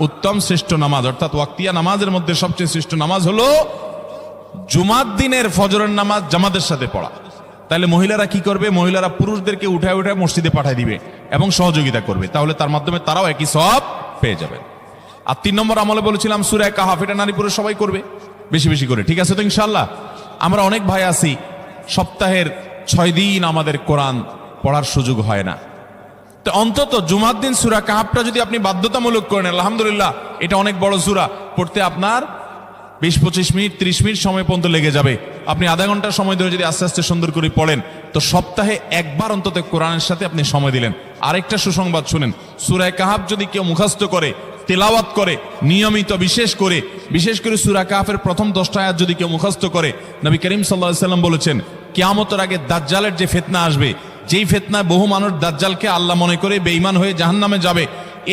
উত্তম, শ্রেষ্ঠ নামাজ, অর্থাৎ ওয়াক্তিয়া নামাজের মধ্যে সবচেয়ে শ্রেষ্ঠ নামাজ হলো জুমার দিনের ফজরের নামাজ জামাতের সাথে পড়া। তাহলে মহিলারা কি করবে? মহিলারা পুরুষদেরকে উঠায় উঠায় মসজিদে পাঠিয়ে দিবে এবং সহযোগিতা করবে, তাহলে তার মাধ্যমে তারাও একই সওয়াব পেয়ে যাবে। আর 3 নম্বর আমলে বলেছিলাম সূরা কাহফ, এটা নারী পুরুষ সবাই করবে বেশি বেশি করে, ঠিক আছে তো ইনশাআল্লাহ? আমরা অনেক ভাই আছি সপ্তাহের 6 দিন আমাদের কোরআন পড়ার সুযোগ হয় না, তো অন্তত জুমার দিন সূরা কাহফটা যদি আপনি বাধ্যতামূলক করেন, আলহামদুলিল্লাহ, এটা অনেক বড় সূরা, পড়তে আপনার 20-25 মিনিট 30 মিনিট সময় পর্যন্ত লেগে যাবে। আপনি আধা ঘন্টা সময় ধরে যদি আস্তে আস্তে সুন্দর করে পড়েন, তো সপ্তাহে একবার অন্তত কোরআনের সাথে আপনি সময় দিলেন। আরেকটা সুসংবাদ শুনেন, সূরা কাহফ যদি কেউ মুখস্থ করে, তেলাওয়াত করে নিয়মিত, বিশেষ করে সূরা কাহফের প্রথম 10টা আয়াত যদি কেউ মুখস্থ করে, নবী করিম সাল্লাল্লাহু আলাইহি সাল্লাম বলেছেন কিয়ামতের আগে দাজ্জালের যে ফিতনা আসবে, যেই ফিতনায় বহু মানুষ দাজ্জালকে আল্লাহ মনে করে বেঈমান হয়ে জাহান্নামে যাবে,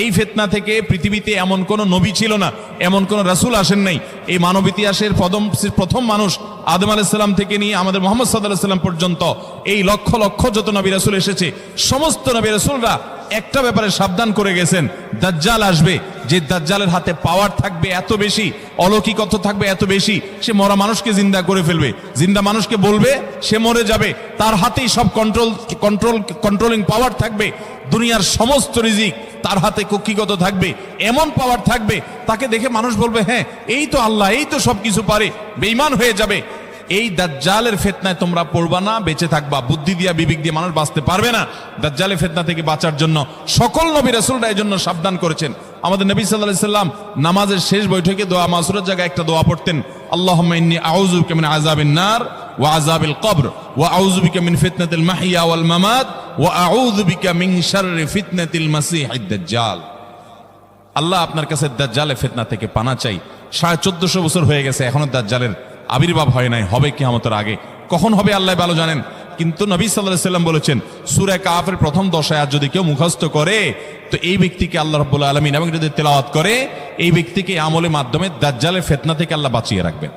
এই ফিতনা থেকে পৃথিবীতে এমন কোন নবী ছিল না, এমন কোন রাসূল আসেন নাই। এই মানব ইতিহাসের প্রথম মানুষ আদম আলাইহিস সালাম থেকে নিয়ে আমাদের মুহাম্মদ সাল্লাল্লাহু আলাইহি সাল্লাম পর্যন্ত এই লক্ষ লক্ষ যত নবী রাসূল এসেছে, সমস্ত নবী রাসূলরা একটা ব্যাপারে সাবধান করে গেছেন, দাজ্জাল আসবে, যে দাজ্জালের হাতে পাওয়ার থাকবে এত বেশি, অলৌকিকত্ব থাকবে এত বেশি, সে মরা মানুষকে জিন্দা করে ফেলবে, জিন্দা মানুষকে বলবে সে মরে যাবে, তার হাতেই সব কন্ট্রোলিং পাওয়ার থাকবে, দুনিয়ার সমস্ত রিজিক তার হাতে কক্ষিগত থাকবে, এমন পাওয়ার থাকবে তাকে দেখে মানুষ বলবে হ্যাঁ এই তো আল্লাহ, এই তো সবকিছু পারে, বেঈমান হয়ে যাবে। এই দাজ্জালের ফিতনায় তোমরা পড়বা না, বেঁচে থাকবা, বুদ্ধি দিয়া বিবেক দিয়ে মানুষ বাঁচতে পারবে না। দাজ্জালের ফিতনা থেকে বাঁচার জন্য সকল নবী রাসূলরা এর জন্য সাবধান করেছেন। আমাদের নবী সাল্লাল্লাহু আলাইহি সাল্লাম নামাজের শেষ বৈঠকে দোয়া মাসুরের জায়গায় একটা দোয়া পড়তেন, আল্লাহুম্মা ইন্নী আউযু বিকা মিন আযাবিন নার ওয়া আযাবিল কবর ওয়া আউযু বিকা মিন ফিতনাতিল মাহইয়া ওয়াল মামাত ওয়া আউযু বিকা মিন শাররি ফিতনাতিল মাসীহিদ দাজ্জাল। আল্লাহ আপনার কাছে দাজ্জালের ফিতনা থেকে পানা চাই। 1450 বছর হয়ে গেছে, এখনো দাজ্জালের আবির্ভাব হয় নাই, হবে কিয়ামতের আগে, কখন হবে আল্লাহ ভালো জানেন। কিন্তু নবী সাল্লাল্লাহু আলাইহি সাল্লাম বলেছেন সূরা কাহফের প্রথম 10 আয়াত যদি কেউ মুখস্থ করে, তো এই ব্যক্তিকে আল্লাহ রাব্বুল আলামিন, এবং যদি তেলাওয়াত করে, এই ব্যক্তিকে আমলের মাধ্যমে দাজ্জালের ফিতনা থেকে আল্লাহ বাঁচিয়ে রাখবেন।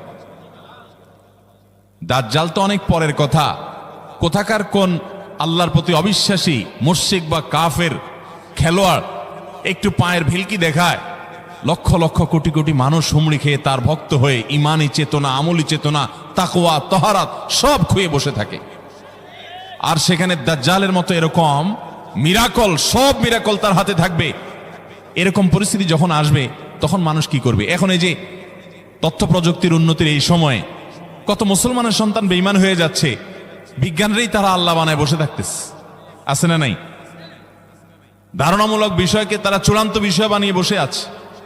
দাজ্জাল তো অনেক পরের কথা, কোথাকার কোন আল্লাহর প্রতি অবিশ্বাসী মুশরিক বা কাফের খেলোয়াড় একটু পায়ের ভিলকি দেখায়, লক্ষ লক্ষ কোটি কোটি মানুষ হুমড়ি খেয়ে তার ভক্ত হয়ে ইমানি চেতনা, আমলি চেতনা, তাকওয়া, তাহারাত সব খুয়ে বসে থাকে। আর সেখানে দাজ্জালের মতো এরকম মিরাকল, সব মিরাকল তার হাতে থাকবে। এরকম পরিস্থিতি যখন আসবে তখন মানুষ কি করবে? এখন এই যে তথ্য প্রযুক্তির উন্নতির এই সময়ে কত মুসলমানের সন্তান বেঈমান হয়ে যাচ্ছে, বিজ্ঞানরেই তারা আল্লাহ বানায় বসে থাকতেছে, আছে না নাই? ধারণামূলক বিষয়কে তারা চূড়ান্ত বিষয় বানিয়ে বসে আছে,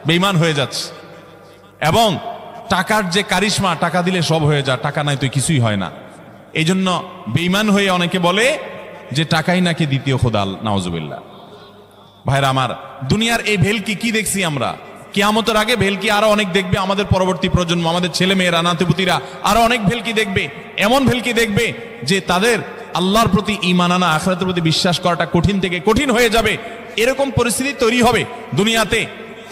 বেঈমান হয়ে যাচ্ছে। এবং টাকার যে কারিশমা, টাকা দিলে সব হয়ে যায়, টাকা নাই তো কিছুই হয় না। এই জন্য বেঈমান হয়ে অনেকে বলে যে টাকাই নাকি দ্বিতীয় খোদা, নাউজুবিল্লাহ। ভাইরা আমার, দুনিয়ার এই ভেলকি কি দেখছি আমরা? কিয়ামতের আগে ভেলকি আরো অনেক দেখবে আমাদের পরবর্তী প্রজন্ম, আমাদের ছেলে মেয়েরা, নাতিপুতিরা আরো অনেক ভেলকি দেখবে। এমন ভেলকি দেখবে যে তাদের আল্লাহর প্রতি ঈমান আনা, আখিরাতের প্রতি বিশ্বাস করাটা কঠিন থেকে কঠিন হয়ে যাবে। এরকম পরিস্থিতি তৈরি হবে দুনিয়াতে।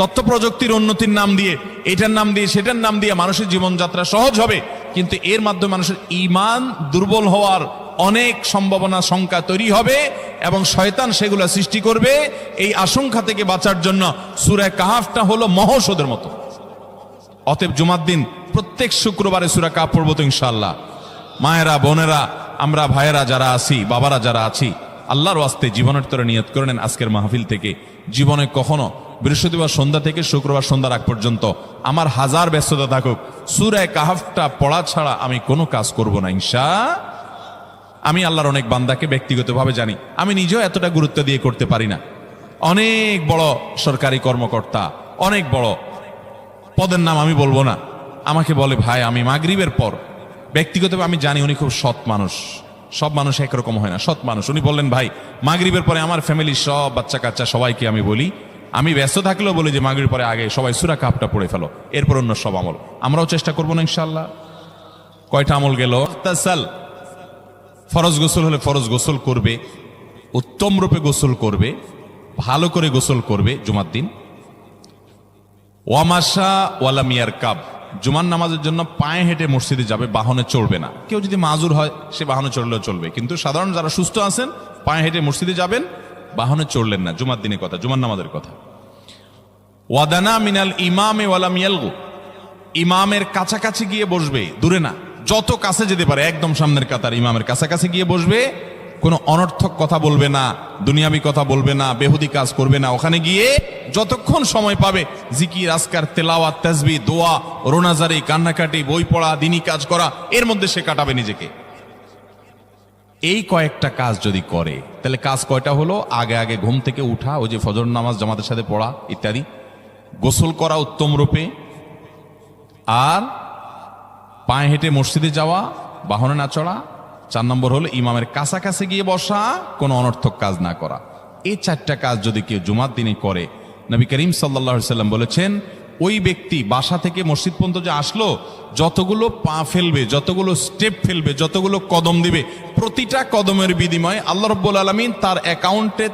তথ্য প্রযুক্তির উন্নতির নাম দিয়ে, এটার নাম দিয়ে, সেটার নাম দিয়ে মানুষের জীবনযাত্রা সহজ হবে, কিন্তু এর মাধ্যমে মানুষের ঈমান দুর্বল হওয়ার অনেক সম্ভাবনা, শঙ্কা তৈরি হবে এবং শয়তান সেগুলো সৃষ্টি করবে। এই আশঙ্কা থেকে বাঁচার জন্য সূরা কাহাফটা হলো মহৌষধের মতো। অতএব জুমার দিন প্রত্যেক শুক্রবারে সূরা কাহাফ পড়বো তো ইনশাআল্লাহ। মায়েরা, বোনেরা, আমরা ভাইয়েরা যারা আছি, বাবারা যারা আছি, আল্লাহর ওয়াস্তে জীবনের তরে নিয়ত করে নেন আজকের মাহফিল থেকে জীবনে কখনো বৃহস্পতিবার সন্ধ্যা থেকে শুক্রবার সন্ধ্যার আগ পর্যন্ত আমার হাজার ব্যস্ততা থাকুক, সূরা কাহাফটা পড়া ছাড়া আমি কোনো কাজ করব না ইনশাআল্লাহ। আমি আল্লাহর অনেক বান্দাকে ব্যক্তিগতভাবে জানি, আমি নিজেও এতটা গুরুত্ব দিয়ে করতে পারি না। অনেক বড় সরকারি কর্মকর্তা, অনেক বড় পদের নাম আমি বলবো না, আমাকে বলে ভাই আমি মাগরিবের পর, ব্যক্তিগতভাবে আমি জানি উনি খুব সৎ মানুষ, সব মানুষ একরকম হয় না, সৎ মানুষ। উনি বললেন ভাই মাগরিবের পরে আমার ফ্যামিলির সব বাচ্চা কাচ্চা সবাইকে আমি বলি, আমি ব্যস্ত থাকলেও বলি যে মাগরিবের পরে আগে সবাই সূরা কাহাফটা পড়ে ফেলো, এরপর অন্য সব আমল। আমরাও চেষ্টা করবো না ইনশাআল্লাহ। কয়টা আমল গেল? তাসাল, ফরজ গোসল হলে ফরজ গোসল করবে, উত্তম রূপে গোসল করবে, ভালো করে গোসল করবে জুমার দিন। ওয়ামাশা ওয়ালা মিয়ার কাব, জুমার নামাজের জন্য পায়ে হেঁটে মসজিদে যাবে, বাহনে চড়বে না। কেউ যদি মাজুর হয় সে বাহনে চড়লেও চলবে, কিন্তু সাধারণ যারা সুস্থ আছেন পায়ে হেঁটে মসজিদে যাবেন, বাহনে চড়লেন না। জুমার দিনের কথা, জুমার নামাজের কথা। ওয়াদানা মিনাল ইমামে ওয়ালা মিয়ালগু, ইমামের কাছাকাছি গিয়ে বসবে, দূরে না, যত কাছে যেতে পারে একদম সামনের কাতার ইমামের কাছাকাছি গিয়ে বসবে। কোনো অনর্থক কথা বলবে না, দুনিয়াবি কথা বলবে না, বেহুদি কাজ করবে না। ওখানে গিয়ে যতক্ষণ সময় পাবে জিকির, আজকার, তেলাওয়াত, তাসবিহ, দোয়া, রোনাজারি, কান্নাকাটি, বই পড়া, দিনী কাজ করা, এর মধ্যে সে কাটাবে নিজেকে। এই কয়েকটা কাজ যদি করে তাহলে কাজ কয়টা হলো? আগে আগে ঘুম থেকে উঠা, ওই যে ফজর নামাজ জামাতের সাথে পড়া ইত্যাদি, গোসল করা উত্তম রূপে, আর পায়ে হেঁটে মসজিদে যাওয়া, বাহনে না চড়া। 4 নম্বর হলো ইমামের কাছাকাছি গিয়ে বসা, কোনো অনর্থক কাজ না করা। এই 4টা কাজ যদি কেউ জুমার দিনে করে, নবী করিম সাল্লাল্লাহু আলাইহি সাল্লাম বলেছেন ওই ব্যক্তি বাসা থেকে মসজিদ পর্যন্ত যে আসলো, যতগুলো পা ফেলবে, যতগুলো স্টেপ ফেলবে, যতগুলো কদম দিবে, প্রতিটা কদমের বিনিময়ে আল্লাহ রাব্বুল আলামিন তার অ্যাকাউন্টে